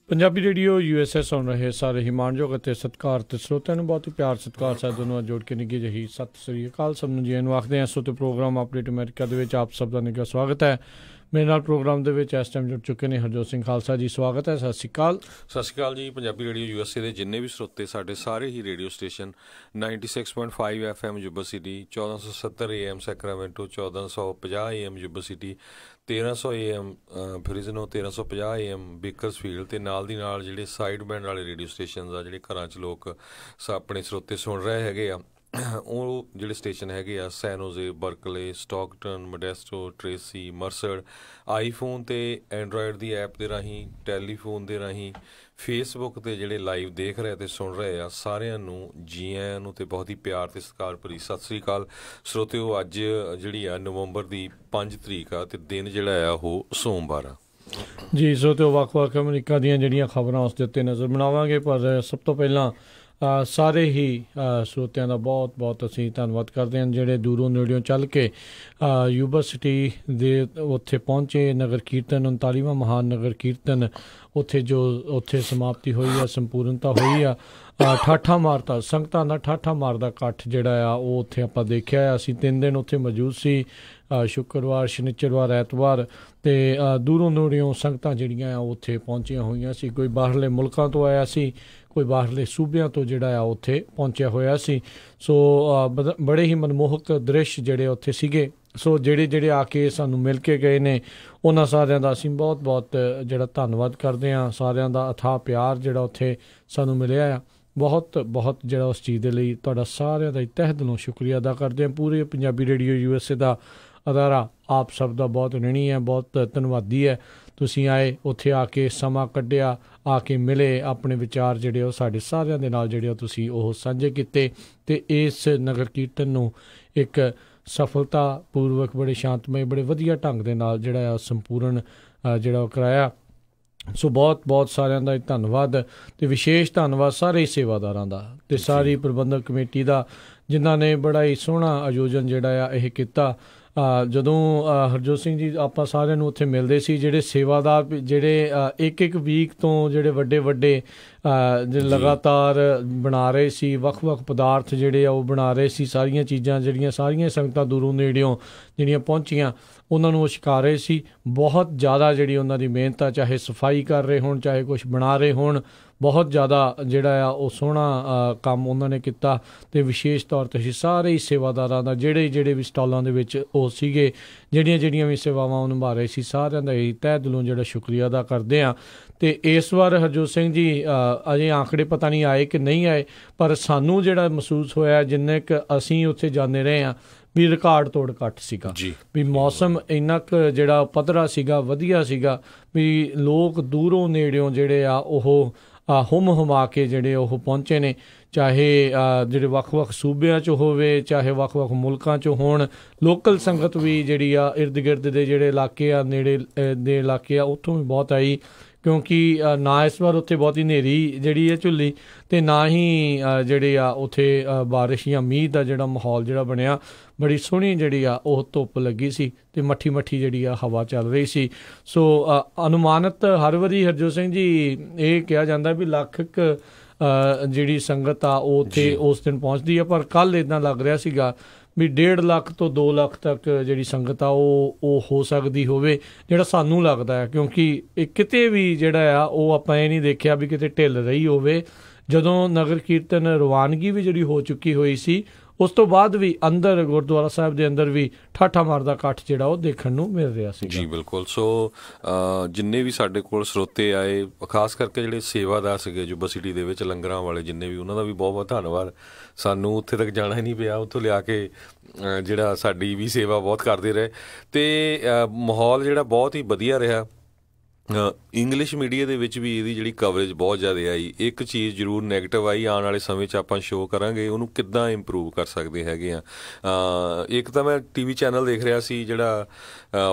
Punjabi radio USA ਸੁਣ ਰਹੇ ਸਾਰੇ ਹੀ ਮਾਣਯੋਗ ਅਤੇ ਸਤਿਕਾਰਤ ਸਰੋਤਿਆਂ ਨੂੰ ਬਹੁਤ ਹੀ ਪਿਆਰ ਸਤਿਕਾਰ ਸਾਹਿਬ ਨਾਲ ਜੋੜ ਕੇ ਨਿੱਘੀ ਜਿਹੀ ਸਤਿ ਸ੍ਰੀ ਅਕਾਲ ਸਭ ਨੂੰ ਜੀ ਨੂੰ ਆਖਦੇ ਹਾਂ। ਸੋ ਤੇ ਪ੍ਰੋਗਰਾਮ ਅਪਡੇਟ ਅਮਰੀਕਾ ਦੇ ਵਿੱਚ ਆਪ ਸਭ ਦਾ ਨਿੱਘਾ ਸਵਾਗਤ ਹੈ। ਮੇਰੇ ਨਾਲ ਪ੍ਰੋਗਰਾਮ ਦੇ ਵਿੱਚ ਇਸ ਟਾਈਮ ਜੁੜ ਚੁੱਕੇ ਨੇ ਹਰਜੋਤ ਸਿੰਘ ਖਾਲਸਾ ਜੀ, ਸਵਾਗਤ ਹੈ। ਸਤਿ ਸ਼੍ਰੀ ਅਕਾਲ। ਸਤਿ ਸ਼੍ਰੀ ਅਕਾਲ ਜੀ। ਪੰਜਾਬੀ ਰੇਡੀਓ USA ਦੇ ਜਿੰਨੇ ਵੀ ਸਰੋਤੇ ਸਾਡੇ ਸਾਰੇ ਹੀ radio station 96.5 FM Yuba City, 1470 AM Sacramento, 1450 AM Yuba City, 1300 AM Fresno, 1350 AM Bakersfield ਅਤੇ ਨਾਲ ਦੀ ਨਾਲ ਜਿਹੜੇ ਸਾਈਡ ਬੈਂਡ ਵਾਲੇ ਰੇਡੀਓ ਸਟੇਸ਼ਨ ਆ ਜਿਹੜੇ ਘਰਾਂ 'ਚ ਲੋਕ ਆਪਣੇ ਸਰੋਤੇ ਸੁਣ ਰਹੇ ਹੈਗੇ ਆ, ਉਹ ਜਿਹੜੇ ਸਟੇਸ਼ਨ ਹੈਗੇ ਆ ਸੈਨੋਜ਼ੇ, Berkeley, Stockton, Modesto, Tracy, ਮਰਸਡ। IPhone ਅਤੇ ਐਂਡਰਾਇਡ ਦੀ ਐਪ ਦੇ ਰਾਹੀਂ, ਟੈਲੀਫੋਨ ਦੇ ਰਾਹੀਂ, ਫੇਸਬੁੱਕ 'ਤੇ ਜਿਹੜੇ ਲਾਈਵ ਦੇਖ ਰਹੇ ਅਤੇ ਸੁਣ ਰਹੇ ਆ, ਸਾਰਿਆਂ ਨੂੰ ਜੀ ਆਇਆਂ ਨੂੰ ਅਤੇ ਬਹੁਤ ਹੀ ਪਿਆਰ ਅਤੇ ਸਤਿਕਾਰ ਭਰੀ ਸਤਿ ਸ਼੍ਰੀ ਅਕਾਲ ਸਰੋਤਿਓ। ਅੱਜ ਜਿਹੜੀ ਆ ਨਵੰਬਰ ਦੀ 5 ਤਰੀਕ ਆ ਅਤੇ ਦਿਨ ਜਿਹੜਾ ਆ ਉਹ ਸੋਮਵਾਰ ਆ ਜੀ। ਸਰੋਤਿਓ ਵੱਖ-ਵੱਖ ਅਮਰੀਕਾ ਦੀਆਂ ਜਿਹੜੀਆਂ ਖਬਰਾਂ ਉਸ ਦੇ ਉੱਤੇ ਨਜ਼ਰ ਬਣਾਵਾਂਗੇ, ਪਰ ਸਭ ਤੋਂ ਪਹਿਲਾਂ ਸਾਰੇ ਹੀ ਸਰੋਤਿਆਂ ਦਾ ਬਹੁਤ ਬਹੁਤ ਅਸੀਂ ਧੰਨਵਾਦ ਕਰਦੇ ਹਾਂ ਜਿਹੜੇ ਦੂਰੋਂ ਨੇੜਿਓਂ ਚੱਲ ਕੇ ਯੂਬਾ ਸਿਟੀ ਦੇ ਉੱਥੇ ਪਹੁੰਚੇ। ਨਗਰ ਕੀਰਤਨ 39ਵਾਂ ਮਹਾਨ ਨਗਰ ਕੀਰਤਨ ਉੱਥੇ ਸਮਾਪਤੀ ਹੋਈ ਆ, ਸੰਪੂਰਨਤਾ ਹੋਈ ਆ। ਠਾਠਾ ਮਾਰਦਾ ਸੰਗਤਾਂ ਦਾ ਠਾਠਾ ਮਾਰਦਾ ਇਕੱਠ ਜਿਹੜਾ ਆ ਉਹ ਉੱਥੇ ਆਪਾਂ ਦੇਖਿਆ। ਅਸੀਂ 3 ਦਿਨ ਉੱਥੇ ਮੌਜੂਦ ਸੀ, ਸ਼ੁੱਕਰਵਾਰ, ਸ਼ਨੀਚਰਵਾਰ, ਐਤਵਾਰ, ਅਤੇ ਦੂਰੋਂ ਨੇੜਿਓਂ ਸੰਗਤਾਂ ਜਿਹੜੀਆਂ ਆ ਉੱਥੇ ਪਹੁੰਚੀਆਂ ਹੋਈਆਂ ਸੀ। ਕੋਈ ਬਾਹਰਲੇ ਮੁਲਕਾਂ ਤੋਂ ਆਇਆ ਸੀ, ਕੋਈ ਬਾਹਰਲੇ ਸੂਬਿਆਂ ਤੋਂ ਜਿਹੜਾ ਆ ਉੱਥੇ ਪਹੁੰਚਿਆ ਹੋਇਆ ਸੀ। ਸੋ ਬੜੇ ਹੀ ਮਨਮੋਹਕ ਦ੍ਰਿਸ਼ ਜਿਹੜੇ ਉੱਥੇ ਸੀਗੇ। ਸੋ ਜਿਹੜੇ ਆ ਕੇ ਸਾਨੂੰ ਮਿਲ ਕੇ ਗਏ ਨੇ ਉਹਨਾਂ ਸਾਰਿਆਂ ਦਾ ਅਸੀਂ ਬਹੁਤ ਬਹੁਤ ਜਿਹੜਾ ਧੰਨਵਾਦ ਕਰਦੇ ਹਾਂ। ਸਾਰਿਆਂ ਦਾ ਅਥਾਹ ਪਿਆਰ ਜਿਹੜਾ ਉੱਥੇ ਸਾਨੂੰ ਮਿਲਿਆ ਆ, ਬਹੁਤ ਬਹੁਤ ਜਿਹੜਾ ਉਸ ਚੀਜ਼ ਦੇ ਲਈ ਤੁਹਾਡਾ ਸਾਰਿਆਂ ਦਾ ਤਹਿ ਦਿਲੋਂ ਸ਼ੁਕਰੀਆ ਅਦਾ ਕਰਦੇ ਹਾਂ। ਪੂਰੇ ਪੰਜਾਬੀ ਰੇਡੀਓ USA ਦਾ ਅਦਾਰਾ ਆਪ ਸਭ ਦਾ ਬਹੁਤ ਰਿਣੀ ਹੈ, ਬਹੁਤ ਧੰਨਵਾਦੀ ਹੈ। ਤੁਸੀਂ ਆਏ, ਉੱਥੇ ਆ ਕੇ ਸਮਾਂ ਕੱਢਿਆ, ਆ ਕੇ ਮਿਲੇ, ਆਪਣੇ ਵਿਚਾਰ ਜਿਹੜੇ ਉਹ ਸਾਡੇ ਸਾਰਿਆਂ ਦੇ ਨਾਲ ਜਿਹੜੇ ਤੁਸੀਂ ਉਹ ਸਾਂਝੇ ਕੀਤੇ ਅਤੇ ਇਸ ਨਗਰ ਕੀਰਤਨ ਨੂੰ ਇੱਕ ਸਫਲਤਾ ਪੂਰਵਕ, ਬੜੇ ਸ਼ਾਂਤਮਈ, ਬੜੇ ਵਧੀਆ ਢੰਗ ਦੇ ਨਾਲ ਜਿਹੜਾ ਆ ਸੰਪੂਰਨ ਜਿਹੜਾ ਉਹ ਕਰਾਇਆ। ਸੋ ਬਹੁਤ ਬਹੁਤ ਸਾਰਿਆਂ ਦਾ ਧੰਨਵਾਦ ਅਤੇ ਵਿਸ਼ੇਸ਼ ਧੰਨਵਾਦ ਸਾਰੇ ਸੇਵਾਦਾਰਾਂ ਦਾ ਅਤੇ ਸਾਰੀ ਪ੍ਰਬੰਧਕ ਕਮੇਟੀ ਦਾ ਜਿਨ੍ਹਾਂ ਨੇ ਬੜਾ ਹੀ ਸੋਹਣਾ ਆਯੋਜਨ ਜਿਹੜਾ ਆ ਇਹ ਕੀਤਾ। ਜਦੋਂ ਹਰਜੋਤ ਸਿੰਘ ਜੀ ਆਪਾਂ ਸਾਰਿਆਂ ਨੂੰ ਉੱਥੇ ਮਿਲਦੇ ਸੀ, ਜਿਹੜੇ ਸੇਵਾਦਾਰ ਜਿਹੜੇ ਇੱਕ ਵੀਕ ਤੋਂ ਜਿਹੜੇ ਵੱਡੇ ਲਗਾਤਾਰ ਬਣਾ ਰਹੇ ਸੀ, ਵੱਖ-ਵੱਖ ਪਦਾਰਥ ਜਿਹੜੇ ਆ ਉਹ ਬਣਾ ਰਹੇ ਸੀ, ਸਾਰੀਆਂ ਚੀਜ਼ਾਂ ਜਿਹੜੀਆਂ ਸਾਰੀਆਂ ਸੰਗਤਾਂ ਦੂਰੋਂ ਨੇੜਿਓਂ ਜਿਹੜੀਆਂ ਪਹੁੰਚੀਆਂ ਉਹਨਾਂ ਨੂੰ ਉਹ ਛਕਾ ਰਹੇ ਸੀ। ਬਹੁਤ ਜ਼ਿਆਦਾ ਜਿਹੜੀ ਉਹਨਾਂ ਦੀ ਮਿਹਨਤ ਆ, ਚਾਹੇ ਸਫਾਈ ਕਰ ਰਹੇ ਹੋਣ, ਚਾਹੇ ਕੁਛ ਬਣਾ ਰਹੇ ਹੋਣ, ਬਹੁਤ ਜ਼ਿਆਦਾ ਜਿਹੜਾ ਆ ਉਹ ਸੋਹਣਾ ਕੰਮ ਉਹਨਾਂ ਨੇ ਕੀਤਾ। ਅਤੇ ਵਿਸ਼ੇਸ਼ ਤੌਰ 'ਤੇ ਅਸੀਂ ਸਾਰੇ ਹੀ ਸੇਵਾਦਾਰਾਂ ਦਾ ਜਿਹੜੇ ਵੀ ਸਟਾਲਾਂ ਦੇ ਵਿੱਚ ਉਹ ਸੀਗੇ, ਜਿਹੜੀਆਂ ਵੀ ਸੇਵਾਵਾਂ ਉਹ ਨਿਭਾ ਰਹੇ ਸੀ, ਸਾਰਿਆਂ ਦਾ ਹੀ ਤਹਿ ਦਿਲੋਂ ਜਿਹੜਾ ਸ਼ੁਕਰੀਆ ਅਦਾ ਕਰਦੇ ਹਾਂ। ਅਤੇ ਇਸ ਵਾਰ ਹਰਜੋਤ ਸਿੰਘ ਜੀ ਅਜੇ ਆਂਕੜੇ ਪਤਾ ਨਹੀਂ ਆਏ ਕਿ ਨਹੀਂ ਆਏ, ਪਰ ਸਾਨੂੰ ਜਿਹੜਾ ਮਹਿਸੂਸ ਹੋਇਆ ਜਿੰਨੇ ਕੁ ਅਸੀਂ ਉੱਥੇ ਜਾਂਦੇ ਰਹੇ ਹਾਂ ਵੀ ਰਿਕਾਰਡ ਤੋੜ ਇਕੱਠ ਸੀਗਾ ਜੀ। ਵੀ ਮੌਸਮ ਇੰਨਾ ਕੁ ਜਿਹੜਾ ਪੱਧਰਾ ਸੀਗਾ, ਵਧੀਆ ਸੀਗਾ ਵੀ ਲੋਕ ਦੂਰੋਂ ਨੇੜਿਓਂ ਜਿਹੜੇ ਆ ਉਹ ਹੁਮਾ ਕੇ ਜਿਹੜੇ ਉਹ ਪਹੁੰਚੇ ਨੇ, ਚਾਹੇ ਜਿਹੜੇ ਵੱਖ-ਵੱਖ ਸੂਬਿਆਂ 'ਚ ਹੋਵੇ, ਚਾਹੇ ਵੱਖ-ਵੱਖ ਮੁਲਕਾਂ 'ਚ ਹੋਣ। ਲੋਕਲ ਸੰਗਤ ਵੀ ਜਿਹੜੀ ਆ ਇਰਦ ਗਿਰਦ ਦੇ ਜਿਹੜੇ ਇਲਾਕੇ ਆ, ਨੇੜੇ ਦੇ ਇਲਾਕੇ ਆ, ਉੱਥੋਂ ਵੀ ਬਹੁਤ ਆਈ, ਕਿਉਂਕਿ ਨਾ ਇਸ ਵਾਰ ਉੱਥੇ ਬਹੁਤੀ ਹਨੇਰੀ ਜਿਹੜੀ ਹੈ ਝੁੱਲੀ ਅਤੇ ਨਾ ਹੀ ਜਿਹੜੇ ਆ ਉੱਥੇ ਬਾਰਿਸ਼ ਜਾਂ ਮੀਂਹ ਦਾ ਜਿਹੜਾ ਮਾਹੌਲ ਜਿਹੜਾ ਬਣਿਆ। ਬੜੀ ਸੋਹਣੀ ਜਿਹੜੀ ਆ ਉਹ ਧੁੱਪ ਲੱਗੀ ਸੀ ਅਤੇ ਮੱਠੀ ਜਿਹੜੀ ਆ ਹਵਾ ਚੱਲ ਰਹੀ ਸੀ। ਸੋ ਅਨੁਮਾਨਿਤ ਹਰ ਵਾਰੀ ਹਰਜੋਤ ਸਿੰਘ ਜੀ ਇਹ ਕਿਹਾ ਜਾਂਦਾ ਵੀ ਲੱਖ ਜਿਹੜੀ ਸੰਗਤ ਆ ਉਹ ਉੱਥੇ ਉਸ ਦਿਨ ਪਹੁੰਚਦੀ ਆ, ਪਰ ਕੱਲ੍ਹ ਇੱਦਾਂ ਲੱਗ ਰਿਹਾ ਸੀਗਾ ਵੀ 1.5 ਲੱਖ ਤੋਂ 2 ਲੱਖ ਤੱਕ ਜਿਹੜੀ ਸੰਗਤ ਆ ਉਹ ਹੋ ਸਕਦੀ ਹੋਵੇ, ਜਿਹੜਾ ਸਾਨੂੰ ਲੱਗਦਾ ਹੈ। ਕਿਉਂਕਿ ਇਹ ਕਿਤੇ ਵੀ ਜਿਹੜਾ ਆ ਉਹ ਆਪਾਂ ਇਹ ਨਹੀਂ ਦੇਖਿਆ ਵੀ ਕਿਤੇ ਢਿੱਲ ਰਹੀ ਹੋਵੇ। ਜਦੋਂ ਨਗਰ ਕੀਰਤਨ ਰਵਾਨਗੀ ਵੀ ਜਿਹੜੀ ਹੋ ਚੁੱਕੀ ਹੋਈ ਸੀ, ਉਸ ਤੋਂ ਬਾਅਦ ਵੀ ਅੰਦਰ ਗੁਰਦੁਆਰਾ ਸਾਹਿਬ ਦੇ ਅੰਦਰ ਵੀ ਠਾਠਾ ਮਾਰਦਾ ਇਕੱਠ ਜਿਹੜਾ ਉਹ ਦੇਖਣ ਨੂੰ ਮਿਲ ਰਿਹਾ ਸੀ ਜੀ। ਬਿਲਕੁਲ। ਸੋ ਜਿੰਨੇ ਵੀ ਸਾਡੇ ਕੋਲ ਸਰੋਤੇ ਆਏ, ਖਾਸ ਕਰਕੇ ਜਿਹੜੇ ਸੇਵਾਦਾਰ ਸੀਗੇ ਯੂਬਾ ਸਿਟੀ ਦੇ ਵਿੱਚ ਲੰਗਰਾਂ ਵਾਲੇ ਜਿੰਨੇ ਵੀ, ਉਹਨਾਂ ਦਾ ਵੀ ਬਹੁਤ ਬਹੁਤ ਧੰਨਵਾਦ। ਸਾਨੂੰ ਉੱਥੇ ਤੱਕ ਜਾਣਾ ਹੀ ਨਹੀਂ ਪਿਆ, ਉੱਥੋਂ ਲਿਆ ਕੇ ਜਿਹੜਾ ਸਾਡੀ ਵੀ ਸੇਵਾ ਬਹੁਤ ਕਰਦੇ ਰਹੇ ਅਤੇ ਮਾਹੌਲ ਜਿਹੜਾ ਬਹੁਤ ਹੀ ਵਧੀਆ ਰਿਹਾ। ਇੰਗਲਿਸ਼ ਮੀਡੀਆ ਦੇ ਵਿੱਚ ਵੀ ਇਹਦੀ ਜਿਹੜੀ ਕਵਰੇਜ ਬਹੁਤ ਜ਼ਿਆਦਾ ਆਈ। ਇੱਕ ਚੀਜ਼ ਜ਼ਰੂਰ ਨੈਗੇਟਿਵ ਆਈ, ਆਉਣ ਵਾਲੇ ਸਮੇਂ 'ਚ ਆਪਾਂ ਸ਼ੋਅ ਕਰਾਂਗੇ ਉਹਨੂੰ ਕਿੱਦਾਂ ਇੰਪਰੂਵ ਕਰ ਸਕਦੇ ਹੈਗੇ ਆ। ਇੱਕ ਤਾਂ ਮੈਂ TV ਚੈਨਲ ਦੇਖ ਰਿਹਾ ਸੀ ਜਿਹੜਾ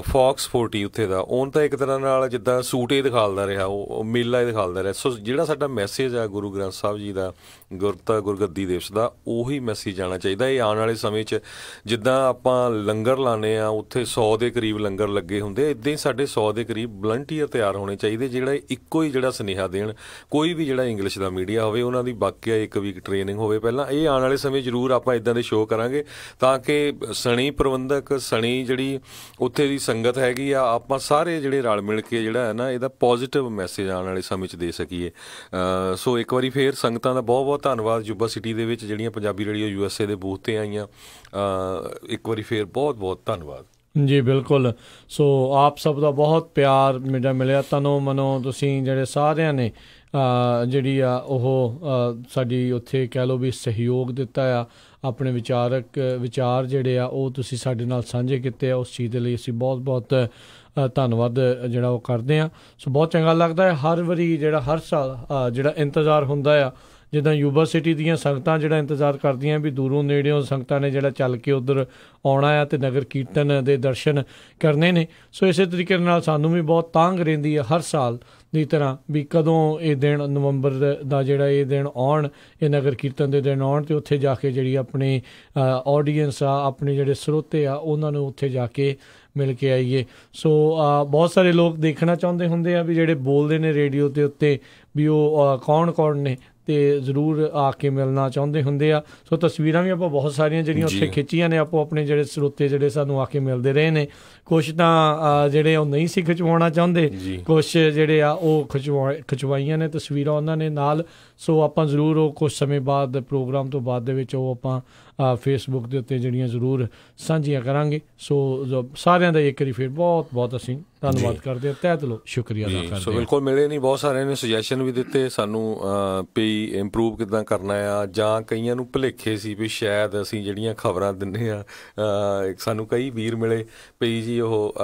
Fox 40 ਉੱਥੇ ਦਾ, ਉਹਨ ਤਾਂ ਇੱਕ ਤਰ੍ਹਾਂ ਨਾਲ ਜਿੱਦਾਂ ਸੂਟ ਇਹ ਦਿਖਾਲਦਾ ਰਿਹਾ, ਉਹ ਮੇਲਾ ਇਹ ਦਿਖਾਲਦਾ ਰਿਹਾ। ਸੋ ਜਿਹੜਾ ਸਾਡਾ ਮੈਸੇਜ ਆ ਗੁਰੂ ਗ੍ਰੰਥ ਸਾਹਿਬ ਜੀ ਦਾ, ਗੁਰਗੱਦੀ ਦਿਵਸ ਦਾ, ਉਹੀ ਮੈਸੇਜ ਆਉਣਾ ਚਾਹੀਦਾ। ਇਹ ਆਉਣ ਵਾਲੇ ਸਮੇਂ 'ਚ ਜਿੱਦਾਂ ਆਪਾਂ ਲੰਗਰ ਲਾਉਂਦੇ ਹਾਂ, ਉੱਥੇ 100 ਦੇ ਕਰੀਬ ਲੰਗਰ ਲੱਗੇ ਹੁੰਦੇ, ਇੱਦਾਂ ਹੀ ਸਾਡੇ 100 ਦੇ ਕਰੀਬ ਵਲੰਟੀਅਰ 'ਤੇ ਤਿਆਰ ਹੋਣੇ ਚਾਹੀਦੇ ਜਿਹੜੇ ਇੱਕੋ ਹੀ ਜਿਹੜਾ ਸੁਨੇਹਾ ਦੇਣ। ਕੋਈ ਵੀ ਜਿਹੜਾ ਇੰਗਲਿਸ਼ ਦਾ ਮੀਡੀਆ ਹੋਵੇ ਉਹਨਾਂ ਦੀ ਬਾਕਿਆ 1 ਵੀਕ ਟ੍ਰੇਨਿੰਗ ਹੋਵੇ ਪਹਿਲਾਂ। ਇਹ ਆਉਣ ਵਾਲੇ ਸਮੇਂ ਜ਼ਰੂਰ ਆਪਾਂ ਇੱਦਾਂ ਦੇ ਸ਼ੋਅ ਕਰਾਂਗੇ ਤਾਂ ਕਿ ਸਣੀ ਪ੍ਰਬੰਧਕ, ਸਣੀ ਜਿਹੜੀ ਉੱਥੇ ਦੀ ਸੰਗਤ ਹੈਗੀ ਆ, ਆਪਾਂ ਸਾਰੇ ਜਿਹੜੇ ਰਲ ਮਿਲ ਕੇ ਜਿਹੜਾ ਹੈ ਨਾ ਇਹਦਾ ਪੋਜ਼ੀਟਿਵ ਮੈਸੇਜ ਆਉਣ ਵਾਲੇ ਸਮੇਂ 'ਚ ਦੇ ਸਕੀਏ। ਸੋ ਇੱਕ ਵਾਰੀ ਫੇਰ ਸੰਗਤਾਂ ਦਾ ਬਹੁਤ ਬਹੁਤ ਧੰਨਵਾਦ। ਯੂਬਾ ਸਿਟੀ ਦੇ ਵਿੱਚ ਜਿਹੜੀਆਂ ਪੰਜਾਬੀ ਰੇਡੀਓ USA ਦੇ ਬੂਥ 'ਤੇ ਆਈਆਂ, ਇੱਕ ਵਾਰੀ ਫੇਰ ਬਹੁਤ ਬਹੁਤ ਧੰਨਵਾਦ ਜੀ। ਬਿਲਕੁਲ। ਸੋ ਆਪ ਸਭ ਦਾ ਬਹੁਤ ਪਿਆਰ ਮੇਰਾ ਮਿਲਿਆ, ਤਨੋਂ ਮਨੋਂ ਤੁਸੀਂ ਜਿਹੜੇ ਸਾਰਿਆਂ ਨੇ ਜਿਹੜੀ ਆ ਉਹ ਸਾਡੀ ਉੱਥੇ ਕਹਿ ਲਓ ਵੀ ਸਹਿਯੋਗ ਦਿੱਤਾ ਆ, ਆਪਣੇ ਵਿਚਾਰ ਜਿਹੜੇ ਆ ਉਹ ਤੁਸੀਂ ਸਾਡੇ ਨਾਲ ਸਾਂਝੇ ਕੀਤੇ ਆ। ਉਸ ਚੀਜ਼ ਦੇ ਲਈ ਅਸੀਂ ਬਹੁਤ ਬਹੁਤ ਧੰਨਵਾਦ ਜਿਹੜਾ ਉਹ ਕਰਦੇ ਹਾਂ। ਸੋ ਬਹੁਤ ਚੰਗਾ ਲੱਗਦਾ ਹੈ ਹਰ ਵਾਰੀ ਜਿਹੜਾ ਹਰ ਸਾਲ ਜਿਹੜਾ ਇੰਤਜ਼ਾਰ ਹੁੰਦਾ ਆ, ਜਿੱਦਾਂ ਯੂਬਾ ਸਿਟੀ ਦੀਆਂ ਸੰਗਤਾਂ ਜਿਹੜਾ ਇੰਤਜ਼ਾਰ ਕਰਦੀਆਂ ਵੀ ਦੂਰੋਂ ਨੇੜਿਓਂ ਸੰਗਤਾਂ ਨੇ ਜਿਹੜਾ ਚੱਲ ਕੇ ਉੱਧਰ ਆਉਣਾ ਆ ਅਤੇ ਨਗਰ ਕੀਰਤਨ ਦੇ ਦਰਸ਼ਨ ਕਰਨੇ ਨੇ। ਸੋ ਇਸੇ ਤਰੀਕੇ ਨਾਲ ਸਾਨੂੰ ਵੀ ਬਹੁਤ ਤਾਂਘ ਰਹਿੰਦੀ ਹੈ ਹਰ ਸਾਲ ਦੀ ਤਰ੍ਹਾਂ ਵੀ ਕਦੋਂ ਇਹ ਦਿਨ ਨਵੰਬਰ ਦਾ ਜਿਹੜਾ ਇਹ ਦਿਨ ਆਉਣ, ਇਹ ਨਗਰ ਕੀਰਤਨ ਦੇ ਦਿਨ ਆਉਣ ਅਤੇ ਉੱਥੇ ਜਾ ਕੇ ਜਿਹੜੀ ਆਪਣੀ ਆਡੀਅנס ਆ, ਆਪਣੇ ਜਿਹੜੇ ਸਰੋਤੇ ਆ, ਉਹਨਾਂ ਨੂੰ ਉੱਥੇ ਜਾ ਕੇ ਮਿਲ ਕੇ ਆਈਏ। ਸੋ ਬਹੁਤ ਸਾਰੇ ਲੋਕ ਦੇਖਣਾ ਚਾਹੁੰਦੇ ਹੁੰਦੇ ਆ ਵੀ ਜਿਹੜੇ ਬੋਲਦੇ ਨੇ ਰੇਡੀਓ ਦੇ ਉੱਤੇ ਵੀ ਉਹ ਕੌਣ ਨੇ, ਅਤੇ ਜ਼ਰੂਰ ਆ ਕੇ ਮਿਲਣਾ ਚਾਹੁੰਦੇ ਹੁੰਦੇ ਆ। ਸੋ ਤਸਵੀਰਾਂ ਵੀ ਆਪਾਂ ਬਹੁਤ ਸਾਰੀਆਂ ਜਿਹੜੀਆਂ ਉੱਥੇ ਖਿੱਚੀਆਂ ਨੇ, ਆਪੋ ਆਪਣੇ ਜਿਹੜੇ ਸਰੋਤੇ ਜਿਹੜੇ ਸਾਨੂੰ ਆ ਕੇ ਮਿਲਦੇ ਰਹੇ ਨੇ। ਕੁਛ ਤਾਂ ਜਿਹੜੇ ਉਹ ਨਹੀਂ ਸੀ ਖਿਚਵਾਉਣਾ ਚਾਹੁੰਦੇ, ਕੁਛ ਜਿਹੜੇ ਆ ਉਹ ਖਿਚਵਾਈਆਂ ਨੇ ਤਸਵੀਰਾਂ ਉਹਨਾਂ ਨੇ ਨਾਲ। ਸੋ ਆਪਾਂ ਜ਼ਰੂਰ ਉਹ ਕੁਛ ਸਮੇਂ ਬਾਅਦ ਪ੍ਰੋਗਰਾਮ ਤੋਂ ਬਾਅਦ ਦੇ ਵਿੱਚ ਉਹ ਆਪਾਂ ਫੇਸਬੁੱਕ ਦੇ ਉੱਤੇ ਜਿਹੜੀਆਂ ਜ਼ਰੂਰ ਸਾਂਝੀਆਂ ਕਰਾਂਗੇ। ਸੋ ਸਾਰਿਆਂ ਦਾ ਇੱਕ ਵਾਰੀ ਫਿਰ ਬਹੁਤ ਬਹੁਤ ਅਸੀਂ ਧੰਨਵਾਦ ਕਰਦੇ ਹਾਂ, ਤਹਿ ਦਿਲੋਂ ਸ਼ੁਕਰੀਆ ਅਦਾ ਕਰਦੇ ਹਾਂ। ਸੋ ਬਿਲਕੁਲ ਮਿਲੇ ਨਹੀਂ, ਬਹੁਤ ਸਾਰਿਆਂ ਨੇ ਸੁਜੈਸ਼ਨ ਵੀ ਦਿੱਤੇ ਸਾਨੂੰ ਵੀ ਇੰਪਰੂਵ ਕਿੱਦਾਂ ਕਰਨਾ ਆ, ਜਾਂ ਕਈਆਂ ਨੂੰ ਭੁਲੇਖੇ ਸੀ ਵੀ ਸ਼ਾਇਦ ਅਸੀਂ ਜਿਹੜੀਆਂ ਖਬਰਾਂ ਦਿੰਦੇ ਹਾਂ, ਸਾਨੂੰ ਕਈ ਵੀਰ ਮਿਲੇ ਵੀ ਜੀ ਉਹ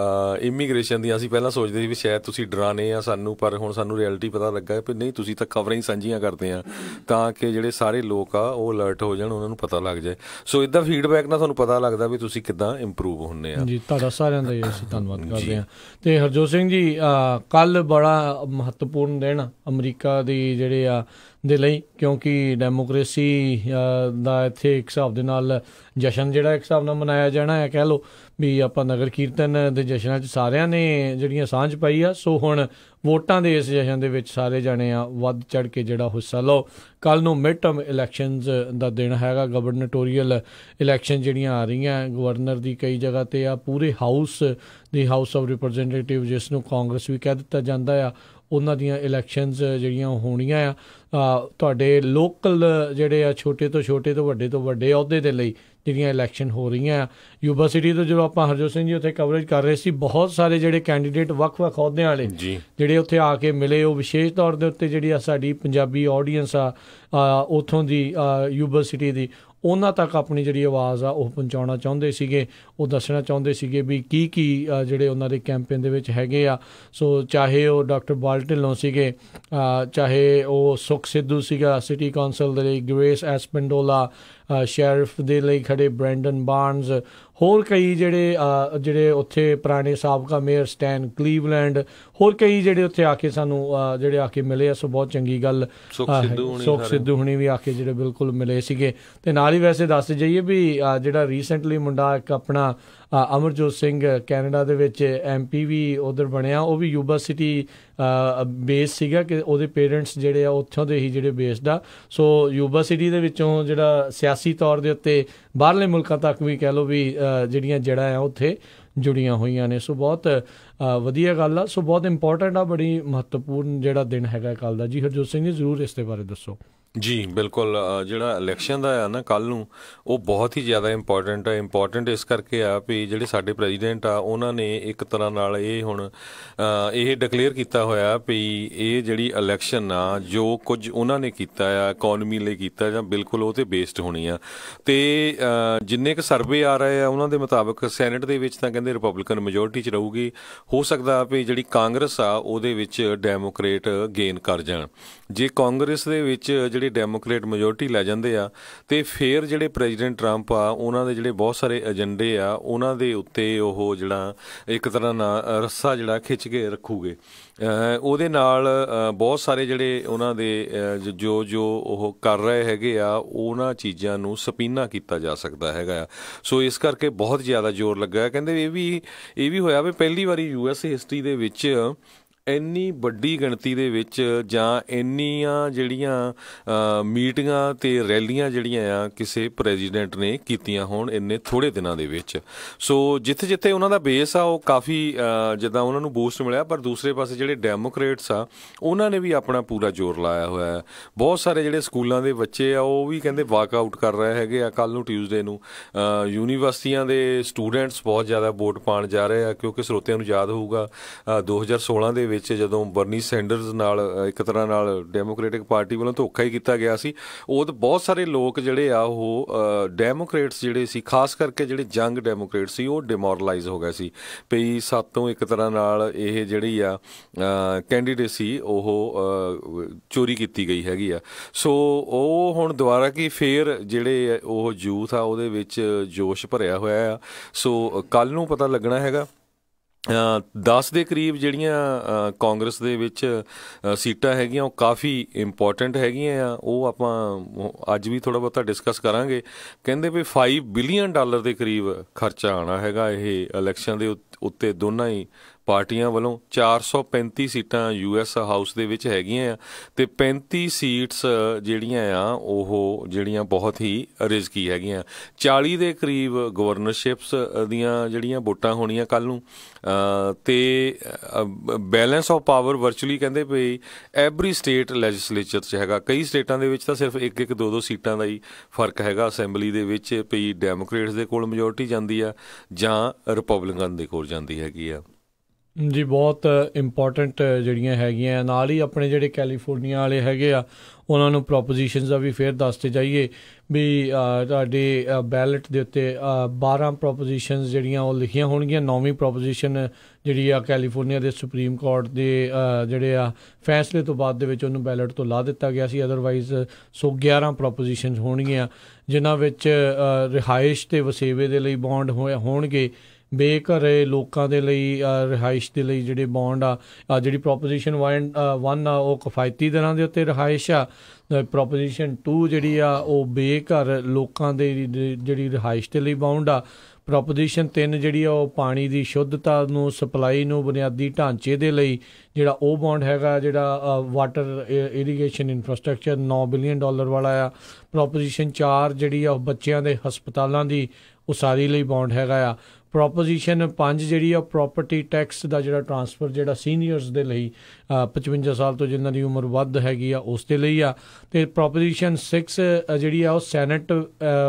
ਇਮੀਗ੍ਰੇਸ਼ਨ ਦੀਆਂ, ਅਸੀਂ ਪਹਿਲਾਂ ਸੋਚਦੇ ਸੀ ਵੀ ਸ਼ਾਇਦ ਤੁਸੀਂ ਡਰਾਣੇ ਆ ਸਾਨੂੰ, ਪਰ ਹੁਣ ਸਾਨੂੰ ਰਿਐਲਿਟੀ ਪਤਾ ਲੱਗਾ ਵੀ ਨਹੀਂ, ਤੁਸੀਂ ਤਾਂ ਖਬਰਾਂ ਹੀ ਸਾਂਝੀਆਂ ਕਰਦੇ ਆ ਤਾਂ ਕਿ ਜਿਹੜੇ ਸਾਰੇ ਲੋਕ ਆ ਉਹ ਅਲਰਟ ਹੋ ਜਾਣ, ਉਹਨਾਂ ਨੂੰ ਪਤਾ ਲੱਗ ਜਾਏ। ਸੋ ਇੱਦਾਂ ਫੀਡਬੈਕ ਨਾਲ ਤੁਹਾਨੂੰ ਪਤਾ ਲੱਗਦਾ ਵੀ ਤੁਸੀਂ ਕਿੱਦਾਂ ਇੰਪਰੂਵ ਹੁੰਦੇ ਆ। ਜੀ ਤੁਹਾਡਾ ਸਾਰਿਆਂ ਦਾ ਅਸੀਂ ਧੰਨਵਾਦ ਕਰਦੇ ਹਾਂ। ਅਤੇ ਹਰਜੋਤ ਸਿੰਘ ਜੀ, ਕੱਲ੍ਹ ਬੜਾ ਮਹੱਤਵਪੂਰਨ ਦਿਨ ਅਮਰੀਕਾ ਦੀ ਜਿਹੜੇ ਆ ਦੇ ਲਈ, ਕਿਉਂਕਿ ਡੈਮੋਕ੍ਰੇਸੀ ਦਾ ਇੱਥੇ ਇੱਕ ਹਿਸਾਬ ਦੇ ਨਾਲ ਜਸ਼ਨ ਜਿਹੜਾ ਇੱਕ ਹਿਸਾਬ ਨਾਲ ਮਨਾਇਆ ਜਾਣਾ ਹੈ। ਕਹਿ ਲਓ ਵੀ ਆਪਾਂ ਨਗਰ ਕੀਰਤਨ ਦੇ ਜਸ਼ਨਾਂ 'ਚ ਸਾਰਿਆਂ ਨੇ ਜਿਹੜੀਆਂ ਸਾਂਝ ਪਾਈ ਆ। ਸੋ ਹੁਣ ਵੋਟਾਂ ਦੇ ਇਸ ਜਸ਼ਨ ਦੇ ਵਿੱਚ ਸਾਰੇ ਜਾਣੇ ਆ ਵੱਧ ਚੜ੍ਹ ਕੇ ਜਿਹੜਾ ਹਿੱਸਾ ਲਓ। ਕੱਲ੍ਹ ਨੂੰ ਮਿਡ ਟਰਮ ਇਲੈਕਸ਼ਨਜ਼ ਦਾ ਦਿਨ ਹੈਗਾ, ਗਵਰਨਟੋਰੀਅਲ ਇਲੈਕਸ਼ਨ ਜਿਹੜੀਆਂ ਆ ਰਹੀਆਂ ਗਵਰਨਰ ਦੀ ਕਈ ਜਗ੍ਹਾ 'ਤੇ ਆ। ਪੂਰੇ ਹਾਊਸ ਆਫ ਰਿਪਰੈਜ਼ੈਂਟੇਟਿਵ, ਜਿਸ ਨੂੰ ਕਾਂਗਰਸ ਵੀ ਕਹਿ ਦਿੱਤਾ ਜਾਂਦਾ ਆ, ਉਹਨਾਂ ਦੀਆਂ ਇਲੈਕਸ਼ਨਜ਼ ਜਿਹੜੀਆਂ ਹੋਣੀਆਂ ਆ। ਤੁਹਾਡੇ ਲੋਕਲ ਜਿਹੜੇ ਆ ਛੋਟੇ ਤੋਂ ਵੱਡੇ ਅਹੁਦੇ ਦੇ ਲਈ ਜਿਹੜੀਆਂ ਇਲੈਕਸ਼ਨ ਹੋ ਰਹੀਆਂ ਆ। ਯੂਬਾ ਸਿਟੀ ਤੋਂ ਜਦੋਂ ਆਪਾਂ ਹਰਜੋਤ ਸਿੰਘ ਜੀ ਉੱਥੇ ਕਵਰੇਜ ਕਰ ਰਹੇ ਸੀ, ਬਹੁਤ ਸਾਰੇ ਜਿਹੜੇ ਕੈਂਡੀਡੇਟ ਵੱਖ-ਵੱਖ ਅਹੁਦਿਆਂ ਵਾਲੇ ਜਿਹੜੇ ਉੱਥੇ ਆ ਕੇ ਮਿਲੇ, ਉਹ ਵਿਸ਼ੇਸ਼ ਤੌਰ ਦੇ ਉੱਤੇ ਜਿਹੜੀ ਆ ਸਾਡੀ ਪੰਜਾਬੀ ਆਡੀਅנס ਆ ਉੱਥੋਂ ਦੀ ਯੂਬਾ ਸਿਟੀ ਦੀ, ਉਹਨਾਂ ਤੱਕ ਆਪਣੀ ਜਿਹੜੀ ਆਵਾਜ਼ ਆ ਉਹ ਪਹੁੰਚਾਉਣਾ ਚਾਹੁੰਦੇ ਸੀਗੇ, ਉਹ ਦੱਸਣਾ ਚਾਹੁੰਦੇ ਸੀਗੇ ਵੀ ਕੀ ਜਿਹੜੇ ਉਹਨਾਂ ਦੇ ਕੈਂਪੇਨ ਦੇ ਵਿੱਚ ਹੈਗੇ ਆ। ਸੋ ਚਾਹੇ ਉਹ ਡਾਕਟਰ ਬਾਲ ਢਿੱਲੋਂ ਸੀਗੇ, ਚਾਹੇ ਉਹ ਸੁਖ ਸਿੱਧੂ ਸੀਗਾ ਸਿਟੀ ਕੌਂਸਲ ਦੇ ਲਈ, ਗ੍ਰੇਸ ਐਸਪੈਂਡੋਲਾ ਸ਼ੈਰਿਫ ਦੇ ਲਈ ਖੜੇ, ਬ੍ਰੈਂਡਨ ਬਾਰਨਸ, ਹੋਰ ਕਈ ਜਿਹੜੇ ਉੱਥੇ ਪੁਰਾਣੇ ਸਾਬਕਾ ਮੇਅਰ ਸਟੈਨ ਕਲੀਵਲੈਂਡ, ਹੋਰ ਕਈ ਜਿਹੜੇ ਉੱਥੇ ਆ ਕੇ ਸਾਨੂੰ ਜਿਹੜੇ ਆ ਕੇ ਮਿਲੇ ਆ। ਸੋ ਬਹੁਤ ਚੰਗੀ ਗੱਲ, ਸੁਖ ਸਿੱਧੂ ਹੁਣੀ ਵੀ ਆ ਕੇ ਜਿਹੜੇ ਬਿਲਕੁਲ ਮਿਲੇ ਸੀਗੇ। ਅਤੇ ਨਾਲ ਹੀ ਵੈਸੇ ਦੱਸ ਜਾਈਏ ਵੀ ਜਿਹੜਾ ਰੀਸੈਂਟਲੀ ਮੁੰਡਾ ਇੱਕ ਆਪਣਾ ਅਮਰਜੋਤ ਸਿੰਘ ਕੈਨੇਡਾ ਦੇ ਵਿੱਚ MP ਵੀ ਉੱਧਰ ਬਣਿਆ, ਉਹ ਵੀ ਯੂਬਾ ਸਿਟੀ ਬੇਸ ਸੀਗਾ ਕਿ ਉਹਦੇ ਪੇਰੈਂਟਸ ਜਿਹੜੇ ਆ ਉੱਥੋਂ ਦੇ ਹੀ ਜਿਹੜੇ ਬੇਸਡ ਆ। ਸੋ ਯੂਬਾ ਸਿਟੀ ਦੇ ਵਿੱਚੋਂ ਜਿਹੜਾ ਸਿਆਸੀ ਤੌਰ ਦੇ ਉੱਤੇ ਬਾਹਰਲੇ ਮੁਲਕਾਂ ਤੱਕ ਵੀ ਕਹਿ ਲਓ ਵੀ ਜਿਹੜੀਆਂ ਜੜ੍ਹਾਂ ਆ ਉੱਥੇ ਜੁੜੀਆਂ ਹੋਈਆਂ ਨੇ। ਸੋ ਬਹੁਤ ਵਧੀਆ ਗੱਲ ਆ। ਸੋ ਬਹੁਤ ਇੰਪੋਰਟੈਂਟ ਆ, ਬੜੀ ਮਹੱਤਵਪੂਰਨ ਜਿਹੜਾ ਦਿਨ ਹੈਗਾ ਕੱਲ੍ਹ ਦਾ। ਜੀ ਹਰਜੋਤ ਸਿੰਘ ਜੀ ਜ਼ਰੂਰ ਇਸ ਦੇ ਬਾਰੇ ਦੱਸੋ। ਜੀ ਬਿਲਕੁਲ, ਜਿਹੜਾ ਇਲੈਕਸ਼ਨ ਦਾ ਆ ਨਾ ਕੱਲ੍ਹ ਨੂੰ, ਉਹ ਬਹੁਤ ਹੀ ਜ਼ਿਆਦਾ ਇੰਪੋਰਟੈਂਟ ਹੈ। ਇੰਪੋਰਟੈਂਟ ਇਸ ਕਰਕੇ ਆ ਵੀ ਜਿਹੜੇ ਸਾਡੇ ਪ੍ਰੈਜ਼ੀਡੈਂਟ ਆ ਉਹਨਾਂ ਨੇ ਇੱਕ ਤਰ੍ਹਾਂ ਨਾਲ ਇਹ ਹੁਣ ਇਹ ਡਿਕਲੇਅਰ ਕੀਤਾ ਹੋਇਆ ਵੀ ਇਹ ਜਿਹੜੀ ਇਲੈਕਸ਼ਨ ਆ, ਜੋ ਕੁਝ ਉਹਨਾਂ ਨੇ ਕੀਤਾ ਆ ਇਕੋਨਮੀ ਲਈ ਕੀਤਾ ਜਾਂ ਬਿਲਕੁਲ ਉਹ 'ਤੇ ਬੇਸਡ ਹੋਣੀ ਆ। ਅਤੇ ਜਿੰਨੇ ਕੁ ਸਰਵੇ ਆ ਰਹੇ ਆ ਉਹਨਾਂ ਦੇ ਮੁਤਾਬਕ ਸੈਨੇਟ ਦੇ ਵਿੱਚ ਤਾਂ ਕਹਿੰਦੇ ਰਿਪਬਲਿਕਨ ਮੈਜੋਰਟੀ 'ਚ ਰਹੂਗੀ। ਹੋ ਸਕਦਾ ਵੀ ਜਿਹੜੀ ਕਾਂਗਰਸ ਆ ਉਹਦੇ ਵਿੱਚ ਡੈਮੋਕਰੇਟ ਗੇਨ ਕਰ ਜਾਣ। ਜੇ ਕਾਂਗਰਸ ਦੇ ਵਿੱਚ ਜਿਹੜੇ ਡੈਮੋਕਰੇਟ ਮੈਜੋਰਟੀ ਲੈ ਜਾਂਦੇ ਆ ਅਤੇ ਫਿਰ ਜਿਹੜੇ ਪ੍ਰੈਜ਼ੀਡੈਂਟ ਟਰੰਪ ਆ ਉਹਨਾਂ ਦੇ ਜਿਹੜੇ ਬਹੁਤ ਸਾਰੇ ਏਜੰਡੇ ਆ ਉਹਨਾਂ ਦੇ ਉੱਤੇ ਉਹ ਜਿਹੜਾ ਇੱਕ ਤਰ੍ਹਾਂ ਨਾਲ ਰੱਸਾ ਜਿਹੜਾ ਖਿੱਚ ਕੇ ਰੱਖੂਗੇ। ਉਹਦੇ ਨਾਲ ਬਹੁਤ ਸਾਰੇ ਜਿਹੜੇ ਉਹਨਾਂ ਦੇ ਜੋ ਉਹ ਕਰ ਰਹੇ ਹੈਗੇ ਆ ਉਹਨਾਂ ਚੀਜ਼ਾਂ ਨੂੰ ਸਪੀਨਾ ਕੀਤਾ ਜਾ ਸਕਦਾ ਹੈਗਾ ਆ। ਸੋ ਇਸ ਕਰਕੇ ਬਹੁਤ ਜ਼ਿਆਦਾ ਜ਼ੋਰ ਲੱਗਾ। ਕਹਿੰਦੇ ਇਹ ਵੀ ਹੋਇਆ ਵੀ ਪਹਿਲੀ ਵਾਰੀ US ਹਿਸਟਰੀ ਦੇ ਵਿੱਚ ਇੰਨੀ ਵੱਡੀ ਗਿਣਤੀ ਦੇ ਵਿੱਚ ਜਾਂ ਇੰਨੀਆਂ ਜਿਹੜੀਆਂ ਮੀਟਿੰਗਾਂ ਤੇ ਰੈਲੀਆਂ ਜਿਹੜੀਆਂ ਆ ਕਿਸੇ ਪ੍ਰੈਜ਼ੀਡੈਂਟ ਨੇ ਕੀਤੀਆਂ ਹੋਣ ਇੰਨੇ ਥੋੜ੍ਹੇ ਦਿਨਾਂ ਦੇ ਵਿੱਚ। ਸੋ ਜਿੱਥੇ ਜਿੱਥੇ ਉਹਨਾਂ ਦਾ ਬੇਸ ਆ ਉਹ ਕਾਫੀ ਜਿੱਦਾਂ ਉਹਨਾਂ ਨੂੰ ਬੂਸਟ ਮਿਲਿਆ, ਪਰ ਦੂਸਰੇ ਪਾਸੇ ਜਿਹੜੇ ਡੈਮੋਕ੍ਰੇਟਸ ਆ ਉਹਨਾਂ ਨੇ ਵੀ ਆਪਣਾ ਪੂਰਾ ਜ਼ੋਰ ਲਾਇਆ ਹੋਇਆ ਹੈ। ਬਹੁਤ ਸਾਰੇ ਜਿਹੜੇ ਸਕੂਲਾਂ ਦੇ ਬੱਚੇ ਆ ਉਹ ਵੀ ਕਹਿੰਦੇ ਵਾਕਆਊਟ ਕਰ ਰਹੇ ਹੈਗੇ ਆ ਕੱਲ੍ਹ ਨੂੰ ਟਿਊਜ਼ਡੇ ਨੂੰ। ਯੂਨੀਵਰਸਿਟੀਆਂ ਦੇ ਸਟੂਡੈਂਟਸ ਬਹੁਤ ਜ਼ਿਆਦਾ ਵੋਟ ਪਾਉਣ ਜਾ ਰਹੇ ਆ, ਕਿਉਂਕਿ ਸਰੋਤਿਆਂ ਨੂੰ ਯਾਦ ਹੋਊਗਾ 2016 ਦੇ ਵਿੱਚ ਜਦੋਂ ਬਰਨੀ ਸੈਂਡਰਸ ਨਾਲ ਇੱਕ ਤਰ੍ਹਾਂ ਨਾਲ ਡੈਮੋਕ੍ਰੇਟਿਕ ਪਾਰਟੀ ਵੱਲੋਂ ਧੋਖਾ ਹੀ ਕੀਤਾ ਗਿਆ ਸੀ। ਉਦੋਂ ਬਹੁਤ ਸਾਰੇ ਲੋਕ ਜਿਹੜੇ ਆ ਉਹ ਡੈਮੋਕ੍ਰੇਟਸ ਜਿਹੜੇ ਸੀ, ਖਾਸ ਕਰਕੇ ਜਿਹੜੇ ਜੰਗ ਡੈਮੋਕ੍ਰੇਟ ਸੀ, ਉਹ ਡਿਮੋਰਲਾਈਜ਼ ਹੋ ਗਏ ਸੀ ਪਈ ਸਾਤੋਂ ਇੱਕ ਤਰ੍ਹਾਂ ਨਾਲ ਇਹ ਜਿਹੜੀ ਆ ਕੈਂਡੀਡੇਸੀ ਉਹ ਚੋਰੀ ਕੀਤੀ ਗਈ ਹੈਗੀ ਆ। ਸੋ ਉਹ ਹੁਣ ਦੁਬਾਰਾ ਕਿ ਫੇਰ ਜਿਹੜੇ ਉਹ ਯੂਥ ਆ ਉਹਦੇ ਵਿੱਚ ਜੋਸ਼ ਭਰਿਆ ਹੋਇਆ ਆ। ਸੋ ਕੱਲ੍ਹ ਨੂੰ ਪਤਾ ਲੱਗਣਾ ਹੈਗਾ 10 ਦੇ ਕਰੀਬ ਜਿਹੜੀਆਂ ਕਾਂਗਰਸ ਦੇ ਵਿੱਚ ਸੀਟਾਂ ਹੈਗੀਆਂ ਉਹ ਕਾਫੀ ਇੰਪੋਰਟੈਂਟ ਹੈਗੀਆਂ ਆ। ਉਹ ਆਪਾਂ ਅੱਜ ਵੀ ਥੋੜ੍ਹਾ ਬਹੁਤਾ ਡਿਸਕਸ ਕਰਾਂਗੇ। ਕਹਿੰਦੇ ਵੀ $5 ਬਿਲੀਅਨ ਦੇ ਕਰੀਬ ਖਰਚਾ ਆਉਣਾ ਹੈਗਾ ਇਹ ਇਲੈਕਸ਼ਨ ਦੇ ਉੱਤੇ ਦੋਨਾਂ ਹੀ ਪਾਰਟੀਆਂ ਵੱਲੋਂ। 435 ਸੀਟਾਂ US ਹਾਊਸ ਦੇ ਵਿੱਚ ਹੈਗੀਆਂ ਆ ਅਤੇ 35 ਸੀਟਸ ਜਿਹੜੀਆਂ ਆ ਉਹ ਜਿਹੜੀਆਂ ਬਹੁਤ ਹੀ ਰਿਸਕੀ ਹੈਗੀਆਂ। 40 ਦੇ ਕਰੀਬ ਗਵਰਨਰਸ਼ਿਪਸ ਦੀਆਂ ਜਿਹੜੀਆਂ ਵੋਟਾਂ ਹੋਣੀਆਂ ਕੱਲ੍ਹ ਨੂੰ, ਅਤੇ ਬੈਲੈਂਸ ਆਫ ਪਾਵਰ ਵਰਚੁਅਲੀ ਕਹਿੰਦੇ ਪਈ ਐਵਰੀ ਸਟੇਟ ਲੈਜਿਸਲੇਚਰ 'ਚ ਹੈਗਾ। ਕਈ ਸਟੇਟਾਂ ਦੇ ਵਿੱਚ ਤਾਂ ਸਿਰਫ ਇੱਕ 2 ਸੀਟਾਂ ਦਾ ਹੀ ਫਰਕ ਹੈਗਾ ਅਸੈਂਬਲੀ ਦੇ ਵਿੱਚ, ਪਈ ਡੈਮੋਕ੍ਰੇਟਸ ਦੇ ਕੋਲ ਮੈਜੋਰਟੀ ਜਾਂਦੀ ਆ ਜਾਂ ਰਿਪਬਲਿਕਨ ਦੇ ਕੋਲ ਜਾਂਦੀ ਹੈਗੀ ਆ। ਜੀ ਬਹੁਤ ਇੰਪੋਰਟੈਂਟ ਜਿਹੜੀਆਂ ਹੈਗੀਆਂ। ਨਾਲ ਹੀ ਆਪਣੇ ਜਿਹੜੇ ਕੈਲੀਫੋਰਨੀਆ ਵਾਲੇ ਹੈਗੇ ਆ ਉਹਨਾਂ ਨੂੰ ਪ੍ਰੋਪੋਜੀਸ਼ਨਸ ਦਾ ਵੀ ਫੇਰ ਦੱਸਦੇ ਜਾਈਏ ਵੀ ਤੁਹਾਡੇ ਬੈਲਟ ਦੇ ਉੱਤੇ 12 ਪ੍ਰੋਪੋਜੀਸ਼ਨਸ ਜਿਹੜੀਆਂ ਉਹ ਲਿਖੀਆਂ ਹੋਣਗੀਆਂ। 9ਵੀਂ ਪ੍ਰੋਪੋਜੀਸ਼ਨ ਜਿਹੜੀ ਆ ਕੈਲੀਫੋਰਨੀਆ ਦੇ ਸੁਪਰੀਮ ਕੋਰਟ ਦੇ ਜਿਹੜੇ ਆ ਫੈਸਲੇ ਤੋਂ ਬਾਅਦ ਦੇ ਵਿੱਚ ਉਹਨੂੰ ਬੈਲਟ ਤੋਂ ਲਾ ਦਿੱਤਾ ਗਿਆ ਸੀ। ਅਦਰਵਾਈਜ਼ 11 ਪ੍ਰੋਪੋਜੀਸ਼ਨਸ ਹੋਣਗੀਆਂ ਜਿਨ੍ਹਾਂ ਵਿੱਚ ਰਿਹਾਇਸ਼ ਅਤੇ ਵਸੇਵੇ ਦੇ ਲਈ ਬੌਂਡ ਹੋਣਗੇ। ਬੇਘਰੇ ਲੋਕਾਂ ਦੇ ਲਈ ਰਿਹਾਇਸ਼ ਦੇ ਲਈ ਜਿਹੜੇ ਬੌਂਡ ਆ ਜਿਹੜੀ ਪ੍ਰੋਪੋਜੀਸ਼ਨ 1 ਆ ਉਹ ਕਿਫਾਇਤੀ ਦਰਾਂ ਦੇ ਉੱਤੇ ਰਿਹਾਇਸ਼ ਆ। ਪ੍ਰੋਪੋਜੀਸ਼ਨ 2 ਜਿਹੜੀ ਆ ਉਹ ਬੇਘਰ ਲੋਕਾਂ ਦੇ ਜਿਹੜੀ ਰਿਹਾਇਸ਼ ਦੇ ਲਈ ਬੌਂਡ ਆ। ਪ੍ਰੋਪੋਜੀਸ਼ਨ 3 ਜਿਹੜੀ ਆ ਉਹ ਪਾਣੀ ਦੀ ਸ਼ੁੱਧਤਾ ਨੂੰ, ਸਪਲਾਈ ਨੂੰ, ਬੁਨਿਆਦੀ ਢਾਂਚੇ ਦੇ ਲਈ ਜਿਹੜਾ ਉਹ ਬੌਂਡ ਹੈਗਾ, ਜਿਹੜਾ ਵਾਟਰ ਇਰੀਗੇਸ਼ਨ ਇਨਫਰਾਸਟਰਕਚਰ $9 ਬਿਲੀਅਨ ਵਾਲਾ ਆ। ਪ੍ਰੋਪੋਜੀਸ਼ਨ 4 ਜਿਹੜੀ ਆ ਉਹ ਬੱਚਿਆਂ ਦੇ ਹਸਪਤਾਲਾਂ ਦੀ ਉਸਾਰੀ ਲਈ ਬੌਂਡ ਹੈਗਾ ਆ। ਪ੍ਰੋਪੋਜੀਸ਼ਨ 5 ਜਿਹੜੀ ਆ ਪ੍ਰੋਪਰਟੀ ਟੈਕਸ ਦਾ ਜਿਹੜਾ ਟਰਾਂਸਫਰ ਜਿਹੜਾ ਸੀਨੀਅਰਸ ਦੇ ਲਈ 55 ਸਾਲ ਤੋਂ ਜਿਨ੍ਹਾਂ ਦੀ ਉਮਰ ਵੱਧ ਹੈਗੀ ਆ ਉਸ ਦੇ ਲਈ ਆ। ਅਤੇ ਪ੍ਰੋਪੋਜੀਸ਼ਨ 6 ਜਿਹੜੀ ਆ ਉਹ ਸੈਨੇਟ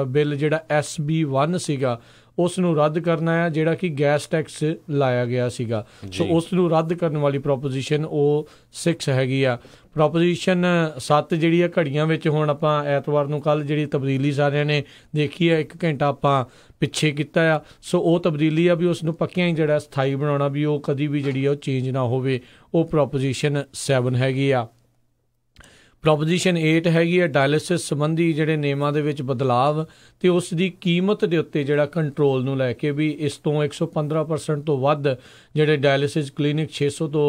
ਬਿੱਲ ਜਿਹੜਾ SB 1 ਸੀਗਾ ਉਸ ਨੂੰ ਰੱਦ ਕਰਨਾ ਆ, ਜਿਹੜਾ ਕਿ ਗੈਸ ਟੈਕਸ ਲਾਇਆ ਗਿਆ ਸੀਗਾ। ਸੋ ਉਸ ਨੂੰ ਰੱਦ ਕਰਨ ਵਾਲੀ ਪ੍ਰੋਪੋਜੀਸ਼ਨ ਉਹ 6 ਹੈਗੀ ਆ। ਪ੍ਰੋਪੋਜੀਸ਼ਨ 7 ਜਿਹੜੀ ਆ ਘੜੀਆਂ ਵਿੱਚ ਹੁਣ ਆਪਾਂ ਐਤਵਾਰ ਨੂੰ ਕੱਲ੍ਹ ਜਿਹੜੀ ਤਬਦੀਲੀ ਸਾਰਿਆਂ ਨੇ ਦੇਖੀ ਆ, 1 ਘੰਟਾ ਆਪਾਂ ਪਿੱਛੇ ਕੀਤਾ ਆ। ਸੋ ਉਹ ਤਬਦੀਲੀ ਆ ਵੀ ਉਸ ਨੂੰ ਪੱਕਿਆਂ ਹੀ ਜਿਹੜਾ ਸਥਾਈ ਬਣਾਉਣਾ ਵੀ ਉਹ ਕਦੀ ਵੀ ਜਿਹੜੀ ਆ ਉਹ ਚੇਂਜ ਨਾ ਹੋਵੇ, ਉਹ ਪ੍ਰੋਪੋਜੀਸ਼ਨ 7 ਹੈਗੀ ਆ। ਪ੍ਰੋਪੋਜੀਸ਼ਨ 8 ਹੈਗੀ ਆ ਡਾਇਲਿਸਿਸ ਸੰਬੰਧੀ ਜਿਹੜੇ ਨਿਯਮਾਂ ਦੇ ਵਿੱਚ ਬਦਲਾਵ ਅਤੇ ਉਸ ਦੀ ਕੀਮਤ ਦੇ ਉੱਤੇ ਜਿਹੜਾ ਕੰਟਰੋਲ ਨੂੰ ਲੈ ਕੇ ਵੀ ਇਸ ਤੋਂ 115% ਤੋਂ ਵੱਧ ਜਿਹੜੇ ਡਾਇਲਿਸਿਸ ਕਲੀਨਿਕ 600 ਤੋਂ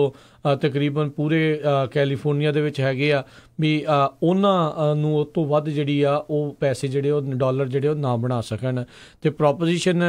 ਤਕਰੀਬਨ ਪੂਰੇ ਕੈਲੀਫੋਰਨੀਆ ਦੇ ਵਿੱਚ ਹੈਗੇ ਆ ਵੀ ਉਹਨਾਂ ਨੂੰ ਉਸ ਤੋਂ ਵੱਧ ਜਿਹੜੀ ਆ ਉਹ ਪੈਸੇ ਜਿਹੜੇ ਉਹ ਡਾਲਰ ਜਿਹੜੇ ਉਹ ਨਾ ਬਣਾ ਸਕਣ। ਅਤੇ ਪ੍ਰੋਪੋਜੀਸ਼ਨ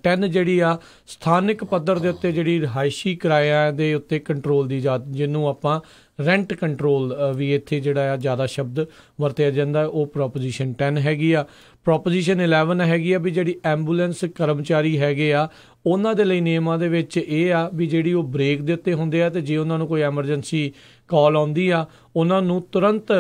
10 ਜਿਹੜੀ ਆ ਸਥਾਨਕ ਪੱਧਰ ਦੇ ਉੱਤੇ ਜਿਹੜੀ ਰਿਹਾਇਸ਼ੀ ਕਿਰਾਇਆਂ ਦੇ ਉੱਤੇ ਕੰਟਰੋਲ ਦੀ ਇਜਾਜ਼ਤ, ਜਿਹਨੂੰ ਆਪਾਂ ਰੈਂਟ ਕੰਟਰੋਲ ਵੀ ਇੱਥੇ ਜਿਹੜਾ ਆ ਜ਼ਿਆਦਾ ਸ਼ਬਦ ਵਰਤਿਆ ਜਾਂਦਾ, ਉਹ ਪ੍ਰੋਪੋਜੀਸ਼ਨ 10 ਹੈਗੀ ਆ। ਪ੍ਰੋਪੋਜੀਸ਼ਨ 11 ਹੈਗੀ ਆ ਵੀ ਜਿਹੜੀ ਐਂਬੂਲੈਂਸ ਕਰਮਚਾਰੀ ਹੈਗੇ ਆ ਉਹਨਾਂ ਦੇ ਲਈ ਨਿਯਮਾਂ ਦੇ ਵਿੱਚ ਇਹ ਆ ਵੀ ਜਿਹੜੀ ਉਹ ਬ੍ਰੇਕ ਦੇ ਉੱਤੇ ਹੁੰਦੇ ਆ ਅਤੇ ਜੇ ਉਹਨਾਂ ਨੂੰ ਕੋਈ ਐਮਰਜੈਂਸੀ ਕਾਲ ਆਉਂਦੀ ਆ ਉਹਨਾਂ ਨੂੰ ਤੁਰੰਤ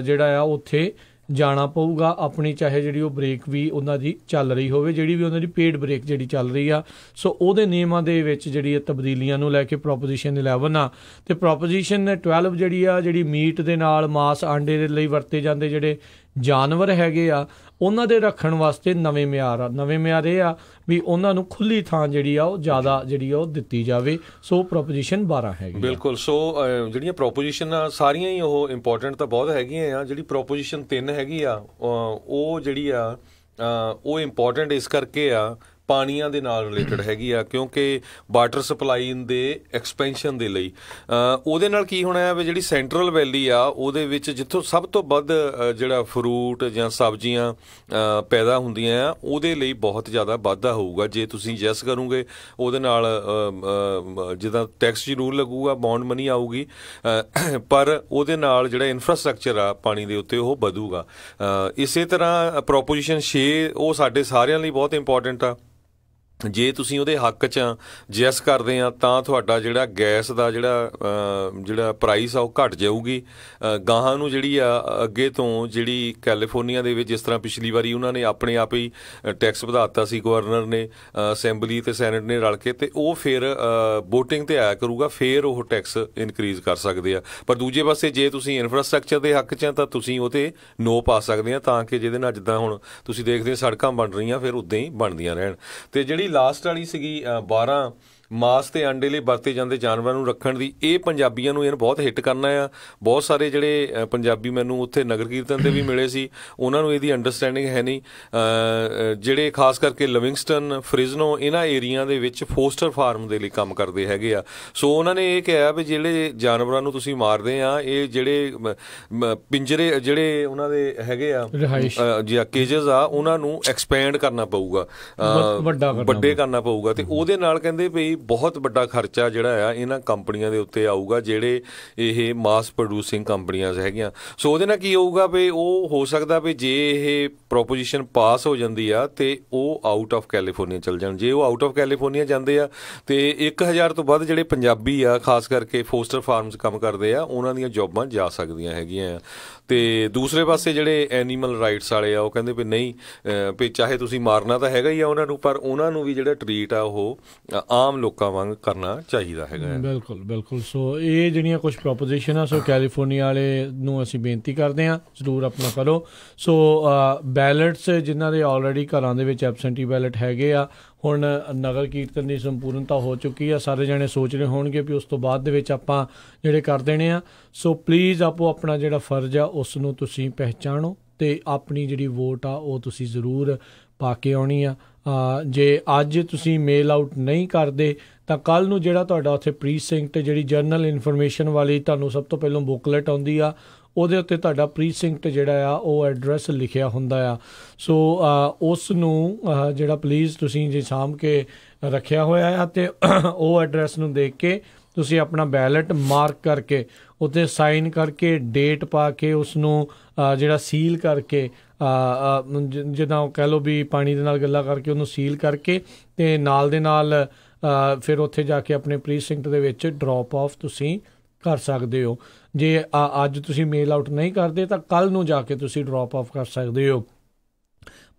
ਜਿਹੜਾ ਆ ਉੱਥੇ ਜਾਣਾ ਪਊਗਾ ਆਪਣੀ, ਚਾਹੇ ਜਿਹੜੀ ਉਹ ਬ੍ਰੇਕ ਵੀ ਉਹਨਾਂ ਦੀ ਚੱਲ ਰਹੀ ਹੋਵੇ, ਜਿਹੜੀ ਵੀ ਉਹਨਾਂ ਦੀ ਪੇਡ ਬ੍ਰੇਕ ਜਿਹੜੀ ਚੱਲ ਰਹੀ ਆ। ਸੋ ਉਹਦੇ ਨਿਯਮਾਂ ਦੇ ਵਿੱਚ ਜਿਹੜੀ ਤਬਦੀਲੀਆਂ ਨੂੰ ਲੈ ਕੇ ਪ੍ਰੋਪੋਜੀਸ਼ਨ 11 ਆ। ਅਤੇ ਪ੍ਰੋਪੋਜੀਸ਼ਨ 12 ਜਿਹੜੀ ਆ ਜਿਹੜੀ ਮੀਟ ਦੇ ਨਾਲ ਮਾਸ, ਆਂਡੇ ਦੇ ਲਈ ਵਰਤੇ ਜਾਂਦੇ ਜਿਹੜੇ ਜਾਨਵਰ ਹੈਗੇ ਆ ਉਹਨਾਂ ਦੇ ਰੱਖਣ ਵਾਸਤੇ ਨਵੇਂ ਮਿਆਰ ਆ। ਨਵੇਂ ਮਿਆਰ ਇਹ ਆ ਵੀ ਉਹਨਾਂ ਨੂੰ ਖੁੱਲ੍ਹੀ ਥਾਂ ਜਿਹੜੀ ਆ ਉਹ ਜ਼ਿਆਦਾ ਜਿਹੜੀ ਆ ਉਹ ਦਿੱਤੀ ਜਾਵੇ। ਸੋ ਪ੍ਰੋਪੋਜੀਸ਼ਨ 12 ਹੈਗੀ। ਬਿਲਕੁਲ। ਸੋ ਜਿਹੜੀਆਂ ਪ੍ਰੋਪੋਜੀਸ਼ਨ ਆ ਸਾਰੀਆਂ ਹੀ ਉਹ ਇੰਪੋਰਟੈਂਟ ਤਾਂ ਬਹੁਤ ਹੈਗੀਆਂ ਆ। ਜਿਹੜੀ ਪ੍ਰੋਪੋਜੀਸ਼ਨ 3 ਹੈਗੀ ਆ ਉਹ ਜਿਹੜੀ ਆ ਉਹ ਇੰਪੋਰਟੈਂਟ ਇਸ ਕਰਕੇ ਆ ਪਾਣੀਆਂ ਦੇ ਨਾਲ ਰਿਲੇਟਡ ਹੈਗੀ ਆ, ਕਿਉਂਕਿ ਵਾਟਰ ਸਪਲਾਈ ਦੇ ਐਕਸਪੈਂਸ਼ਨ ਦੇ ਲਈ ਉਹਦੇ ਨਾਲ ਕੀ ਹੋਣਾ ਹੈ ਵੀ ਜਿਹੜੀ ਸੈਂਟਰਲ ਵੈਲੀ ਆ ਉਹਦੇ ਵਿੱਚ ਜਿੱਥੋਂ ਸਭ ਤੋਂ ਵੱਧ ਜਿਹੜਾ ਫਰੂਟ ਜਾਂ ਸਬਜ਼ੀਆਂ ਪੈਦਾ ਹੁੰਦੀਆਂ ਆ ਉਹਦੇ ਲਈ ਬਹੁਤ ਜ਼ਿਆਦਾ ਵਾਧਾ ਹੋਊਗਾ। ਜੇ ਤੁਸੀਂ ਯੈਸ ਕਰੋਗੇ ਉਹਦੇ ਨਾਲ ਜਿੱਦਾਂ ਟੈਕਸ ਜ਼ਰੂਰ ਲੱਗੂਗਾ, ਬੌਂਡ ਮਨੀ ਆਊਗੀ, ਪਰ ਉਹਦੇ ਨਾਲ ਜਿਹੜਾ ਇਨਫਰਾਸਟਰਕਚਰ ਆ ਪਾਣੀ ਦੇ ਉੱਤੇ ਉਹ ਵਧੂਗਾ। ਇਸੇ ਤਰ੍ਹਾਂ ਪ੍ਰੋਪੋਜੀਸ਼ਨ 6 ਉਹ ਸਾਡੇ ਸਾਰਿਆਂ ਲਈ ਬਹੁਤ ਇੰਪੋਰਟੈਂਟ ਆ। ਜੇ ਤੁਸੀਂ ਉਹਦੇ ਹੱਕ 'ਚ ਯੈਸ ਕਰਦੇ ਆ ਤਾਂ ਤੁਹਾਡਾ ਜਿਹੜਾ ਗੈਸ ਦਾ ਜਿਹੜਾ ਪ੍ਰਾਈਸ ਆ ਉਹ ਘਟ ਜਾਊਗੀ। ਗਾਹਾਂ ਨੂੰ ਜਿਹੜੀ ਆ ਅੱਗੇ ਤੋਂ ਜਿਹੜੀ ਕੈਲੀਫੋਰਨੀਆ ਦੇ ਵਿੱਚ ਜਿਸ ਤਰ੍ਹਾਂ ਪਿਛਲੀ ਵਾਰੀ ਉਹਨਾਂ ਨੇ ਆਪਣੇ ਆਪ ਹੀ ਟੈਕਸ ਵਧਾ ਦਿੱਤਾ ਸੀ, ਗਵਰਨਰ ਨੇ, ਅਸੈਂਬਲੀ ਤੇ ਸੈਨੇਟ ਨੇ ਰਲ ਕੇ, ਤੇ ਉਹ ਫਿਰ ਵੋਟਿੰਗ ਤੇ ਆਇਆ ਕਰੂਗਾ, ਫਿਰ ਉਹ ਟੈਕਸ ਇਨਕਰੀਜ਼ ਕਰ ਸਕਦੇ ਆ। ਪਰ ਦੂਜੇ ਪਾਸੇ ਜੇ ਤੁਸੀਂ ਇਨਫਰਾਸਟਰਕਚਰ ਦੇ ਹੱਕ 'ਚ ਤਾਂ ਤੁਸੀਂ ਉਹ 'ਤੇ ਨੋ ਪਾ ਸਕਦੇ ਆ, ਤਾਂ ਕਿ ਜਿਹਦੇ ਨਾਲ ਜਿੱਦਾਂ ਹੁਣ ਤੁਸੀਂ ਦੇਖਦੇ ਸੜਕਾਂ ਬਣ ਰਹੀਆਂ ਫਿਰ ਉੱਦਾਂ ਹੀ ਬਣਦੀਆਂ ਰਹਿਣ। ਤੇ ਜਿਹੜੀ ਲਾਸਟ ਵਾਲੀ ਸੀਗੀ 12 ਮਾਸ ਤੇ ਅੰਡੇ ਲਈ ਵਰਤੇ ਜਾਂਦੇ ਜਾਨਵਰਾਂ ਨੂੰ ਰੱਖਣ ਦੀ, ਇਹ ਪੰਜਾਬੀਆਂ ਨੂੰ ਬਹੁਤ ਹਿੱਟ ਕਰਨਾ ਆ। ਬਹੁਤ ਸਾਰੇ ਜਿਹੜੇ ਪੰਜਾਬੀ ਮੈਨੂੰ ਉੱਥੇ ਨਗਰ ਕੀਰਤਨ 'ਤੇ ਵੀ ਮਿਲੇ ਸੀ, ਉਹਨਾਂ ਨੂੰ ਇਹਦੀ ਅੰਡਰਸਟੈਂਡਿੰਗ ਹੈ ਨਹੀਂ। ਜਿਹੜੇ ਖਾਸ ਕਰਕੇ ਲਿਵਿੰਗਸਟਨ, ਫ੍ਰਿਜ਼ਨੋ, ਇਹਨਾਂ ਏਰੀਆ ਦੇ ਵਿੱਚ ਫੋਸਟਰ ਫਾਰਮ ਦੇ ਲਈ ਕੰਮ ਕਰਦੇ ਹੈਗੇ ਆ। ਸੋ ਉਹਨਾਂ ਨੇ ਇਹ ਕਿਹਾ ਵੀ ਜਿਹੜੇ ਜਾਨਵਰਾਂ ਨੂੰ ਤੁਸੀਂ ਮਾਰਦੇ ਆ, ਇਹ ਜਿਹੜੇ ਪਿੰਜਰੇ ਜਿਹੜੇ ਉਹਨਾਂ ਦੇ ਹੈਗੇ ਆ ਜਾਂ ਕੇਜਸ ਆ, ਉਹਨਾਂ ਨੂੰ ਐਕਸਪੈਂਡ ਕਰਨਾ ਪਊਗਾ, ਵੱਡੇ ਕਰਨਾ ਪਊਗਾ। ਤੇ ਉਹਦੇ ਨਾਲ ਕਹਿੰਦੇ ਵੀ ਬਹੁਤ ਵੱਡਾ ਖਰਚਾ ਜਿਹੜਾ ਆ ਇਹਨਾਂ ਕੰਪਨੀਆਂ ਦੇ ਉੱਤੇ ਆਊਗਾ, ਜਿਹੜੇ ਇਹ ਮਾਸ ਪ੍ਰੋਡਿਊਸਿੰਗ ਕੰਪਨੀਆਂ ਹੈਗੀਆਂ। ਸੋ ਉਹਦੇ ਨਾਲ ਕੀ ਹੋਊਗਾ ਵੀ ਉਹ ਹੋ ਸਕਦਾ ਵੀ ਜੇ ਇਹ ਪ੍ਰੋਪੋਜੀਸ਼ਨ ਪਾਸ ਹੋ ਜਾਂਦੀ ਆ ਤੇ ਉਹ ਆਊਟ ਆਫ ਕੈਲੀਫੋਰਨੀਆ ਚਲ ਜਾਣ। ਜੇ ਉਹ ਆਊਟ ਆਫ ਕੈਲੀਫੋਰਨੀਆ ਜਾਂਦੇ ਆ ਤੇ 1000 ਤੋਂ ਵੱਧ ਜਿਹੜੇ ਪੰਜਾਬੀ ਆ ਖਾਸ ਕਰਕੇ ਫੋਸਟਰ ਫਾਰਮਸ ਕੰਮ ਕਰਦੇ ਆ, ਉਹਨਾਂ ਦੀਆਂ ਜੋਬਾਂ ਜਾ ਸਕਦੀਆਂ ਹੈਗੀਆਂ ਆ। ਤੇ ਦੂਸਰੇ ਪਾਸੇ ਜਿਹੜੇ ਐਨੀਮਲ ਰਾਈਟਸ ਵਾਲੇ ਆ ਉਹ ਕਹਿੰਦੇ ਵੀ ਨਹੀਂ, ਵੀ ਚਾਹੇ ਤੁਸੀਂ ਮਾਰਨਾ ਤਾਂ ਹੈਗਾ ਹੀ ਆ ਉਹਨਾਂ ਨੂੰ, ਪਰ ਉਹਨਾਂ ਨੂੰ ਵੀ ਜਿਹੜਾ ਟਰੀਟ ਆ ਉਹ ਆਮ ਲੋਕਾਂ ਵਾਂਗ ਕਰਨਾ ਚਾਹੀਦਾ ਹੈਗਾ। ਬਿਲਕੁਲ ਬਿਲਕੁਲ। ਸੋ ਇਹ ਜਿਹੜੀਆਂ ਕੁਝ ਪ੍ਰੋਪੋਜੀਸ਼ਨ ਆ, ਸੋ ਕੈਲੀਫੋਰਨੀਆ ਵਾਲੇ ਨੂੰ ਅਸੀਂ ਬੇਨਤੀ ਕਰਦੇ ਹਾਂ ਜ਼ਰੂਰ ਆਪਣਾ ਕਰੋ। ਸੋ ਬੈਲਟਸ ਜਿਨ੍ਹਾਂ ਦੇ ਆਲਰੇਡੀ ਘਰਾਂ ਦੇ ਵਿੱਚ ਐਬਸੈਂਟੀ ਬੈਲਟ ਹੈਗੇ ਆ, ਹੁਣ ਨਗਰ ਕੀਰਤਨ ਦੀ ਸੰਪੂਰਨਤਾ ਹੋ ਚੁੱਕੀ ਆ, ਸਾਰੇ ਜਣੇ ਸੋਚ ਰਹੇ ਹੋਣਗੇ ਵੀ ਉਸ ਤੋਂ ਬਾਅਦ ਦੇ ਵਿੱਚ ਆਪਾਂ ਜਿਹੜੇ ਕਰ ਦੇਣੇ ਆ। ਸੋ ਪਲੀਜ਼ ਆਪੋ ਆਪਣਾ ਜਿਹੜਾ ਫਰਜ਼ ਆ ਉਸ ਨੂੰ ਤੁਸੀਂ ਪਹਿਚਾਣੋ ਅਤੇ ਆਪਣੀ ਜਿਹੜੀ ਵੋਟ ਆ ਉਹ ਤੁਸੀਂ ਜ਼ਰੂਰ ਪਾ ਕੇ ਆਉਣੀ ਆ। ਜੇ ਅੱਜ ਤੁਸੀਂ ਮੇਲ ਆਊਟ ਨਹੀਂ ਕਰਦੇ ਤਾਂ ਕੱਲ੍ਹ ਨੂੰ ਜਿਹੜਾ ਤੁਹਾਡਾ ਉੱਥੇ ਪ੍ਰੀਸਿੰਕਟ ਜਿਹੜੀ ਜਰਨਲ ਇਨਫੋਰਮੇਸ਼ਨ ਵਾਲੀ ਤੁਹਾਨੂੰ ਸਭ ਤੋਂ ਪਹਿਲਾਂ ਬੁੱਕਲੈਟ ਆਉਂਦੀ ਆ, ਉਹਦੇ ਉੱਤੇ ਤੁਹਾਡਾ ਪ੍ਰੀਸਿੰਕਟ ਜਿਹੜਾ ਆ ਉਹ ਐਡਰੈਸ ਲਿਖਿਆ ਹੁੰਦਾ ਆ। ਸੋ ਉਸ ਨੂੰ ਜਿਹੜਾ ਪਲੀਜ਼ ਤੁਸੀਂ ਜੇ ਸਾਂਭ ਕੇ ਰੱਖਿਆ ਹੋਇਆ ਆ, ਅਤੇ ਉਹ ਐਡਰੈਸ ਨੂੰ ਦੇਖ ਕੇ ਤੁਸੀਂ ਆਪਣਾ ਬੈਲਟ ਮਾਰਕ ਕਰਕੇ ਉੱਤੇ ਸਾਈਨ ਕਰਕੇ ਡੇਟ ਪਾ ਕੇ ਉਸ ਨੂੰ ਜਿਹੜਾ ਸੀਲ ਕਰਕੇ, ਜਿੱਦਾਂ ਕਹਿ ਲਓ ਵੀ ਪਾਣੀ ਦੇ ਨਾਲ ਗੱਲਾਂ ਕਰਕੇ ਉਹਨੂੰ ਸੀਲ ਕਰਕੇ, ਅਤੇ ਨਾਲ ਦੇ ਨਾਲ ਫਿਰ ਉੱਥੇ ਜਾ ਕੇ ਆਪਣੇ ਪ੍ਰੀਸਿੰਕਟ ਦੇ ਵਿੱਚ ਡਰੋਪ ਆਫ ਤੁਸੀਂ ਕਰ ਸਕਦੇ ਹੋ। ਜੇ ਅੱਜ ਤੁਸੀਂ ਮੇਲ ਆਊਟ ਨਹੀਂ ਕਰਦੇ ਤਾਂ ਕੱਲ੍ਹ ਨੂੰ ਜਾ ਕੇ ਤੁਸੀਂ ਡਰੋਪ ਆਫ ਕਰ ਸਕਦੇ ਹੋ।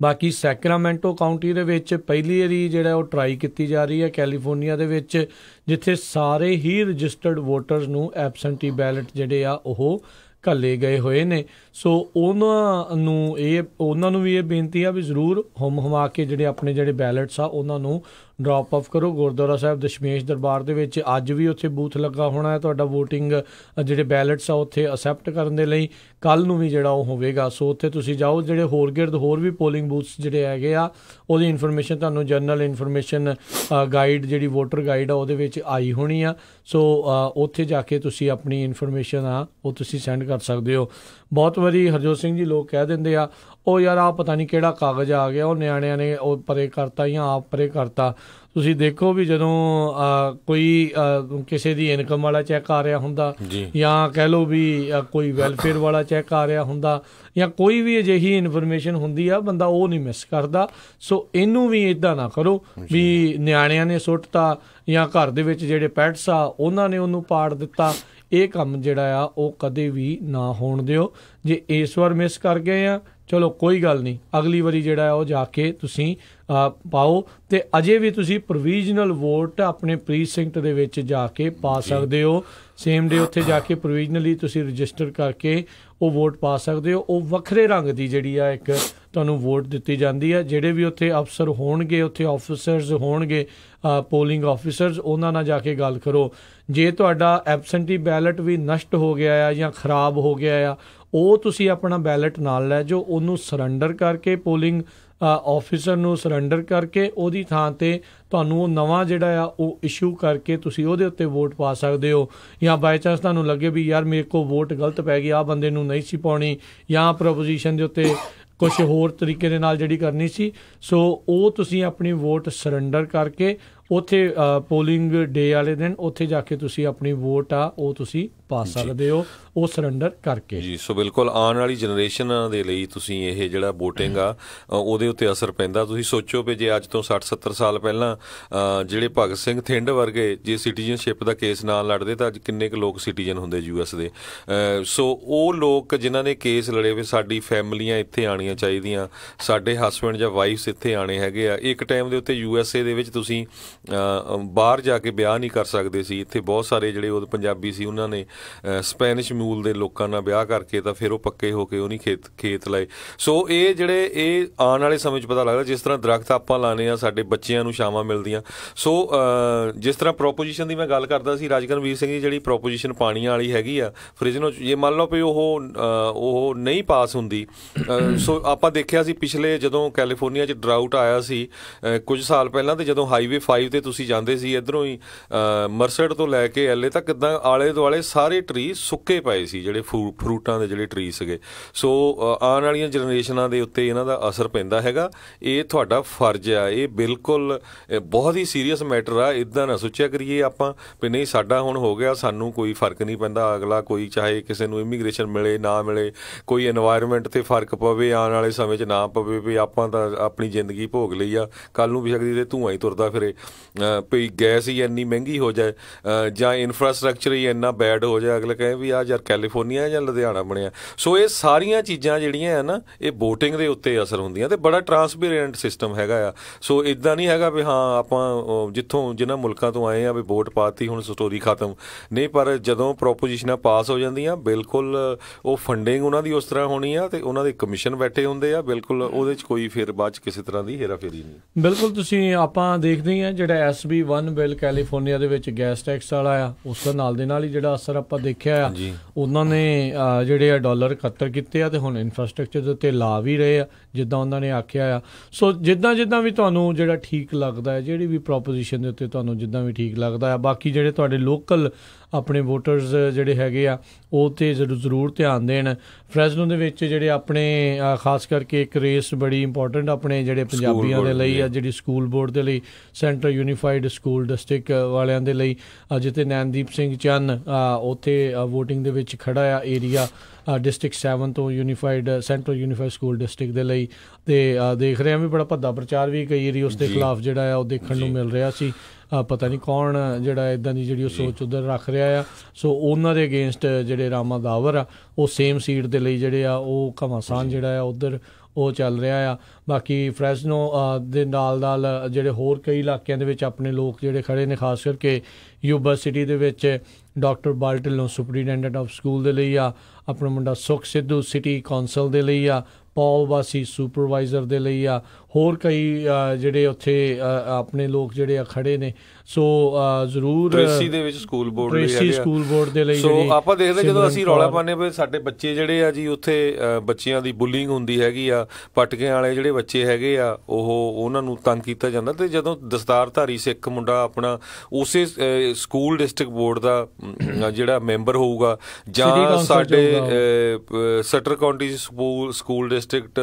ਬਾਕੀ ਸੈਕਰਾਮੈਂਟੋ ਕਾਊਂਟੀ ਦੇ ਵਿੱਚ ਪਹਿਲੀ ਵਾਰੀ ਜਿਹੜਾ ਉਹ ਟਰਾਈ ਕੀਤੀ ਜਾ ਰਹੀ ਹੈ ਕੈਲੀਫੋਰਨੀਆ ਦੇ ਵਿੱਚ, ਜਿੱਥੇ ਸਾਰੇ ਹੀ ਰਜਿਸਟਰਡ ਵੋਟਰਸ ਨੂੰ ਐਬਸੈਂਟੀ ਬੈਲਟ ਜਿਹੜੇ ਆ ਉਹ ਘੱਲੇ ਗਏ ਹੋਏ ਨੇ। ਸੋ ਉਹਨਾਂ ਨੂੰ ਵੀ ਇਹ ਬੇਨਤੀ ਆ ਵੀ ਜ਼ਰੂਰ ਹੁਮਾ ਕੇ ਜਿਹੜੇ ਆਪਣੇ ਜਿਹੜੇ ਬੈਲਟਸ ਆ ਉਹਨਾਂ ਨੂੰ ਡਰੋਪ ਆਫ ਕਰੋ। ਗੁਰਦੁਆਰਾ ਸਾਹਿਬ ਦਸ਼ਮੇਸ਼ ਦਰਬਾਰ ਦੇ ਵਿੱਚ ਅੱਜ ਵੀ ਉੱਥੇ ਬੂਥ ਲੱਗਾ ਹੋਣਾ ਹੈ ਤੁਹਾਡਾ ਵੋਟਿੰਗ ਜਿਹੜੇ ਬੈਲਟਸ ਆ ਉੱਥੇ ਅਸੈਪਟ ਕਰਨ ਦੇ ਲਈ। ਕੱਲ੍ਹ ਨੂੰ ਵੀ ਜਿਹੜਾ ਉਹ ਹੋਵੇਗਾ। ਸੋ ਉੱਥੇ ਤੁਸੀਂ ਜਾਓ, ਜਿਹੜੇ ਹੋਰ ਵੀ ਪੋਲਿੰਗ ਬੂਥਸ ਜਿਹੜੇ ਹੈਗੇ ਆ ਉਹਦੀ ਇਨਫੋਰਮੇਸ਼ਨ ਤੁਹਾਨੂੰ ਜਨਰਲ ਇਨਫੋਰਮੇਸ਼ਨ ਗਾਈਡ ਜਿਹੜੀ ਵੋਟਰ ਗਾਈਡ ਆ ਉਹਦੇ ਵਿੱਚ ਆਈ ਹੋਣੀ ਆ। ਸੋ ਉੱਥੇ ਜਾ ਕੇ ਤੁਸੀਂ ਆਪਣੀ ਇਨਫੋਰਮੇਸ਼ਨ ਆ ਉਹ ਤੁਸੀਂ ਸੈਂਡ ਕਰ ਸਕਦੇ ਹੋ। ਬਹੁਤ ਵਾਰੀ ਹਰਜੋਤ ਸਿੰਘ ਜੀ ਲੋਕ ਕਹਿ ਦਿੰਦੇ ਆ ਉਹ ਯਾਰ ਆਹ ਪਤਾ ਨਹੀਂ ਕਿਹੜਾ ਕਾਗਜ਼ ਆ ਗਿਆ, ਉਹ ਨਿਆਣਿਆਂ ਨੇ ਉਹ ਪਰੇ ਕਰਤਾ ਜਾਂ ਆਪ ਪਰੇ ਕਰਤਾ। ਤੁਸੀਂ ਦੇਖੋ ਵੀ ਜਦੋਂ ਕੋਈ ਕਿਸੇ ਦੀ ਇਨਕਮ ਵਾਲਾ ਚੈੱਕ ਆ ਰਿਹਾ ਹੁੰਦਾ, ਜਾਂ ਕਹਿ ਲਓ ਵੀ ਕੋਈ ਵੈਲਫੇਅਰ ਵਾਲਾ ਚੈੱਕ ਆ ਰਿਹਾ ਹੁੰਦਾ, ਜਾਂ ਕੋਈ ਵੀ ਅਜਿਹੀ ਇਨਫੋਰਮੇਸ਼ਨ ਹੁੰਦੀ ਆ, ਬੰਦਾ ਉਹ ਨਹੀਂ ਮਿਸ ਕਰਦਾ। ਸੋ ਇਹਨੂੰ ਵੀ ਇੱਦਾਂ ਨਾ ਕਰੋ ਵੀ ਨਿਆਣਿਆਂ ਨੇ ਸੁੱਟਤਾ ਜਾਂ ਘਰ ਦੇ ਵਿੱਚ ਜਿਹੜੇ ਪੈਟਸ ਆ ਉਹਨਾਂ ਨੇ ਉਹਨੂੰ ਪਾੜ ਦਿੱਤਾ। ਇਹ ਕੰਮ ਜਿਹੜਾ ਆ ਉਹ ਕਦੇ ਵੀ ਨਾ ਹੋਣ ਦਿਓ। ਜੇ ਇਸ ਵਾਰ ਮਿਸ ਕਰ ਗਏ ਆ ਚਲੋ ਕੋਈ ਗੱਲ ਨਹੀਂ, ਅਗਲੀ ਵਾਰੀ ਜਿਹੜਾ ਉਹ ਜਾ ਕੇ ਤੁਸੀਂ ਪਾਓ। ਅਤੇ ਅਜੇ ਵੀ ਤੁਸੀਂ ਪ੍ਰੋਵੀਜ਼ਨਲ ਵੋਟ ਆਪਣੇ ਪ੍ਰੀਸਿੰਕਟ ਦੇ ਵਿੱਚ ਜਾ ਕੇ ਪਾ ਸਕਦੇ ਹੋ। ਸੇਮ ਡੇ ਉੱਥੇ ਜਾ ਕੇ ਪ੍ਰੋਵੀਜ਼ਨਲੀ ਤੁਸੀਂ ਰਜਿਸਟਰ ਕਰਕੇ ਉਹ ਵੋਟ ਪਾ ਸਕਦੇ ਹੋ। ਉਹ ਵੱਖਰੇ ਰੰਗ ਦੀ ਜਿਹੜੀ ਆ ਇੱਕ ਤੁਹਾਨੂੰ ਵੋਟ ਦਿੱਤੀ ਜਾਂਦੀ ਹੈ। ਜਿਹੜੇ ਵੀ ਉੱਥੇ ਅਫਸਰ ਹੋਣਗੇ, ਉੱਥੇ ਆਫਿਸਰਸ ਹੋਣਗੇ, ਪੋਲਿੰਗ ਆਫਿਸਰਸ, ਉਹਨਾਂ ਨਾਲ ਜਾ ਕੇ ਗੱਲ ਕਰੋ। ਜੇ ਤੁਹਾਡਾ ਐਬਸੈਂਟੀ ਬੈਲਟ ਵੀ ਨਸ਼ਟ ਹੋ ਗਿਆ ਆ ਜਾਂ ਖਰਾਬ ਹੋ ਗਿਆ ਆ, ਉਹ ਤੁਸੀਂ ਆਪਣਾ ਬੈਲਟ ਨਾਲ ਲੈ ਜਾਓ, ਉਹਨੂੰ ਸਰੈਂਡਰ ਕਰਕੇ ਪੋਲਿੰਗ ਆਫਿਸਰ ਨੂੰ ਸਰੈਂਡਰ ਕਰਕੇ ਉਹਦੀ ਥਾਂ 'ਤੇ ਤੁਹਾਨੂੰ ਉਹ ਨਵਾਂ ਜਿਹੜਾ ਆ ਉਹ ਇਸ਼ੂ ਕਰਕੇ ਤੁਸੀਂ ਉਹਦੇ ਉੱਤੇ ਵੋਟ ਪਾ ਸਕਦੇ ਹੋ। ਜਾਂ ਬਾਈ ਚਾਂਸ ਤੁਹਾਨੂੰ ਲੱਗੇ ਵੀ ਯਾਰ ਮੇਰੇ ਕੋਲ ਵੋਟ ਗਲਤ ਪੈ ਗਈ, ਆਹ ਬੰਦੇ ਨੂੰ ਨਹੀਂ ਸੀ ਪਾਉਣੀ, ਜਾਂ ਪ੍ਰੋਪੋਜੀਸ਼ਨ ਦੇ ਉੱਤੇ ਕੁਛ ਹੋਰ ਤਰੀਕੇ ਦੇ ਨਾਲ ਜਿਹੜੀ ਕਰਨੀ ਸੀ, ਸੋ ਉਹ ਤੁਸੀਂ ਆਪਣੀ ਵੋਟ ਸਰੈਂਡਰ ਕਰਕੇ ਉੱਥੇ ਪੋਲਿੰਗ ਡੇ ਵਾਲੇ ਦਿਨ ਉੱਥੇ ਜਾ ਕੇ ਤੁਸੀਂ ਆਪਣੀ ਵੋਟ ਆ ਉਹ ਤੁਸੀਂ ਪਾ ਸਕਦੇ ਹੋ, ਉਹ ਸਰੈਂਡਰ ਕਰਕੇ ਜੀ। ਸੋ ਬਿਲਕੁਲ ਆਉਣ ਵਾਲੀ ਜਨਰੇਸ਼ਨਾਂ ਦੇ ਲਈ ਤੁਸੀਂ ਇਹ ਜਿਹੜਾ ਵੋਟਿੰਗ ਆ ਉਹਦੇ ਉੱਤੇ ਅਸਰ ਪੈਂਦਾ। ਤੁਸੀਂ ਸੋਚੋ ਵੀ ਜੇ ਅੱਜ ਤੋਂ 60-70 ਸਾਲ ਪਹਿਲਾਂ ਜਿਹੜੇ ਭਗਤ ਸਿੰਘ ਥਿੰਦ ਵਰਗੇ ਜੇ ਸਿਟੀਜ਼ਨਸ਼ਿਪ ਦਾ ਕੇਸ ਨਾਲ ਲੜਦੇ ਤਾਂ ਅੱਜ ਕਿੰਨੇ ਕੁ ਲੋਕ ਸਿਟੀਜ਼ਨ ਹੁੰਦੇ US ਦੇ। ਸੋ ਉਹ ਲੋਕ ਜਿਨ੍ਹਾਂ ਨੇ ਕੇਸ ਲੜੇ ਵੀ ਸਾਡੀ ਫੈਮਲੀਆਂ ਇੱਥੇ ਆਉਣੀਆਂ ਚਾਹੀਦੀਆਂ, ਸਾਡੇ ਹਸਬੈਂਡ ਜਾਂ ਵਾਈਫਸ ਇੱਥੇ ਆਉਣੇ ਹੈਗੇ ਆ। ਇੱਕ ਟਾਈਮ ਦੇ ਉੱਤੇ USA ਦੇ ਵਿੱਚ ਤੁਸੀਂ ਬਾਹਰ ਜਾ ਕੇ ਵਿਆਹ ਨਹੀਂ ਕਰ ਸਕਦੇ ਸੀ। ਇੱਥੇ ਬਹੁਤ ਸਾਰੇ ਜਿਹੜੇ ਉਹ ਪੰਜਾਬੀ ਸੀ ਉਹਨਾਂ ਨੇ ਸਪੈਨਿਸ਼ ਮੂਲ ਦੇ ਲੋਕਾਂ ਨਾਲ ਵਿਆਹ ਕਰਕੇ ਤਾਂ ਫਿਰ ਉਹ ਪੱਕੇ ਹੋ ਕੇ ਉਹ ਨਹੀਂ ਖੇਤ ਲਏ। ਸੋ ਇਹ ਜਿਹੜੇ ਇਹ ਆਉਣ ਵਾਲੇ ਸਮੇਂ 'ਚ ਪਤਾ ਲੱਗਦਾ, ਜਿਸ ਤਰ੍ਹਾਂ ਦਰਖਤ ਆਪਾਂ ਲਾਉਂਦੇ ਹਾਂ ਸਾਡੇ ਬੱਚਿਆਂ ਨੂੰ ਛਾਵਾਂ ਮਿਲਦੀਆਂ। ਸੋ ਜਿਸ ਤਰ੍ਹਾਂ ਪ੍ਰੋਪੋਜੀਸ਼ਨ ਦੀ ਮੈਂ ਗੱਲ ਕਰਦਾ ਸੀ, ਰਾਜਕਰਨਵੀਰ ਸਿੰਘ ਜੀ ਜਿਹੜੀ ਪ੍ਰੋਪੋਜੀਸ਼ਨ ਪਾਣੀਆਂ ਵਾਲੀ ਹੈਗੀ ਆ ਫਰਿੱਜ ਨੂੰ, ਜੇ ਮੰਨ ਲਓ ਵੀ ਉਹ ਨਹੀਂ ਪਾਸ ਹੁੰਦੀ। ਸੋ ਆਪਾਂ ਦੇਖਿਆ ਸੀ ਪਿਛਲੇ ਜਦੋਂ ਕੈਲੀਫੋਰਨੀਆ 'ਚ ਡਰਾਊਟ ਆਇਆ ਸੀ ਕੁਝ ਸਾਲ ਪਹਿਲਾਂ, ਤੇ ਜਦੋਂ ਹਾਈਵੇ 5 ਤੇ ਤੁਸੀਂ ਜਾਂਦੇ ਸੀ ਇੱਧਰੋਂ ਹੀ ਮਰਸਡ ਤੋਂ ਲੈ ਕੇ LA ਤੱਕ, ਕਿੱਦਾਂ ਆਲੇ ਦੁਆਲੇ ਸਾਰੇ ਟਰੀ ਸੁੱਕੇ ਪਏ ਸੀ ਜਿਹੜੇ ਫਰੂਟਾਂ ਦੇ ਜਿਹੜੇ ਟਰੀ ਸੀਗੇ। ਸੋ ਆਉਣ ਵਾਲੀਆਂ ਜਨਰੇਸ਼ਨਾਂ ਦੇ ਉੱਤੇ ਇਹਨਾਂ ਦਾ ਅਸਰ ਪੈਂਦਾ ਹੈਗਾ। ਇਹ ਤੁਹਾਡਾ ਫਰਜ਼ ਆ, ਇਹ ਬਿਲਕੁਲ ਬਹੁਤ ਹੀ ਸੀਰੀਅਸ ਮੈਟਰ ਆ। ਇੱਦਾਂ ਨਾ ਸੋਚਿਆ ਕਰੀਏ ਆਪਾਂ ਵੀ ਨਹੀਂ ਸਾਡਾ ਹੁਣ ਹੋ ਗਿਆ, ਸਾਨੂੰ ਕੋਈ ਫਰਕ ਨਹੀਂ ਪੈਂਦਾ। ਅਗਲਾ ਕੋਈ ਚਾਹੇ ਕਿਸੇ ਨੂੰ ਇਮੀਗ੍ਰੇਸ਼ਨ ਮਿਲੇ ਨਾ ਮਿਲੇ, ਕੋਈ ਇਨਵਾਇਰਮੈਂਟ 'ਤੇ ਫਰਕ ਪਵੇ ਆਉਣ ਵਾਲੇ ਸਮੇਂ 'ਚ ਨਾ ਪਵੇ, ਵੀ ਆਪਾਂ ਤਾਂ ਆਪਣੀ ਜ਼ਿੰਦਗੀ ਭੋਗ ਲਈ ਆ, ਕੱਲ੍ਹ ਨੂੰ ਵੀ ਸਕਦੀ ਤੇ ਧੂੰਆਂ ਹੀ ਤੁਰਦਾ ਫਿਰੇ, ਵੀ ਗੈਸ ਹੀ ਇੰਨੀ ਮਹਿੰਗੀ ਹੋ ਜਾਏ ਜਾਂ ਇਨਫਰਾਸਟਰਕਚਰ ਹੀ ਇੰਨਾ ਬੈਡ ਹੋ ਜਾਏ, ਅਗਲੇ ਕਹੇ ਵੀ ਆ ਯਾਰ ਕੈਲੀਫੋਰਨੀਆ ਜਾਂ ਲੁਧਿਆਣਾ ਬਣਿਆ। ਸੋ ਇਹ ਸਾਰੀਆਂ ਚੀਜ਼ਾਂ ਜਿਹੜੀਆਂ ਆ ਨਾ ਇਹ ਵੋਟਿੰਗ ਦੇ ਉੱਤੇ ਅਸਰ ਹੁੰਦੀਆਂ, ਅਤੇ ਬੜਾ ਟਰਾਂਸਪੇਰੈਂਟ ਸਿਸਟਮ ਹੈਗਾ ਆ। ਸੋ ਇੱਦਾਂ ਨਹੀਂ ਹੈਗਾ ਵੀ ਹਾਂ ਆਪਾਂ ਜਿੱਥੋਂ ਜਿਨ੍ਹਾਂ ਮੁਲਕਾਂ ਤੋਂ ਆਏ ਆ ਵੀ ਵੋਟ ਪਾਤੀ ਹੁਣ ਸਟੋਰੀ ਖਤਮ ਨਹੀਂ। ਪਰ ਜਦੋਂ ਪ੍ਰੋਪੋਜੀਸ਼ਨਾਂ ਪਾਸ ਹੋ ਜਾਂਦੀਆਂ ਬਿਲਕੁਲ ਉਹ ਫੰਡਿੰਗ ਉਹਨਾਂ ਦੀ ਉਸ ਤਰ੍ਹਾਂ ਹੋਣੀ ਆ, ਅਤੇ ਉਹਨਾਂ ਦੇ ਕਮਿਸ਼ਨ ਬੈਠੇ ਹੁੰਦੇ ਆ, ਬਿਲਕੁਲ ਉਹਦੇ 'ਚ ਕੋਈ ਫਿਰ ਬਾਅਦ 'ਚ ਕਿਸੇ ਤਰ੍ਹਾਂ ਦੀ ਹੇਰਾਫੇਰੀ ਨਹੀਂ। ਬਿਲਕੁਲ ਤੁਸੀਂ ਆਪਾਂ ਦੇਖਦੇ ਹਾਂ ਜਿਹੜਾ SB1 ਬਿੱਲ ਕੈਲੀਫੋਰਨੀਆ ਦੇ ਵਿੱਚ ਗੈਸ ਟੈਕਸ ਵਾਲਾ ਆ, ਉਸ ਦਾ ਨਾਲ ਦੇ ਨਾਲ ਹੀ ਜਿਹੜਾ ਅਸਰ ਆਪਾਂ ਦੇਖਿਆ ਆ, ਉਹਨਾਂ ਨੇ ਜਿਹੜੇ ਆ $71 ਕੀਤੇ ਆ, ਅਤੇ ਹੁਣ ਇਨਫਰਾਸਟਰਕਚਰ ਦੇ ਉੱਤੇ ਲਾ ਵੀ ਰਹੇ ਆ ਜਿੱਦਾਂ ਉਹਨਾਂ ਨੇ ਆਖਿਆ ਆ। ਸੋ ਜਿੱਦਾਂ ਵੀ ਤੁਹਾਨੂੰ ਜਿਹੜਾ ਠੀਕ ਲੱਗਦਾ ਹੈ, ਜਿਹੜੀ ਵੀ ਪ੍ਰੋਪੋਜੀਸ਼ਨ ਦੇ ਉੱਤੇ ਤੁਹਾਨੂੰ ਜਿੱਦਾਂ ਵੀ ਠੀਕ ਲੱਗਦਾ ਆ। ਬਾਕੀ ਜਿਹੜੇ ਤੁਹਾਡੇ ਲੋਕਲ ਆਪਣੇ ਵੋਟਰਸ ਜਿਹੜੇ ਹੈਗੇ ਆ ਉਹ 'ਤੇ ਜ਼ਰੂਰ ਧਿਆਨ ਦੇਣ। ਫਰੈਜ਼ਨੋ ਦੇ ਵਿੱਚ ਜਿਹੜੇ ਆਪਣੇ ਖਾਸ ਕਰਕੇ ਇੱਕ ਰੇਸ ਬੜੀ ਇੰਪੋਰਟੈਂਟ ਆਪਣੇ ਜਿਹੜੇ ਪੰਜਾਬੀਆਂ ਦੇ ਲਈ ਆ, ਜਿਹੜੀ ਸਕੂਲ ਬੋਰਡ ਦੇ ਲਈ ਸੈਂਟਰਲ ਯੂਨੀਫਾਈਡ ਸਕੂਲ ਡਿਸਟ੍ਰਿਕਟ ਵਾਲਿਆਂ ਦੇ ਲਈ, ਜਿੱਥੇ ਨੈਨਦੀਪ ਸਿੰਘ ਚੰਨ ਉੱਥੇ ਵੋਟਿੰਗ ਦੇ ਵਿੱਚ ਖੜਾ ਆ ਏਰੀਆ ਡਿਸਟ੍ਰਿਕਟ 7 ਤੋਂ ਸੈਂਟਰਲ ਯੂਨੀਫਾਈਡ ਸਕੂਲ ਡਿਸਟ੍ਰਿਕਟ ਦੇ ਲਈ। ਅਤੇ ਦੇਖ ਰਹੇ ਹਾਂ ਵੀ ਬੜਾ ਭੱਦਾ ਪ੍ਰਚਾਰ ਵੀ ਕਈ ਵਾਰੀ ਉਸ ਦੇ ਖਿਲਾਫ ਜਿਹੜਾ ਆ ਉਹ ਦੇਖਣ ਨੂੰ ਮਿਲ ਰਿਹਾ ਸੀ। ਪਤਾ ਨਹੀਂ ਕੌਣ ਜਿਹੜਾ ਇੱਦਾਂ ਦੀ ਜਿਹੜੀ ਉਹ ਸੋਚ ਉੱਧਰ ਰੱਖ ਰਿਹਾ ਆ। ਸੋ ਉਹਨਾਂ ਦੇ ਅਗੇਂਸਟ ਜਿਹੜੇ ਰਾਮਾ ਦਾਵਰ ਆ ਉਹ ਸੇਮ ਸੀਟ ਦੇ ਲਈ ਜਿਹੜੇ ਆ ਉਹ ਘਮਾਸਾਨ ਜਿਹੜਾ ਆ ਉੱਧਰ ਉਹ ਚੱਲ ਰਿਹਾ ਆ। ਬਾਕੀ ਫਰੈਜ਼ਨੋ ਦੇ ਨਾਲ ਜਿਹੜੇ ਹੋਰ ਕਈ ਇਲਾਕਿਆਂ ਦੇ ਵਿੱਚ ਆਪਣੇ ਲੋਕ ਜਿਹੜੇ ਖੜੇ ਨੇ, ਖਾਸ ਕਰਕੇ ਯੂਬਾ ਸਿਟੀ ਦੇ ਵਿੱਚ ਡਾਕਟਰ ਬਾਲਟਿਲ ਸੁਪਰੀਡੈਂਡੈਂਟ ਆਫ ਸਕੂਲ ਦੇ ਲਈ ਆ, ਆਪਣਾ ਮੁੰਡਾ ਸੁਖ ਸਿੱਧੂ ਸਿਟੀ ਕੌਂਸਲ ਦੇ ਲਈ ਆ, ਪੌਲ ਵਾਸੀ ਸੁਪਰਵਾਈਜ਼ਰ ਦੇ ਲਈ ਆ, ਹੋਰ ਕਈ ਜਿਹੜੇ ਉੱਥੇ ਆਪਣੇ ਲੋਕ ਜਿਹੜੇ ਆ ਖੜੇ ਨੇ। ਸੋ ਜ਼ਰੂਰ ਟ੍ਰੇਸੀ ਦੇ ਵਿੱਚ ਸਕੂਲ ਬੋਰਡ ਦੇ ਲਈ ਸੋ ਆਪਾਂ ਦੇਖਦੇ ਜਦੋਂ ਅਸੀਂ ਰੌਲਾ ਪਾਉਂਦੇ ਵੀ ਸਾਡੇ ਬੱਚੇ ਜਿਹੜੇ ਆ ਜੀ ਉੱਥੇ ਬੱਚਿਆਂ ਦੀ ਬੁਲਿੰਗ ਹੁੰਦੀ ਹੈਗੀ ਆ, ਪਟਕਿਆਂ ਵਾਲੇ ਜਿਹੜੇ ਬੱਚੇ ਹੈਗੇ ਆ ਉਹਨਾਂ ਨੂੰ ਤੰਗ ਕੀਤਾ ਜਾਂਦਾ। ਅਤੇ ਜਦੋਂ ਦਸਤਾਰਧਾਰੀ ਸਿੱਖ ਮੁੰਡਾ ਆਪਣਾ ਉਸੇ ਸਕੂਲ ਡਿਸਟ੍ਰਿਕਟ ਬੋਰਡ ਦਾ ਜਿਹੜਾ ਮੈਂਬਰ ਹੋਊਗਾ ਜਾਂ ਸਾਡੇ ਸਟਰ ਕਾਉਂਟੀ ਸਕੂਲ ਡਿਸਟ੍ਰਿਕਟ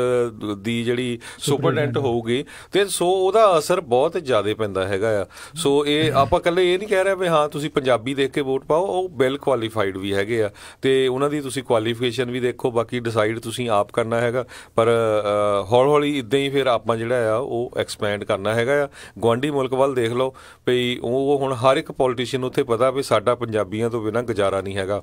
ਦੀ ਜਿਹੜੀ ਸੁਪਰਡੈਂਟ ਹੋਊਗੀ, ਅਤੇ ਸੋ ਉਹਦਾ ਅਸਰ ਬਹੁਤ ਜ਼ਿਆਦਾ ਪੈਂਦਾ ਹੈਗਾ ਆ। ਸੋ ਇਹ ਆਪਾਂ ਇਕੱਲੇ ਇਹ ਨਹੀਂ ਕਹਿ ਰਹੇ ਵੀ ਹਾਂ ਤੁਸੀਂ ਪੰਜਾਬੀ ਦੇਖ ਕੇ ਵੋਟ ਪਾਓ, ਉਹ ਵੈਲ ਕੁਆਲੀਫਾਈਡ ਵੀ ਹੈਗੇ ਆ ਅਤੇ ਉਹਨਾਂ ਦੀ ਤੁਸੀਂ ਕੁਆਲੀਫਿਕੇਸ਼ਨ ਵੀ ਦੇਖੋ, ਬਾਕੀ ਡਿਸਾਈਡ ਤੁਸੀਂ ਆਪ ਕਰਨਾ ਹੈਗਾ। ਪਰ ਹੌਲੀ ਹੌਲੀ ਇੱਦਾਂ ਹੀ ਫਿਰ ਆਪਾਂ ਜਿਹੜਾ ਆ ਉਹ ਐਕਸਪੈਂਡ ਕਰਨਾ ਹੈਗਾ ਆ। ਗੁਆਂਢੀ ਮੁਲਕ ਵੱਲ ਦੇਖ ਲਓ ਵੀ ਉਹ ਹੁਣ ਹਰ ਇੱਕ ਪੋਲੀਟੀਸ਼ੀਅਨ ਉੱਥੇ ਪਤਾ ਵੀ ਸਾਡਾ ਪੰਜਾਬੀਆਂ ਤੋਂ ਬਿਨਾਂ ਗੁਜ਼ਾਰਾ ਨਹੀਂ ਹੈਗਾ।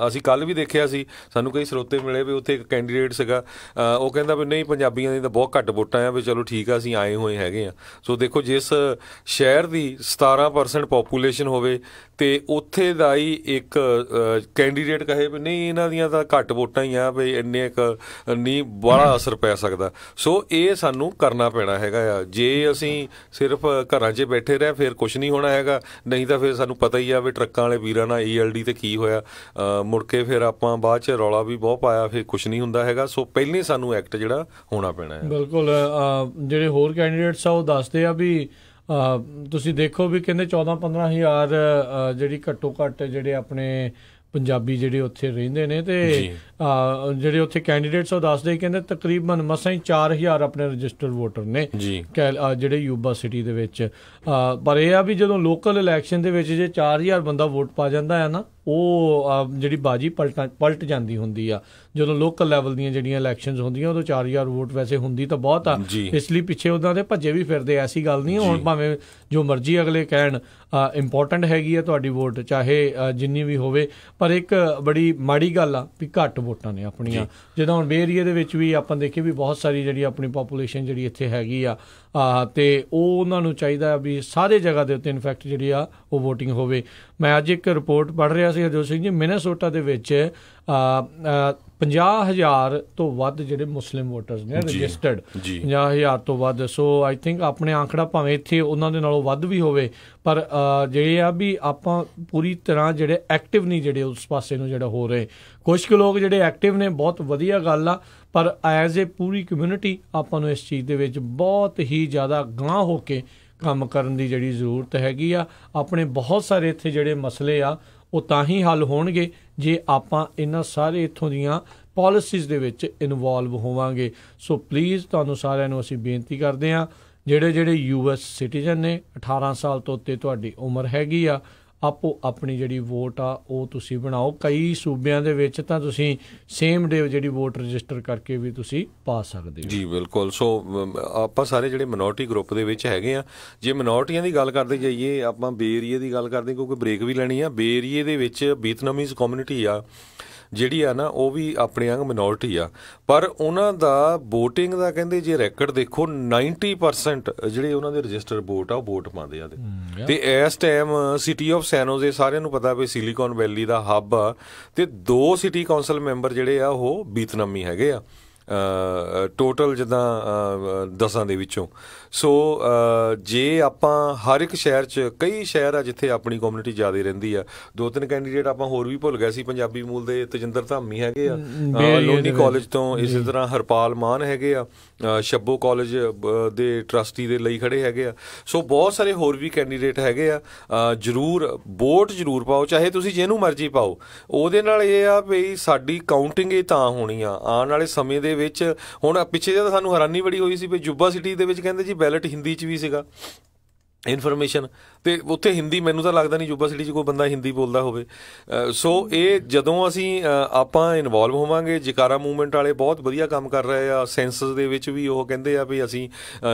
ਅਸੀਂ ਕੱਲ੍ਹ ਵੀ ਦੇਖਿਆ ਸੀ, ਸਾਨੂੰ ਕਈ ਸਰੋਤੇ ਮਿਲੇ ਵੀ ਉੱਥੇ ਇੱਕ ਕੈਂਡੀਡੇਟ ਸੀਗਾ, ਉਹ ਕਹਿੰਦਾ ਵੀ ਨਹੀਂ ਪੰਜਾਬੀਆਂ ਦੀ ਤਾਂ ਬਹੁਤ ਘੱਟ ਵੋਟਾਂ ਆ, ਵੀ ਚਲੋ ਠੀਕ ਆ ਅਸੀਂ ਆਏ ਹੋਏ ਹੈਗੇ ਆ। ਸੋ ਦੇਖੋ ਜਿਸ ਸ਼ਹਿਰ ਦੀ 17% ਪੋਪੂਲੇਸ਼ਨ ਹੋਵੇ ਅਤੇ ਉੱਥੇ ਦਾ ਹੀ ਇੱਕ ਕੈਂਡੀਡੇਟ ਕਹੇ ਵੀ ਨਹੀਂ ਇਹਨਾਂ ਦੀਆਂ ਤਾਂ ਘੱਟ ਵੋਟਾਂ ਹੀ ਆ, ਵੀ ਇੰਨੇ ਕੁ ਨਹੀਂ ਬਾਹਲਾ ਅਸਰ ਪੈ ਸਕਦਾ। ਸੋ ਇਹ ਸਾਨੂੰ ਕਰਨਾ ਪੈਣਾ ਹੈਗਾ ਆ। ਜੇ ਅਸੀਂ ਸਿਰਫ ਘਰਾਂ 'ਚ ਬੈਠੇ ਰਹੇ ਫਿਰ ਕੁਛ ਨਹੀਂ ਹੋਣਾ ਹੈਗਾ, ਨਹੀਂ ਤਾਂ ਤਾਂ ਫਿਰ ਸਾਨੂੰ ਪਤਾ ਹੀ ਆ ਵੀ ਟਰੱਕਾਂ ਵਾਲੇ ਵੀਰਾਂ ਨਾਲ ELD ਤੇ ਕੀ ਹੋਇਆ, ਮੁੜ ਕੇ ਫਿਰ ਆਪਾਂ ਬਾਅਦ 'ਚ ਰੌਲਾ ਵੀ ਬਹੁਤ ਪਾਇਆ, ਫਿਰ ਕੁਛ ਨਹੀਂ ਹੁੰਦਾ ਹੈਗਾ। ਸੋ ਪਹਿਲਾਂ ਸਾਨੂੰ ਐਕਟ ਜਿਹੜਾ ਹੋਣਾ ਪੈਣਾ ਹੈ। ਬਿਲਕੁਲ। ਜਿਹੜੇ ਹੋਰ ਕੈਂਡੀਡੇਟਸ ਆ ਉਹ ਦੱਸਦੇ ਆ ਵੀ ਤੁਸੀਂ ਦੇਖੋ ਵੀ ਕਹਿੰਦੇ 14-15 ਹਜ਼ਾਰ ਜਿਹੜੀ ਘੱਟੋ ਘੱਟ ਜਿਹੜੇ ਆਪਣੇ ਪੰਜਾਬੀ ਜਿਹੜੇ ਉੱਥੇ ਰਹਿੰਦੇ ਨੇ ਤੇ ਜਿਹੜੇ ਉੱਥੇ ਕੈਂਡੀਡੇਟਸ ਉਹ ਦੱਸਦੇ ਕਹਿੰਦੇ ਤਕਰੀਬਨ ਮਸਾਂ ਹੀ 4000 ਆਪਣੇ ਰਜਿਸਟਰਡ ਵੋਟਰ ਨੇ ਜਿਹੜੇ ਯੂਬਾ ਸਿਟੀ ਦੇ ਵਿੱਚ। ਪਰ ਇਹ ਆ ਵੀ ਜਦੋਂ ਲੋਕਲ ਇਲੈਕਸ਼ਨ ਦੇ ਵਿੱਚ ਜੇ 4000 ਬੰਦਾ ਵੋਟ ਪਾ ਜਾਂਦਾ ਹੈ ਨਾ, ਉਹ ਜਿਹੜੀ ਬਾਜੀ ਪਲਟ ਜਾਂਦੀ ਹੁੰਦੀ ਆ। ਜਦੋਂ ਲੋਕਲ ਲੈਵਲ ਦੀਆਂ ਜਿਹੜੀਆਂ ਇਲੈਕਸ਼ਨਸ ਹੁੰਦੀਆਂ ਉਦੋਂ 4000 ਵੋਟ ਵੈਸੇ ਹੁੰਦੀ ਤਾਂ ਬਹੁਤ ਆ, ਇਸ ਲਈ ਪਿੱਛੇ ਉਹਨਾਂ ਦੇ ਭੱਜੇ ਵੀ ਫਿਰਦੇ, ਐਸੀ ਗੱਲ ਨਹੀਂ। ਹੁਣ ਭਾਵੇਂ ਜੋ ਮਰਜ਼ੀ ਅਗਲੇ ਕਹਿਣ ਇੰਪੋਰਟੈਂਟ ਹੈਗੀ ਆ ਤੁਹਾਡੀ ਵੋਟ, ਚਾਹੇ ਜਿੰਨੀ ਵੀ ਹੋਵੇ, ਪਰ ਇੱਕ ਬੜੀ ਮਾੜੀ ਗੱਲ ਆ ਵੀ ਘੱਟ ਵੋਟਾਂ ਨੇ ਆਪਣੀਆਂ। ਜਿੱਦਾਂ ਹੁਣ ਬੇ ਏਰੀਏ ਦੇ ਵਿੱਚ ਵੀ ਆਪਾਂ ਦੇਖੀਏ ਵੀ ਬਹੁਤ ਸਾਰੀ ਜਿਹੜੀ ਆਪਣੀ ਪਾਪੂਲੇਸ਼ਨ ਜਿਹੜੀ ਇੱਥੇ ਹੈਗੀ ਆ, ਤੇ ਉਹ ਉਹਨਾਂ ਨੂੰ ਚਾਹੀਦਾ ਵੀ ਸਾਰੇ ਜਗ੍ਹਾ ਦੇ ਉੱਤੇ ਇਨਫੈਕਟ ਜਿਹੜੀ ਆ ਉਹ ਵੋਟਿੰਗ ਹੋਵੇ। ਮੈਂ ਅੱਜ ਇੱਕ ਰਿਪੋਰਟ ਪੜ੍ਹ ਰਿਹਾ ਸੀ ਹਰਜੋਤ ਸਿੰਘ ਜੀ, ਮਿਨੇਸੋਟਾ ਦੇ ਵਿੱਚ 50,000 ਤੋਂ ਵੱਧ ਜਿਹੜੇ ਮੁਸਲਿਮ ਵੋਟਰਸ ਨੇ ਰਜਿਸਟਰਡ, 50,000 ਤੋਂ ਵੱਧ। ਸੋ ਆਈ ਥਿੰਕ ਆਪਣੇ ਆંકੜਾ ਭਾਵੇਂ ਇੱਥੇ ਉਹਨਾਂ ਦੇ ਨਾਲੋਂ ਵੱਧ ਵੀ ਹੋਵੇ, ਪਰ ਜਿਹੜੇ ਆ ਵੀ ਆਪਾਂ ਪੂਰੀ ਤਰ੍ਹਾਂ ਜਿਹੜੇ ਐਕਟਿਵ ਨਹੀਂ ਜਿਹੜੇ ਉਸ ਪਾਸੇ ਨੂੰ ਜਿਹੜਾ ਹੋ ਰਹੇ। ਕੁਛ ਕੁ ਲੋਕ ਜਿਹੜੇ ਐਕਟਿਵ ਨੇ, ਬਹੁਤ ਵਧੀਆ ਗੱਲ ਆ, ਪਰ ਐਜ਼ ਏ ਪੂਰੀ ਕਮਿਊਨਿਟੀ ਆਪਾਂ ਨੂੰ ਇਸ ਚੀਜ਼ ਦੇ ਵਿੱਚ ਬਹੁਤ ਹੀ ਜ਼ਿਆਦਾ ਗਾਂਹ ਹੋ ਕੇ ਕੰਮ ਕਰਨ ਦੀ ਜਿਹੜੀ ਜ਼ਰੂਰਤ ਹੈਗੀ ਆ। ਆਪਣੇ ਬਹੁਤ ਸਾਰੇ ਇੱਥੇ ਜਿਹੜੇ ਮਸਲੇ ਆ ਉਹ ਤਾਂ ਹੀ ਹੱਲ ਹੋਣਗੇ ਜੇ ਆਪਾਂ ਇਹਨਾਂ ਸਾਰੇ ਇੱਥੋਂ ਦੀਆਂ ਪਾਲਿਸੀਜ਼ ਦੇ ਵਿੱਚ ਇਨਵੋਲਵ ਹੋਵਾਂਗੇ। ਸੋ ਪਲੀਜ਼ ਤੁਹਾਨੂੰ ਸਾਰਿਆਂ ਨੂੰ ਅਸੀਂ ਬੇਨਤੀ ਕਰਦੇ ਹਾਂ, ਜਿਹੜੇ US ਸਿਟੀਜ਼ਨ ਨੇ, 18 ਸਾਲ ਤੋਂ ਉੱਤੇ ਤੁਹਾਡੀ ਉਮਰ ਹੈਗੀ ਆ, ਆਪੋ ਆਪਣੀ ਜਿਹੜੀ ਵੋਟ ਆ ਉਹ ਤੁਸੀਂ ਬਣਾਓ। ਕਈ ਸੂਬਿਆਂ ਦੇ ਵਿੱਚ ਤਾਂ ਤੁਸੀਂ ਸੇਮ ਡੇ ਜਿਹੜੀ ਵੋਟ ਰਜਿਸਟਰ ਕਰਕੇ ਵੀ ਤੁਸੀਂ ਪਾ ਸਕਦੇ ਹੋ। ਜੀ ਬਿਲਕੁਲ। ਸੋ ਆਪਾਂ ਸਾਰੇ ਜਿਹੜੇ ਮਿਨੋਰਟੀ ਗਰੁੱਪ ਦੇ ਵਿੱਚ ਹੈਗੇ ਆ, ਜੇ ਮਿਨੋਰਟੀਆਂ ਦੀ ਗੱਲ ਕਰਦੇ ਜਾਈਏ, ਆਪਾਂ ਬੇ ਏਰੀਏ ਦੀ ਗੱਲ ਕਰਦੇ ਕਿਉਂਕਿ ਬ੍ਰੇਕ ਵੀ ਲੈਣੀ ਆ। ਬੇ ਏਰੀਏ ਦੇ ਵਿੱਚ ਵੀਤਨਾਮੀਜ਼ ਕਮਿਊਨਿਟੀ ਆ ਜਿਹੜੀ ਆ ਨਾ, ਉਹ ਵੀ ਆਪਣੇ ਵਾਂਗ ਮਿਨੋਰਟੀ ਆ, ਪਰ ਉਹਨਾਂ ਦਾ ਵੋਟਿੰਗ ਦਾ ਕਹਿੰਦੇ ਜੇ ਰੈਕਡ ਦੇਖੋ 90% ਜਿਹੜੇ ਉਹਨਾਂ ਦੇ ਰਜਿਸਟਰ ਵੋਟ ਆ ਉਹ ਵੋਟ ਪਾਉਂਦੇ ਆ। ਤੇ ਇਸ ਟਾਈਮ ਸਿਟੀ ਆਫ ਸੈਨ ਹੋਜ਼ੇ ਸਾਰਿਆਂ ਨੂੰ ਪਤਾ ਵੀ ਸਿਲੀਕਨ ਵੈਲੀ ਦਾ ਹੱਬ ਆ, ਤੇ 2 ਸਿਟੀ ਕੌਂਸਲ ਮੈਂਬਰ ਜਿਹੜੇ ਆ ਉਹ ਵੀਤਨਾਮੀ ਹੈਗੇ ਆ ਟੋਟਲ, ਜਿੱਦਾਂ 10 ਦੇ ਵਿੱਚੋਂ। ਸੋ ਜੇ ਆਪਾਂ ਹਰ ਇੱਕ ਸ਼ਹਿਰ 'ਚ, ਕਈ ਸ਼ਹਿਰ ਆ ਜਿੱਥੇ ਆਪਣੀ ਕਮਿਊਨਿਟੀ ਜ਼ਿਆਦਾ ਰਹਿੰਦੀ ਆ। 2-3 ਕੈਂਡੀਡੇਟ ਆਪਾਂ ਹੋਰ ਵੀ ਭੁੱਲ ਗਏ ਸੀ, ਪੰਜਾਬੀ ਮੂਲ ਦੇ ਤਜਿੰਦਰ ਧਾਮੀ ਹੈਗੇ ਆ ਲੋਨੀ ਕਾਲਜ ਤੋਂ, ਇਸੇ ਤਰ੍ਹਾਂ ਹਰਪਾਲ ਮਾਨ ਹੈਗੇ ਆ ਸ਼ੱਬੋ ਕਾਲਜ ਦੇ ਟਰਸਟੀ ਦੇ ਲਈ ਖੜੇ ਹੈਗੇ ਆ। ਸੋ ਬਹੁਤ ਸਾਰੇ ਹੋਰ ਵੀ ਕੈਂਡੀਡੇਟ ਹੈਗੇ ਆ। ਜ਼ਰੂਰ ਵੋਟ ਜ਼ਰੂਰ ਪਾਓ, ਚਾਹੇ ਤੁਸੀਂ ਜਿਹਨੂੰ ਮਰਜ਼ੀ ਪਾਓ। ਉਹਦੇ ਨਾਲ ਇਹ ਆ ਵੀ ਸਾਡੀ ਕਾਊਂਟਿੰਗ ਇਹ ਤਾਂ ਹੋਣੀ ਆ ਆਉਣ ਵਾਲੇ ਸਮੇਂ ਦੇ ਵਿੱਚ। ਹੁਣ ਪਿੱਛੇ ਜਿਹੇ ਸਾਨੂੰ ਹੈਰਾਨੀ ਬੜੀ ਹੋਈ ਸੀ ਵੀ ਜੁੱਬਾ ਸਿਟੀ ਦੇ ਵਿੱਚ ਕਹਿੰਦੇ ਜੀ ਬੈਲਟ ਹਿੰਦੀ 'ਚ ਵੀ ਸੀਗਾ ਇਨਫੋਰਮੇਸ਼ਨ, ਤੇ ਉੱਥੇ ਹਿੰਦੀ ਮੈਨੂੰ ਤਾਂ ਲੱਗਦਾ ਨਹੀਂ ਜੁੱਬਾ ਸਿਟੀ 'ਚ ਕੋਈ ਬੰਦਾ ਹਿੰਦੀ ਬੋਲਦਾ ਹੋਵੇ। ਸੋ ਇਹ ਜਦੋਂ ਅਸੀਂ ਆਪਾਂ ਇਨਵੋਲਵ ਹੋਵਾਂਗੇ, ਜਕਾਰਾ ਮੂਵਮੈਂਟ ਵਾਲੇ ਬਹੁਤ ਵਧੀਆ ਕੰਮ ਕਰ ਰਹੇ ਆ। ਸੈਂਸਸ ਦੇ ਵਿੱਚ ਵੀ ਉਹ ਕਹਿੰਦੇ ਆ ਵੀ ਅਸੀਂ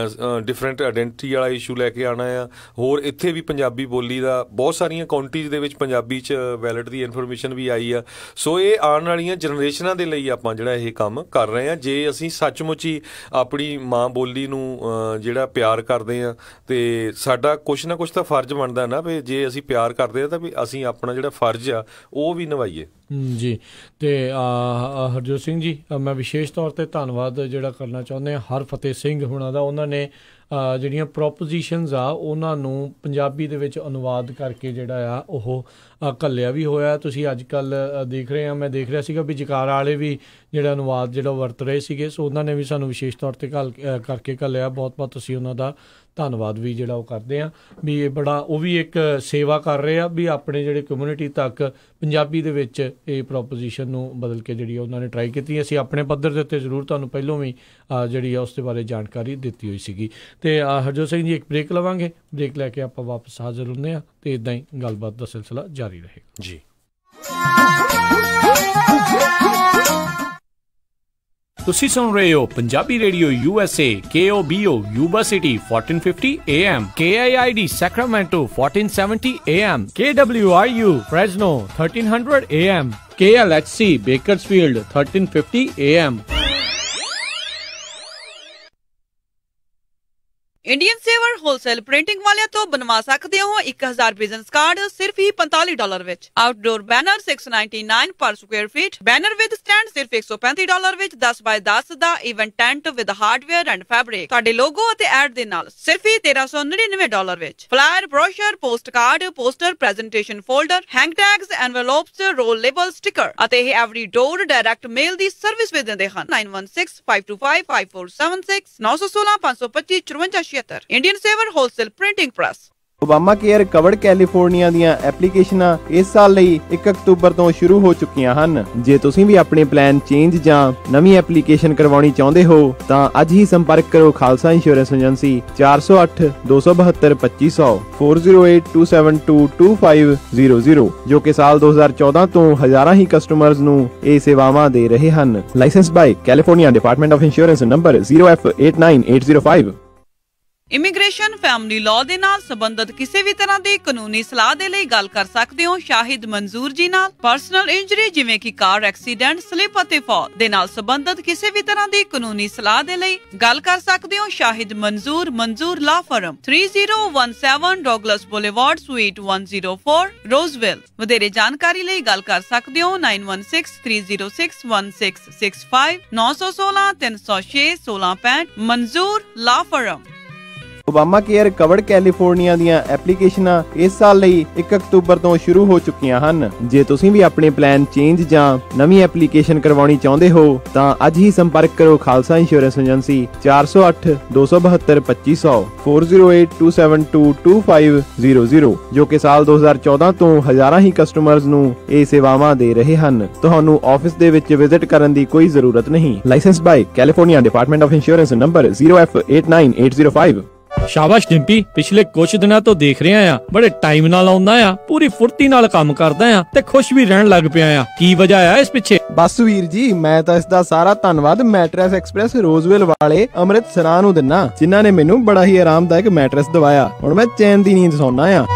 ਡਿਫਰੈਂਟ ਆਇਡੈਂਟੀਟੀ ਵਾਲਾ ਇਸ਼ੂ ਲੈ ਕੇ ਆਉਣਾ ਆ। ਹੋਰ ਇੱਥੇ ਵੀ ਪੰਜਾਬੀ ਬੋਲੀ ਦਾ ਬਹੁਤ ਸਾਰੀਆਂ ਕਾਉਂਟੀਜ਼ ਦੇ ਵਿੱਚ ਪੰਜਾਬੀ 'ਚ ਬੈਲਟ ਦੀ ਇਨਫੋਰਮੇਸ਼ਨ ਵੀ ਆਈ ਆ। ਸੋ ਇਹ ਆਉਣ ਵਾਲੀਆਂ ਜਨਰੇਸ਼ਨਾਂ ਦੇ ਲਈ ਆਪਾਂ ਜਿਹੜਾ ਇਹ ਕੰਮ ਕਰ ਰਹੇ ਹਾਂ। ਜੇ ਅਸੀਂ ਸੱਚਮੁੱਚ ਹੀ ਆਪਣੀ ਮਾਂ ਬੋਲੀ ਨੂੰ ਜਿਹੜਾ ਪਿਆਰ ਕਰਦੇ ਹਾਂ, ਤੇ ਸਾਡਾ ਕੁਛ ਨਾ ਕੁਛ ਤਾਂ ਫਰਜ਼ ਬਣਦਾ ਨਾ ਵੀ ਜੇ ਅਸੀਂ ਪਿਆਰ ਕਰਦੇ ਹਾਂ ਤਾਂ ਵੀ ਅਸੀਂ ਆਪਣਾ ਜਿਹੜਾ ਫਰਜ਼ ਆ ਉਹ ਵੀ ਨਿਭਾਈਏ। ਜੀ, ਤੇ ਹਰਜੋਤ ਸਿੰਘ ਜੀ, ਮੈਂ ਵਿਸ਼ੇਸ਼ ਤੌਰ 'ਤੇ ਧੰਨਵਾਦ ਜਿਹੜਾ ਕਰਨਾ ਚਾਹੁੰਦੇ ਹਾਂ ਹਰਫਤਿਹ ਸਿੰਘ ਹੁਣਾਂ ਦਾ। ਉਹਨਾਂ ਨੇ ਜਿਹੜੀਆਂ ਪ੍ਰੋਪੋਜੀਸ਼ਨਸ ਆ ਉਹਨਾਂ ਨੂੰ ਪੰਜਾਬੀ ਦੇ ਵਿੱਚ ਅਨੁਵਾਦ ਕਰਕੇ ਜਿਹੜਾ ਆ ਉਹ ਘੱਲਿਆ ਵੀ ਹੋਇਆ। ਤੁਸੀਂ ਅੱਜ ਕੱਲ੍ਹ ਦੇਖ ਰਹੇ ਆ, ਮੈਂ ਦੇਖ ਰਿਹਾ ਸੀਗਾ ਵੀ ਜਕਾਰਾ ਵਾਲੇ ਵੀ ਜਿਹੜਾ ਅਨੁਵਾਦ ਜਿਹੜਾ ਵਰਤ ਰਹੇ ਸੀਗੇ, ਸੋ ਉਹਨਾਂ ਨੇ ਵੀ ਸਾਨੂੰ ਵਿਸ਼ੇਸ਼ ਤੌਰ 'ਤੇ ਕਰਕੇ ਘੱਲਿਆ। ਬਹੁਤ ਬਹੁਤ ਅਸੀਂ ਉਹਨਾਂ ਦਾ ਧੰਨਵਾਦ ਵੀ ਜਿਹੜਾ ਉਹ ਕਰਦੇ ਹਾਂ ਵੀ ਇਹ ਬੜਾ, ਉਹ ਵੀ ਇੱਕ ਸੇਵਾ ਕਰ ਰਹੇ ਆ ਵੀ ਆਪਣੇ ਜਿਹੜੇ ਕਮਿਊਨਿਟੀ ਤੱਕ ਪੰਜਾਬੀ ਦੇ ਵਿੱਚ ਇਹ ਪ੍ਰੋਪੋਜੀਸ਼ਨ ਨੂੰ ਬਦਲ ਕੇ ਜਿਹੜੀ ਉਹਨਾਂ ਨੇ ਟਰਾਈ ਕੀਤੀ। ਅਸੀਂ ਆਪਣੇ ਪੱਧਰ ਦੇ ਉੱਤੇ ਜ਼ਰੂਰ ਤੁਹਾਨੂੰ ਪਹਿਲੋਂ ਵੀ ਜਿਹੜੀ ਆ ਉਸ ਦੇ ਬਾਰੇ ਜਾਣਕਾਰੀ ਦਿੱਤੀ ਹੋਈ ਸੀਗੀ। ਤੇ ਹਰਜੋਤ ਸਿੰਘ ਜੀ, ਇੱਕ ਬ੍ਰੇਕ ਲਵਾਂਗੇ, ਬ੍ਰੇਕ ਲੈ ਕੇ ਆਪਾਂ ਵਾਪਸ ਹਾਜ਼ਰ ਹੁੰਦੇ ਹਾਂ ਤੇ ਇੱਦਾਂ ਹੀ ਗੱਲਬਾਤ ਦਾ ਸਿਲਸਿਲਾ ਜਾਰੀ ਰਹੇਗਾ ਜੀ। ਤੁਸੀਂ ਸੁਣ ਰਹੇ ਹੋ Punjabi radio USA KOBO Yuba city 1450 AM, KIID Sacramento 1470 AM, KWRU Fresno 1300 AM, KLHC Bakersfield 1350 AM। Indian Saver wholesale printing ਵਾਲਿਆਂ ਤੋਂ ਬਣਵਾ ਸਕਦੇ ਹੋ 1000 ਬਿਜ਼ਨਸ ਕਾਰਡ ਸਿਰਫ ਹੀ $45 ਵਿੱਚ। Outdoor banner $699 per square feet. Banner with stand ਸਿਰਫ $135 ਵਿੱਚ 10x10 ਦਾ even tent with hardware and fabric ਤੁਹਾਡੇ ਲੋਗੋ ਅਤੇ ਐਡ ਦੇ ਨਾਲ ਸਿਰਫ ਹੀ $1399 ਵਿੱਚ। Flyer, brochure, post card, poster, presentation folder, hang tags, envelopes, roll label, sticker ਅਤੇ ਇਹ ਐਵਰੀ ਡੋਰ ਡਾਇਰੈਕਟ ਮੇਲ ਦੀ ਸਰਵਿਸ ਵੀ ਦਿੰਦੇ ਹਨ। 9165255476 916 525 5476 Indian saver wholesale printing press. Obamacare covered California ਦੀਆਂ ਐਪਲੀਕੇਸ਼ਨਾਂ ਇਸ ਸਾਲ ਲਈ 1 ਅਕਤੂਬਰ ਤੋਂ ਸ਼ੁਰੂ ਹੋ ਚੁੱਕੀਆਂ ਹਨ। ਜੇ ਤੁਸੀਂ ਵੀ ਆਪਣੇ ਪਲਾਨ ਚੇਂਜ ਜਾਂ ਨਵੀਂ ਐਪਲੀਕੇਸ਼ਨ ਕਰਵਾਉਣੀ ਚਾਹੁੰਦੇ ਹੋ ਤਾਂ ਅੱਜ ਹੀ ਸੰਪਰਕ ਕਰੋ ਖਾਲਸਾ ਇੰਸ਼ੋਰੈਂਸ ਏਜੰਸੀ 408 272 2500 4082722500 ਜੋ ਕਿ ਸਾਲ 2014 ਤੋਂ ਹਜ਼ਾਰਾਂ ਹੀ ਕਸਟਮਰਜ਼ ਨੂੰ ਇਹ ਸੇਵਾਵਾਂ ਦੇ ਰਹੇ ਹਨ। Licence by California Department of Insurance number 0F89805। Immigration, family law ਦੇ ਨਾਲ ਸੰਬੰਧਿਤ ਕਿਸੇ ਵੀ ਤਰ੍ਹਾਂ ਦੀ ਕਾਨੂੰਨੀ ਸਲਾਹ ਦੇ ਲਈ ਗੱਲ ਕਰ ਸਕਦੇ ਹੋ ਸ਼ਾਹਿਦ ਮਨਜ਼ੂਰ ਜੀ ਨਾਲ। ਪਰਸਨਲ ਇੰਜਰੀ ਜਿਵੇਂ ਕਿ ਕਾਰ ਐਕਸੀਡੈਂਟ, ਸਲਿਪ ਅਤੇ ਫਾਲ ਦੇ ਨਾਲ ਸੰਬੰਧਿਤ ਕਿਸੇ ਵੀ ਤਰ੍ਹਾਂ ਦੀ ਕਾਨੂੰਨੀ ਸਲਾਹ ਦੇ ਲਈ ਗੱਲ ਕਰ ਸਕਦੇ ਹੋ ਸ਼ਾਹਿਦ ਮਨਜ਼ੂਰ ਲਾ ਫਰਮ 3017 ਡੌਗਲਸ ਬੁਲੇਵਾਰਡ ਸਵੀਟ 104 ਰੋਜ਼ਵਿਲ। ਵਧੇਰੇ ਜਾਣਕਾਰੀ ਲਈ ਗੱਲ ਕਰ ਸਕਦੇ ਹੋ 9163061665 916 306 1665 ਮਨਜ਼ੂਰ law firm. Obamacare covered California ਦੀਆਂ ਐਪਲੀਕੇਸ਼ਨਾਂ ਇਸ ਸਾਲ ਲਈ 1 ਅਕਤੂਬਰ ਤੋਂ ਸ਼ੁਰੂ ਹੋ ਚੁੱਕੀਆਂ ਹਨ। ਜੇ ਤੁਸੀਂ ਵੀ ਆਪਣੇ ਪਲਾਨ ਚੇਂਜ ਜਾਂ ਨਵੀਂ ਐਪਲੀਕੇਸ਼ਨ ਕਰਵਾਉਣੀ ਚਾਹੁੰਦੇ ਹੋ ਤਾਂ ਅੱਜ ਹੀ ਸੰਪਰਕ ਕਰੋ ਖਾਲਸਾ ਇੰਸ਼ੋਰੈਂਸ ਏਜੰਸੀ 408 272 2500 4082722500 ਜੋ ਕਿ ਸਾਲ 2014 ਤੋਂ ਹਜ਼ਾਰਾਂ ਹੀ ਕਸਟਮਰਜ਼ ਨੂੰ ਇਹ ਸੇਵਾਵਾਂ ਦੇ ਰਹੇ ਹਨ। ਤੁਹਾਨੂੰ ਆਫਿਸ ਦੇ ਵਿੱਚ ਵਿਜ਼ਿਟ ਕਰਨ ਦੀ ਕੋਈ ਜ਼ਰੂਰਤ ਨਹੀਂ। Licence by California Department of Insurance number 0F89805। ਸ਼ਾਬਾਸ਼ ਡਿੰਪੀ, ਪਿਛਲੇ ਕੁਝ ਦਿਨਾਂ ਤੋਂ ਦੇਖ ਰਿਹਾ ਆ ਬੜੇ ਟਾਈਮ ਨਾਲ ਆਉਂਦਾ ਆ, ਪੂਰੀ ਫੁਰਤੀ ਨਾਲ ਕੰਮ ਕਰਦਾ ਆ ਤੇ ਖੁਸ਼ ਵੀ ਰਹਿਣ ਲੱਗ ਪਿਆ ਆ। ਕੀ ਵਜ੍ਹਾ ਆ ਇਸ ਪਿੱਛੇ? ਬਸ ਵੀਰ ਜੀ, ਮੈਂ ਤਾਂ ਇਸ ਦਾ ਸਾਰਾ ਧੰਨਵਾਦ ਮੈਟਰੈਸ ਐਕਸਪ੍ਰੈਸ ਰੋਜ਼ਵਿਲ ਵਾਲੇ ਅੰਮ੍ਰਿਤਸਰਾਂ ਨੂੰ ਦਿੰਨਾ ਜਿਨ੍ਹਾਂ ਨੇ ਮੈਨੂੰ ਬੜਾ ਹੀ ਆਰਾਮਦਾਇਕ ਮੈਟਰੈਸ ਦਵਾਇਆ। ਹੁਣ ਮੈਂ ਚੈਨ ਦੀ ਨੀਂਦ ਸੌਣਾ ਆ।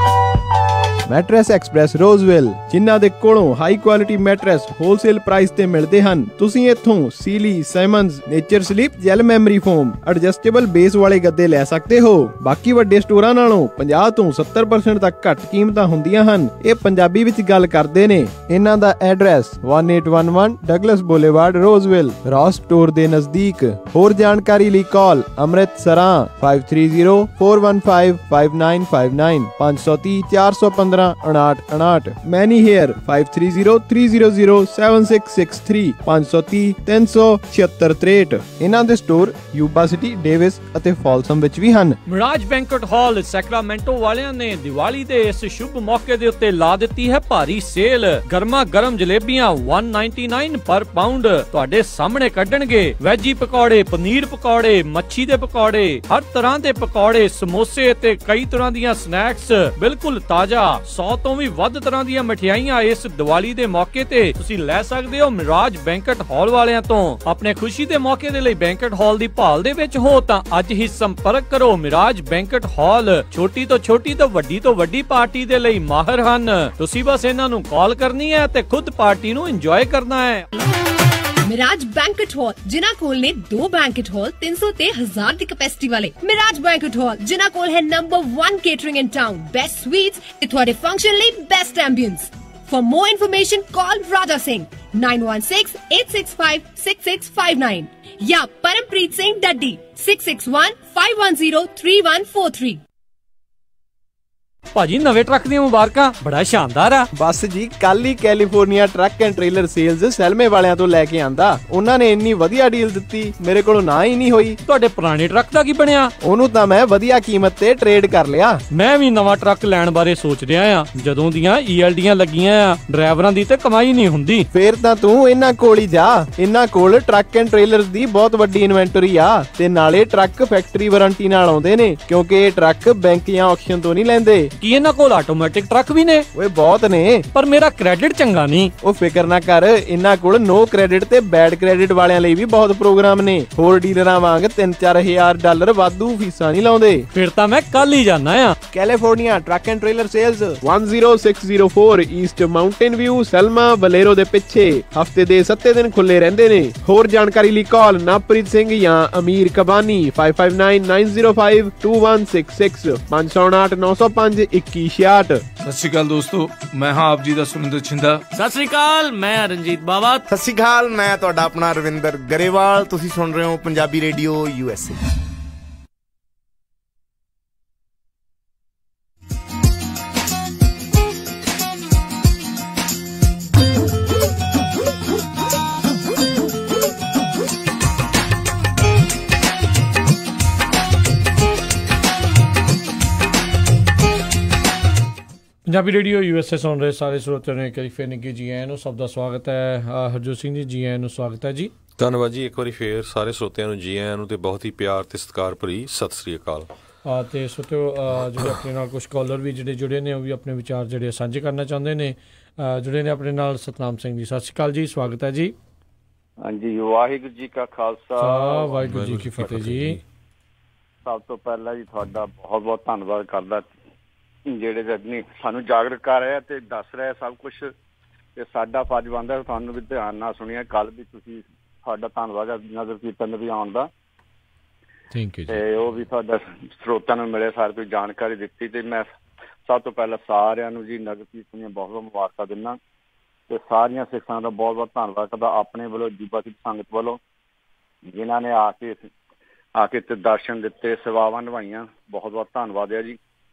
ਮੈਟਰੈਸ ਐਕਸਪ੍ਰੈਸ ਰੋਜ਼ਵਿਲ, ਜਿਨ੍ਹਾਂ ਦੇ ਕੋਲੋਂ high quality mattress wholesale price ਤੇ ਮਿਲਦੇ ਹਨ। ਤੁਸੀਂ ਇੱਥੋਂ Sealy, Simmons, nature sleep, gel memory foam, adjustable base ਵਾਲੇ ਗੱਦੇ ਲੈ ਸਕਦੇ ਹੋ। ਬਾਕੀ ਵੱਡੇ ਸਟੋਰਾਂ ਨਾਲੋਂ 50 ਤੋਂ 70% ਤੱਕ ਘੱਟ ਕੀਮਤਾਂ ਹੁੰਦੀਆਂ ਹਨ। ਇਹ ਪੰਜਾਬੀ ਵਿੱਚ ਗੱਲ ਕਰਦੇ ਨੇ। ਇਹਨਾਂ ਦਾ ਐਡਰੈਸ 1811 ਡਗਲਸ ਬੁਲੇਵਾਰਡ ਰੋਜ਼ਵਿਲ, ਰੌਸ ਸਟੋਰ ਦੇ ਨਜ਼ਦੀਕ। ਹੋਰ ਜਾਣਕਾਰੀ ਲਈ ਕਾਲ ਅੰਮ੍ਰਿਤਸਰਾਂ 5304155959 530 415 5959। ਮੈਨੀ ਹੇਅਰ 5303007663 530 37663। ਇਹਨਾਂ ਦੇ ਸਟੋਰ ਯੂਬਾ ਸਿਟੀ, ਡੇਵਿਸ ਅਤੇ ਫਾਲਸਮ ਵਿੱਚ ਵੀ ਹਨ। ਮਿਰਾਜ ਬੈਂਕਟ ਹਾਲ ਸੈਕਰਾਮੈਂਟੋ ਵਾਲਿਆਂ ਨੇ ਦੀਵਾਲੀ ਦੇ ਇਸ ਸ਼ੁਭ ਮੌਕੇ ਦੇ ਉੱਤੇ ਲਾ ਦਿੱਤੀ ਹੈ ਭਾਰੀ ਸੇਲ। ਗਰਮਾ ਗਰਮ ਜਲੇਬੀਆਂ 199 ਪਰ ਪਾਉਂਡ ਤੁਹਾਡੇ ਸਾਹਮਣੇ ਕੱਢਣਗੇ। ਵੈਜੀ ਪਕੌੜੇ, ਪਨੀਰ ਪਕੌੜੇ, ਮੱਛੀ ਦੇ ਪਕੌੜੇ, ਹਰ ਤਰ੍ਹਾਂ ਦੇ ਪਕੌੜੇ, ਸਮੋਸੇ ਤੇ ਕਈ ਤਰ੍ਹਾਂ ਦੀਆਂ ਸਨੈਕਸ ਬਿਲਕੁਲ ਤਾਜ਼ਾ। 100 ਤੋਂ ਵੀ ਵੱਧ ਤਰ੍ਹਾਂ ਦੀਆਂ ਮਠਿਆਈਆਂ ਇਸ ਦੀਵਾਲੀ ਦੇ ਮੌਕੇ ਤੇ ਤੁਸੀਂ ਲੈ ਸਕਦੇ ਹੋ ਮਿਰਾਜ ਬੈਂਕਟ ਹਾਲ ਵਾਲਿਆਂ ਤੋਂ। ਆਪਣੇ ਖੁਸ਼ੀ ਦੇ ਮੌਕੇ ਦੇ ਲਈ ਬੈਂਕਟ ਹਾਲ ਦੀ ਭਾਲ ਦੇ ਵਿੱਚ ਹੋ ਤਾਂ ਅੱਜ ਹੀ ਸੰਪਰਕ ਕਰੋ ਮਿਰਾਜ ਬੈਂਕਟ ਹਾਲ। ਛੋਟੀ ਤੋਂ ਵੱਡੀ ਪਾਰਟੀ ਦੇ ਲਈ ਮਾਹਿਰ ਹਨ। ਤੁਸੀਂ ਬਸ ਇਹਨਾਂ ਨੂੰ ਕਾਲ ਕਰਨੀ ਹੈ ਤੇ ਖੁਦ ਪਾਰਟੀ ਨੂੰ ਇੰਜੋਏ ਕਰਨਾ ਹੈ। ਮਿਰਾਜ ਬੈਂਕਟ ਹਾਲ, ਜਿਨ੍ਹਾਂ ਕੋਲ ਨੇ 2 ਬੈਂਕਟ ਹਾਲ 300 ਤੇ 1000 ਦੀ ਕੈਪੈਸਿਟੀ ਵਾਲੇ। ਮਿਰਾਜ ਬੈਂਕਟ ਹਾਲ, ਜਿਨ੍ਹਾਂ ਕੋਲ ਹੈ ਨੰਬਰ 1 ਕੇਟਰਿੰਗ ਇਨ ਟਾਊਨ, ਬੈਸਟ ਸਵੀਟਸ ਤੇ ਤੁਹਾਡੇ ਫੰਕਸ਼ਨ ਲਈ best ambience. For more information, call Radha Singh 9168656659 या परमप्रीत सिंह डड्डी 6615103143। ਭਾਜੀ ਨਵੇਂ ਟਰੱਕ ਦੀਆਂ ਮੁਬਾਰਕਾਂ, ਬੜਾ ਸ਼ਾਨਦਾਰ ਆ। ਬਸ ਜੀ, ਕੱਲ ਹੀ California truck and trailer sales ਸੈਲਮੇ ਵਾਲਿਆਂ ਤੋਂ ਲੈ ਕੇ ਆਂਦਾ। ਉਹਨਾਂ ਨੇ ਇੰਨੀ ਵਧੀਆ ਡੀਲ ਦਿੱਤੀ, ਮੇਰੇ ਕੋਲੋਂ ਨਾ ਹੀ ਨਹੀਂ ਹੋਈ। ਤੁਹਾਡੇ ਪੁਰਾਣੇ ਟਰੱਕ ਦਾ ਕੀ ਬਣਿਆ? ਉਹਨੂੰ ਤਾਂ ਮੈਂ ਵਧੀਆ ਕੀਮਤ ਤੇ ਟ੍ਰੇਡ ਕਰ ਲਿਆ। ਮੈਂ ਵੀ ਨਵਾਂ ਟਰੱਕ ਲੈਣ ਬਾਰੇ ਸੋਚ ਰਿਹਾ ਆ। ਜਦੋਂ ਦੀਆਂ ELDਆਂ ਲੱਗੀਆਂ ਆ, ਡਰਾਈਵਰਾਂ ਦੀ ਤੇ ਕਮਾਈ ਨਹੀਂ ਹੁੰਦੀ। ਫੇਰ ਤਾਂ ਤੂੰ ਇਹਨਾਂ ਕੋਲ ਹੀ ਜਾ। ਇਹਨਾਂ ਕੋਲ ਟਰੱਕ ਐਂਡ ਟ੍ਰੇਲਰਸ ਦੀ ਬਹੁਤ ਵੱਡੀ ਇਨਵੈਂਟਰੀ ਆ ਤੇ ਨਾਲੇ ਟਰੱਕ ਫੈਕਟਰੀ ਵਾਰੰਟੀ ਨਾਲ ਆਉਂਦੇ ਨੇ, ਕਿਉਂਕਿ ਇਹ ਟਰੱਕ ਬੈਂਕ ਜਾਂ ਆਕਸ਼ਨ ਤੋਂ ਨਹੀਂ ਲੈਂਦੇ। ਕੀ ਇਹਨਾਂ ਕੋਲ ਆਟੋਮੈਟਿਕ ਟਰੱਕ ਵੀ ਨੇ? ਓਏ ਬਹੁਤ ਨੇ, ਪਰ ਮੇਰਾ ਕ੍ਰੈਡਿਟ ਚੰਗਾ ਨਹੀਂ। ਉਹ ਫਿਕਰ ਨਾ ਕਰ, ਇਹਨਾਂ ਕੋਲ ਨੋ ਕ੍ਰੈਡਿਟ ਤੇ ਬੈਡ ਕ੍ਰੈਡਿਟ ਵਾਲਿਆਂ ਲਈ ਵੀ ਬਹੁਤ ਪ੍ਰੋਗਰਾਮ ਨੇ। ਹੋਰ ਡੀਲਰਾਂ ਵਾਂਗ $3-4 ਵਾਧੂ ਫੀਸਾਂ ਨਹੀਂ ਲਾਉਂਦੇ। ਫਿਰ ਤਾਂ ਮੈਂ ਕੱਲ ਹੀ ਜਾਣਾ ਆ। California truck and trailer sales 10604 east mountain view, Selma Bolero ਦੇ ਪਿੱਛੇ। ਹਫਤੇ ਦੇ 7 ਦਿਨ ਖੁੱਲੇ ਰਹਿੰਦੇ ਨੇ। ਹੋਰ ਜਾਣਕਾਰੀ ਲਈ ਕਾਲ ਨਵਪ੍ਰੀਤ ਸਿੰਘ ਜਾਂ ਅਮੀਰ ਕਬਾਨੀ 5599052166 559-905-2166। ਸਤਿ ਸ਼੍ਰੀ ਅਕਾਲ ਦੋਸਤੋ, ਮੈਂ ਹਾਂ ਆਪ ਜੀ ਦਾ ਸੁਰਿੰਦਰ ਛਿੰਦਾ। ਸਤਿ ਸ੍ਰੀ ਅਕਾਲ, ਮੈਂ ਰਣਜੀਤ ਬਾਵਾ। ਸਤਿ ਸ਼੍ਰੀ ਅਕਾਲ, ਮੈਂ ਤੁਹਾਡਾ ਆਪਣਾ ਰਵਿੰਦਰ ਗਰੇਵਾਲ। ਤੁਸੀਂ ਸੁਣ ਰਹੇ ਹੋ Punjabi radio USA। Punjabi radio USA ਸੁਣ ਰਹੇ ਸਾਰੇ ਸਰੋਤਿਆਂ ਨੂੰ ਇੱਕ ਵਾਰੀ ਫਿਰ ਨਿੱਘੀ ਜੀ ਆਇਆਂ ਨੂੰ। ਸਭ ਦਾ ਸਵਾਗਤ ਹੈ। ਹਰਜੋਤ ਸਿੰਘ ਜੀ ਆਇਆਂ ਨੂੰ ਸਵਾਗਤ ਹੈ ਜੀ। ਧੰਨਵਾਦ ਜੀ, ਇੱਕ ਵਾਰੀ ਫੇਰ ਸਾਰੇ ਸਰੋਤਿਆਂ ਨੂੰ ਜੀ ਆਇਆਂ ਨੂੰ ਤੇ ਬਹੁਤ ਹੀ ਪਿਆਰ ਤੇ ਸਤਿਕਾਰ ਭਰੀ ਸਤਿ ਸ੍ਰੀ ਅਕਾਲ। ਤੇ ਸਰੋਤਿਓ, ਜਿਹੜੇ ਆਪਣੇ ਨਾਲ ਕੁਝ ਕਾਲਰ ਵੀ ਜਿਹੜੇ ਜੁੜੇ ਨੇ, ਉਹ ਵੀ ਆਪਣੇ ਵਿਚਾਰ ਜਿਹੜੇ ਸਾਂਝੇ ਕਰਨਾ ਚਾਹੁੰਦੇ ਨੇ। ਜੁੜੇ ਨੇ ਆਪਣੇ ਨਾਲ ਸਤਨਾਮ ਸਿੰਘ ਜੀ। ਸਤਿ ਸ਼੍ਰੀ ਅਕਾਲ ਜੀ, ਸਵਾਗਤ ਹੈ ਜੀ। ਹਾਂਜੀ, ਵਾਹਿਗੁਰੂ ਜੀ ਕਾ ਖਾਲਸਾ, ਵਾਹਿਗੁਰੂ ਜੀ ਕੀ ਫਤਿਹ ਜੀ। ਸਭ ਤੋਂ ਪਹਿਲਾਂ ਜੀ ਤੁਹਾਡਾ ਬਹੁਤ ਬਹੁਤ ਧੰਨਵਾਦ ਕਰਦਾ, ਜਿਹੜੇ ਸਾਨੂੰ ਜਾਗਰੂਕ ਕਰ ਰਹੇ ਤੇ ਦੱਸ ਰਹੇ ਸਭ ਕੁਛ, ਤੇ ਸਾਡਾ ਫਰਜ਼ ਬਣਦਾ ਤੁਹਾਨੂੰ ਵੀ ਧਿਆਨ ਨਾਲ ਸੁਣਿਆ। ਕੱਲ ਵੀ ਤੁਸੀਂ, ਤੁਹਾਡਾ ਧੰਨਵਾਦ ਨਗਰ ਕੀਰਤਨ ਵੀ ਆਉਣ ਦਾ, ਥੈਂਕ ਯੂ। ਤੇ ਉਹ ਵੀ ਤੁਹਾਡਾ ਸਰੋਤਿਆਂ ਨੂੰ ਮਿਲੇ, ਸਾਰੇ ਕੋਈ ਜਾਣਕਾਰੀ ਦਿੱਤੀ। ਤੇ ਮੈਂ ਸਭ ਤੋਂ ਪਹਿਲਾਂ ਸਾਰਿਆਂ ਨੂੰ ਜੀ ਨਗਰ ਕੀਰਤਨ ਦੀਆਂ ਬਹੁਤ ਬਹੁਤ ਮੁਬਾਰਕਾਂ ਦਿੰਦਾ, ਤੇ ਸਾਰੀਆਂ ਸਿੱਖਾਂ ਦਾ ਬਹੁਤ ਬਹੁਤ ਧੰਨਵਾਦ ਕਰਦਾ ਆਪਣੇ ਵੱਲੋਂ, ਜੀਬਾ ਸਿੱਖ ਸੰਗਤ ਵੱਲੋਂ, ਜਿਨ੍ਹਾਂ ਨੇ ਆ ਕੇ ਤੇ ਦਰਸ਼ਨ ਦਿੱਤੇ, ਸੇਵਾਵਾਂ ਨਿਭਾਈਆਂ। ਬਹੁਤ ਬਹੁਤ ਧੰਨਵਾਦ ਹੈ ਜੀ।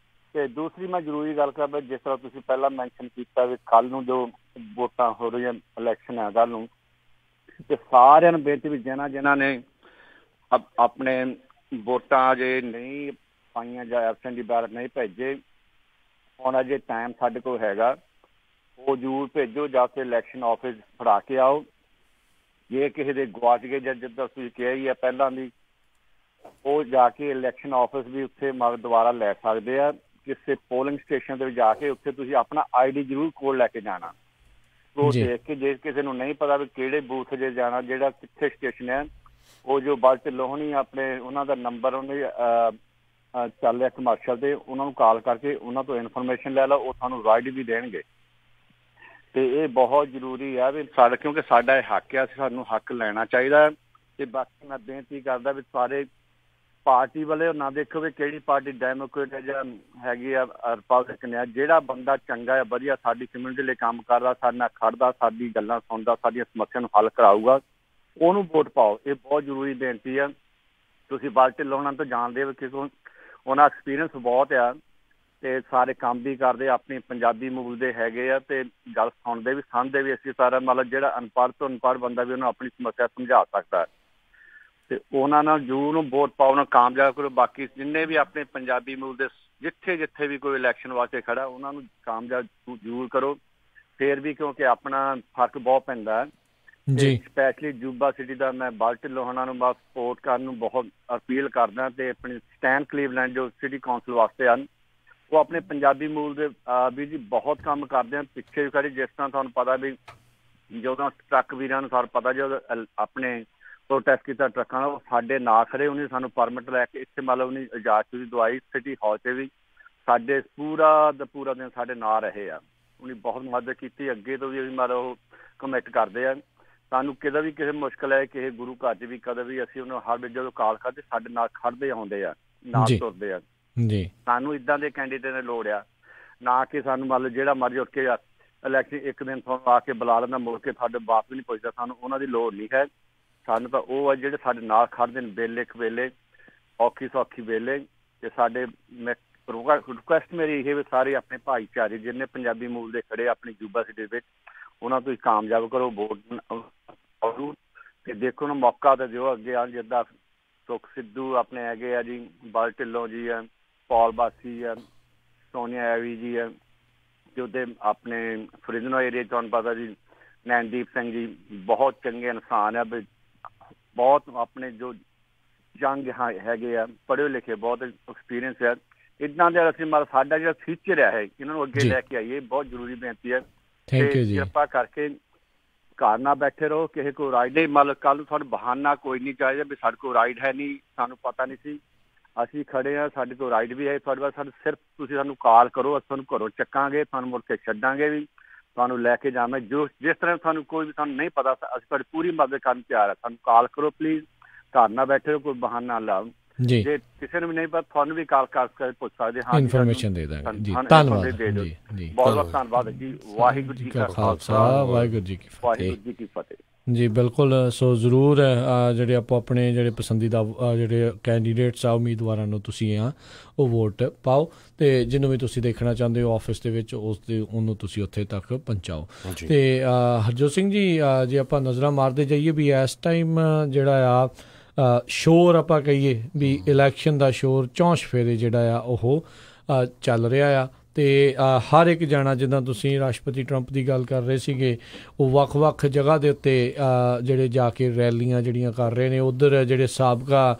ਤੇ ਦੂਸਰੀ ਮੈਂ ਜ਼ਰੂਰੀ ਗੱਲ ਕਰਦਾ, ਜਿਸ ਤਰ੍ਹਾਂ ਤੁਸੀਂ ਪਹਿਲਾਂ ਮੈਂਸ਼ਨ ਕੀਤਾ ਵੀ ਕੱਲ੍ਹ ਨੂੰ ਜੋ ਵੋਟਾਂ ਹੋ ਰਹੀਆਂ, ਇਲੈਕਸ਼ਨ ਹੈ ਕੱਲ੍ਹ ਨੂੰ, ਤੇ ਸਾਰਿਆਂ ਨੂੰ ਬੇਨਤੀ ਵੀ ਜਿਨ੍ਹਾਂ ਨੇ ਆਪਣੇ ਵੋਟਾਂ ਅਜੇ ਨਹੀਂ ਪਾਈਆਂ ਜਾਂ ਐਬਸੈਂਟ ਬੈਲਟ ਨਹੀਂ ਭੇਜੇ, ਹੁਣ ਅਜੇ ਟਾਈਮ ਸਾਡੇ ਕੋਲ ਹੈਗਾ, ਉਹ ਜ਼ਰੂਰ ਭੇਜੋ। ਜਾ ਕੇ ਇਲੈਕਸ਼ਨ ਆਫਿਸ ਫੜਾ ਕੇ ਆਓ। ਜੇ ਕਿਸੇ ਦੇ ਗੁਆਚ ਗਏ ਜਾਂ ਜਿੱਦਾਂ ਤੁਸੀਂ ਕਿਹਾ ਹੀ ਆ ਪਹਿਲਾਂ ਵੀ, ਉਹ ਜਾ ਕੇ ਇਲੈਕਸ਼ਨ ਆਫਿਸ ਵੀ ਉੱਥੇ ਦੁਬਾਰਾ ਲੈ ਸਕਦੇ ਆ। ਕਿਸੇ ਪੋਲਿੰਗ ਸਟੇਸ਼ਨ 'ਤੇ ਜਾ ਕੇ ਉੱਥੇ ਤੁਸੀਂ ਆਪਣਾ ID ਜ਼ਰੂਰ ਕੋਲ ਲੈ ਕੇ ਜਾਣਾ। ਉਹ ਦੇਖ ਕੇ, ਜੇ ਕਿਸੇ ਨੂੰ ਨਹੀਂ ਪਤਾ ਵੀ ਕਿਹੜੇ ਬੂਥ 'ਤੇ ਜਾਣਾ, ਜਿਹੜਾ ਕਿੱਥੇ ਸਟੇਸ਼ਨ ਹੈ, ਉਹ ਜੋ ਬਲ ਢਿੱਲੋਂ ਹੋਣੀ ਆਪਣੇ ਉਹਨਾਂ ਦਾ ਨੰਬਰ ਉਹਨੇ ਚੱਲ ਰਿਹਾ ਕਮਰਸ਼ਲ 'ਤੇ, ਉਹਨਾਂ ਨੂੰ ਕਾਲ ਕਰਕੇ ਉਹਨਾਂ ਤੋਂ ਇਨਫੋਰਮੇਸ਼ਨ ਲੈ ਲਓ, ਉਹ ਤੁਹਾਨੂੰ ਰਾਈਡ ਵੀ ਦੇਣਗੇ। ਤੇ ਇਹ ਬਹੁਤ ਜ਼ਰੂਰੀ ਹੈ ਵੀ ਸਾਡਾ, ਕਿਉਂਕਿ ਸਾਡਾ ਇਹ ਹੱਕ ਹੈ, ਸਾਨੂੰ ਹੱਕ ਲੈਣਾ ਚਾਹੀਦਾ। ਤੇ ਬਾਕੀ ਮੈਂ ਬੇਨਤੀ ਕਰਦਾ ਵੀ ਸਾਰੇ ਪਾਰਟੀ ਵਾਲੇ ਨਾ ਦੇਖੋ ਵੀ ਕਿਹੜੀ ਪਾਰਟੀ ਡੈਮੋਕ੍ਰੇਟ ਹੈ ਜਾਂ ਹੈਗੀ ਆ ਰਿਪਬਲਿਕਨ ਹੈ। ਜਿਹੜਾ ਬੰਦਾ ਚੰਗਾ ਹੈ, ਵਧੀਆ, ਸਾਡੀ ਕਮਿਊਨਿਟੀ ਲਈ ਕੰਮ ਕਰਦਾ, ਸਾਡੇ ਨਾਲ ਖੜਦਾ, ਸਾਡੀ ਗੱਲਾਂ ਸੁਣਦਾ, ਸਾਡੀਆਂ ਸਮੱਸਿਆ ਨੂੰ ਹੱਲ ਕਰਾਊਗਾ, ਉਹਨੂੰ ਵੋਟ ਪਾਓ। ਇਹ ਬਹੁਤ ਜ਼ਰੂਰੀ ਬੇਨਤੀ ਹੈ। ਤੁਸੀਂ ਬਲ ਢਿੱਲੋਂ ਉਹਨਾਂ ਤੋਂ ਜਾਣਦੇ ਹੋ ਕਿ ਉਹਨਾਂ ਐਕਸਪੀਰੀਅੰਸ ਬਹੁਤ ਆ, ਤੇ ਸਾਰੇ ਕੰਮ ਵੀ ਕਰਦੇ, ਆਪਣੀ ਪੰਜਾਬੀ ਮੂਲ ਦੇ ਹੈਗੇ ਆ, ਤੇ ਗੱਲ ਸੁਣਦੇ ਵੀ ਸਮਝਦੇ ਵੀ। ਅਸੀਂ ਸਾਰਾ ਮਤਲਬ ਜਿਹੜਾ ਅਨਪੜ੍ਹ ਤੋਂ ਅਨਪੜ੍ਹ ਬੰਦਾ ਵੀ ਉਹਨੂੰ ਆਪਣੀ ਸਮੱਸਿਆ ਸਮਝਾ ਸਕਦਾ ਹੈ, ਤੇ ਉਹਨਾਂ ਨਾਲ ਜ਼ਰੂਰ ਨੂੰ ਵੋਟ ਪਾਓ, ਉਹਨਾਂ ਕਾਮਯਾਬ ਕਰੋ। ਬਾਕੀ ਜਿੰਨੇ ਵੀ ਆਪਣੇ ਪੰਜਾਬੀ ਮੂਲ ਦੇ ਜਿੱਥੇ ਵੀ ਕੋਈ ਇਲੈਕਸ਼ਨ ਵਾਸਤੇ ਖੜਾ, ਉਹਨਾਂ ਨੂੰ ਕਾਮਯਾਬ ਜ਼ਰੂਰ ਕਰੋ। ਫੇਰ ਵੀ ਕਿਉਂਕਿ ਆਪਣਾ ਫਰਕ ਬਹੁਤ ਪੈਂਦਾ ਹੈ ਜੀ। ਸਪੈਸ਼ਲੀ ਜੂਬਾ ਸਿਟੀ ਦਾ ਮੈਂ ਬਲ ਢਿੱਲੋਂ ਉਹਨਾਂ ਨੂੰ ਬਸ ਸਪੋਰਟ ਕਰਨ ਨੂੰ ਬਹੁਤ ਅਪੀਲ ਕਰਦਾ। ਤੇ ਆਪਣੀ ਸਟੈਨ ਕਲੀਵਲੈਂਡ ਜੋ ਸਿਟੀ ਕੌਂਸਲ ਵਾਸਤੇ ਹਨ, ਉਹ ਆਪਣੇ ਪੰਜਾਬੀ ਮੂਲ ਦੇ ਵੀ ਜੀ ਬਹੁਤ ਕੰਮ ਕਰਦੇ ਹਨ, ਪਿੱਛੇ ਵੀ ਕਰੀ। ਜਿਸ ਤਰ੍ਹਾਂ ਤੁਹਾਨੂੰ ਪਤਾ ਵੀ ਜਦੋਂ ਟਰੱਕ ਵੀਰਾਂ ਨੂੰ ਸਾਨੂੰ ਪਤਾ ਜਦੋਂ ਆਪਣੇ ਪ੍ਰੋਟੈਸਟ ਕੀਤਾ ਟਰੱਕਾਂ ਦਾ, ਉਹ ਸਾਡੇ ਨਾ ਖੜੇ, ਉਹਨੇ ਸਾਨੂੰ ਪਰਮਿਟ ਲੈ ਕੇ ਇੱਥੇ ਮਤਲਬ ਉਹਨੇ ਇਜਾਜ਼ਤ ਵੀ ਦਵਾਈ। ਸਿਟੀ ਹਾਲ 'ਤੇ ਵੀ ਸਾਡੇ ਪੂਰਾ ਦਾ ਪੂਰਾ ਦਿਨ ਸਾਡੇ ਨਾਲ ਰਹੇ ਆ, ਉਹਨੇ ਬਹੁਤ ਮਦਦ ਕੀਤੀ। ਅੱਗੇ ਤੋਂ ਵੀ ਮਤਲਬ ਉਹ ਕਮਿਟ ਕਰਦੇ ਆ। ਸਾਨੂੰ ਕਿਤੇ ਵੀ ਕਿਸੇ ਮੁਸ਼ਕਿਲ ਹੈ, ਕਿਸੇ ਗੁਰੂ ਘਰ 'ਚ ਵੀ ਕਦੇ ਵੀ ਅਸੀਂ ਉਹਨੂੰ ਹਰ ਵੇਲੇ ਜਦੋਂ ਕਾਲ ਕਰਦੇ, ਸਾਡੇ ਨਾਲ ਖੜਦੇ ਆਉਂਦੇ ਆ, ਨਾਲ ਤੁਰਦੇ ਆ ਜੀ। ਸਾਨੂੰ ਇੱਦਾਂ ਦੇ ਕੈਂਡੀਡੇਟ ਦੀ ਲੋੜ ਆ, ਨਾ ਕਿ ਸਾਨੂੰ ਮੰਨ ਲਓ ਜਿਹੜਾ ਮਰਜ਼ੀ ਉੱਠ ਕੇ ਇਲੈਕਸ਼ਨ ਇੱਕ ਦਿਨ ਤੁਹਾਨੂੰ ਆ ਕੇ ਬੁਲਾ ਲੈਂਦਾ, ਮੁੜ ਕੇ ਸਾਡੇ ਬਾਪ ਵੀ ਨਹੀਂ ਪੁੱਛਦਾ। ਸਾਨੂੰ ਉਹਨਾਂ ਦੀ ਲੋੜ ਨਹੀਂ ਹੈ। ਸਾਨੂੰ ਤਾਂ ਉਹ ਆ ਜਿਹੜੇ ਸਾਡੇ ਨਾਲ ਖੜ੍ਹਦੇ ਨੇ ਵੇਲੇ ਵੇਲੇ, ਔਖੀ ਸੌਖੀ ਵੇਲੇ। ਤੇ ਸਾਡੇ ਮੈਂ ਰਿਕੁਐਸਟ ਮੇਰੀ ਇਹ ਵੀ ਸਾਰੇ ਆਪਣੇ ਭਾਈਚਾਰੇ ਜਿੰਨੇ ਪੰਜਾਬੀ ਮੂਲ ਦੇ ਖੜੇ ਆਪਣੀ ਜੂਬਾ ਸਿਟੀ ਵਿੱਚ, ਉਹਨਾਂ ਤੋਂ ਕਾਮਯਾਬ ਕਰੋ, ਵੋਟ ਤੇ ਦੇਖੋ ਨਾ ਮੌਕਾ ਤਾਂ ਦਿਓ ਅੱਗੇ ਆ। ਜਿੱਦਾਂ ਸੁਖ ਸਿੱਧੂ ਆਪਣੇ ਹੈਗੇ ਆ ਜੀ, ਬਲ ਢਿੱਲੋਂ ਜੀ ਆ, ਪੌਲ ਬਾਸੀ ਆ, ਸੋਨੀਆ ਐਵੀ ਜੀ ਆ, ਤੇ ਉਹਦੇ ਆਪਣੇ ਫਰੀਦਨਗਰ ਏਰੀਆ ਤੁਹਾਨੂੰ ਪਤਾ ਜੀ ਨੈਨਦੀਪ ਸਿੰਘ ਜੀ ਬਹੁਤ ਚੰਗੇ ਇਨਸਾਨ ਆ, ਬਹੁਤ ਆਪਣੇ ਜੋ ਜੰਗ ਹੈਗੇ ਆ, ਪੜ੍ਹੇ ਲਿਖੇ, ਬਹੁਤ ਐਕਸਪੀਰੀਅੰਸ ਹੈ। ਇਦਾਂ ਦੇ ਅਸੀਂ ਮਤਲਬ ਸਾਡਾ ਜਿਹੜਾ ਫਿਊਚਰ ਹੈ ਇਹਨਾਂ ਨੂੰ ਅੱਗੇ ਲੈ ਕੇ ਆਈਏ, ਬਹੁਤ ਜ਼ਰੂਰੀ ਬੇਨਤੀ ਹੈ। ਕਿਰਪਾ ਕਰਕੇ ਘਰ ਨਾ ਬੈਠੇ ਰਹੋ, ਕਿਸੇ ਕੋਲ ਰਾਈਡ ਨਹੀਂ, ਮਤਲਬ ਕੱਲ੍ਹ ਨੂੰ ਸਾਨੂੰ ਬਹਾਨਾ ਕੋਈ ਨਹੀਂ ਚਾਹੀਦਾ ਵੀ ਸਾਡੇ ਕੋਲ ਰਾਈਡ ਹੈ ਨਹੀਂ, ਸਾਨੂੰ ਪਤਾ ਨਹੀਂ ਸੀ, ਅਸੀਂ ਖੜੇ ਹਾਂ, ਸਾਡੇ ਕੋਲ ਰਾਈਡ ਵੀ ਹੈ ਤੁਹਾਡੇ ਪਾਸ, ਸਾਨੂੰ ਸਿਰਫ ਤੁਸੀਂ ਸਾਨੂੰ ਕਾਲ ਕਰੋ, ਅਸੀਂ ਤੁਹਾਨੂੰ ਘਰੋਂ ਚੱਕਾਂਗੇ, ਤੁਹਾਨੂੰ ਮੁੜ ਕੇ ਛੱਡਾਂਗੇ ਵੀ, ਤੁਹਾਨੂੰ ਲੈ ਕੇ ਜਾਵਾਂਗੇ। ਜਿਸ ਤਰ੍ਹਾਂ ਤੁਹਾਨੂੰ ਕੋਈ ਵੀ ਸਾਨੂੰ ਨਹੀਂ ਪਤਾ, ਅਸੀਂ ਤੁਹਾਡੀ ਪੂਰੀ ਮਦਦ ਕਰਨ ਤਿਆਰ ਹਾਂ, ਸਾਨੂੰ ਕਾਲ ਕਰੋ ਪਲੀਜ਼, ਘਰ ਨਾ ਬੈਠੇ ਰਹੋ, ਕੋਈ ਬਹਾਨਾ ਲਾਓ। ਜੇ ਕਿਸੇ ਨੂੰ ਵੀ ਨਹੀਂ ਪਤਾ ਤੁਹਾਨੂੰ ਵੀ ਕਾਲ ਕਰਕੇ ਪੁੱਛ ਸਕਦੇ ਹਾਂ, ਇਨਫੋਰਮੇਸ਼ਨ ਦੇ ਦਾਂਗੇ ਜੀ। ਧੰਨਵਾਦ ਜੀ, ਬਹੁਤ ਬਹੁਤ ਧੰਨਵਾਦ ਜੀ। ਵਾਹਿਗੁਰੂ ਜੀ ਕਾ ਖਾਲਸਾ, ਵਾਹਿਗੁਰੂ ਜੀ ਕੀ ਫਤਿਹ। ਜੀ ਬਿਲਕੁਲ। ਸੋ ਜ਼ਰੂਰ ਜਿਹੜੇ ਆਪੋ ਆਪਣੇ ਜਿਹੜੇ ਪਸੰਦੀਦਾ ਜਿਹੜੇ ਕੈਂਡੀਡੇਟਸ ਆ, ਉਮੀਦਵਾਰਾਂ ਨੂੰ ਤੁਸੀਂ ਉਹ ਵੋਟ ਪਾਓ, ਅਤੇ ਜਿਹਨੂੰ ਵੀ ਤੁਸੀਂ ਦੇਖਣਾ ਚਾਹੁੰਦੇ ਹੋ ਆਫਿਸ ਦੇ ਵਿੱਚ ਉਹਨੂੰ ਤੁਸੀਂ ਉੱਥੇ ਤੱਕ ਪਹੁੰਚਾਓ। ਅਤੇ ਹਰਜੋਤ ਸਿੰਘ ਜੀ, ਜੇ ਆਪਾਂ ਨਜ਼ਰਾਂ ਮਾਰਦੇ ਜਾਈਏ ਵੀ ਇਸ ਟਾਈਮ ਜਿਹੜਾ ਸ਼ੋਰ ਆਪਾਂ ਕਹੀਏ ਵੀ ਇਲੈਕਸ਼ਨ ਦਾ ਸ਼ੋਰ 64 ਫੇਰੇ ਜਿਹੜਾ ਉਹ ਚੱਲ ਰਿਹਾ ਆ, ਅਤੇ ਹਰ ਇੱਕ ਜਾਣਾ, ਜਿੱਦਾਂ ਤੁਸੀਂ ਰਾਸ਼ਟਰਪਤੀ ਟਰੰਪ ਦੀ ਗੱਲ ਕਰ ਰਹੇ ਸੀਗੇ, ਉਹ ਵੱਖ-ਵੱਖ ਜਗ੍ਹਾ ਦੇ ਉੱਤੇ ਜਿਹੜੇ ਜਾ ਕੇ ਰੈਲੀਆਂ ਜਿਹੜੀਆਂ ਕਰ ਰਹੇ ਨੇ। ਉੱਧਰ ਜਿਹੜੇ ਸਾਬਕਾ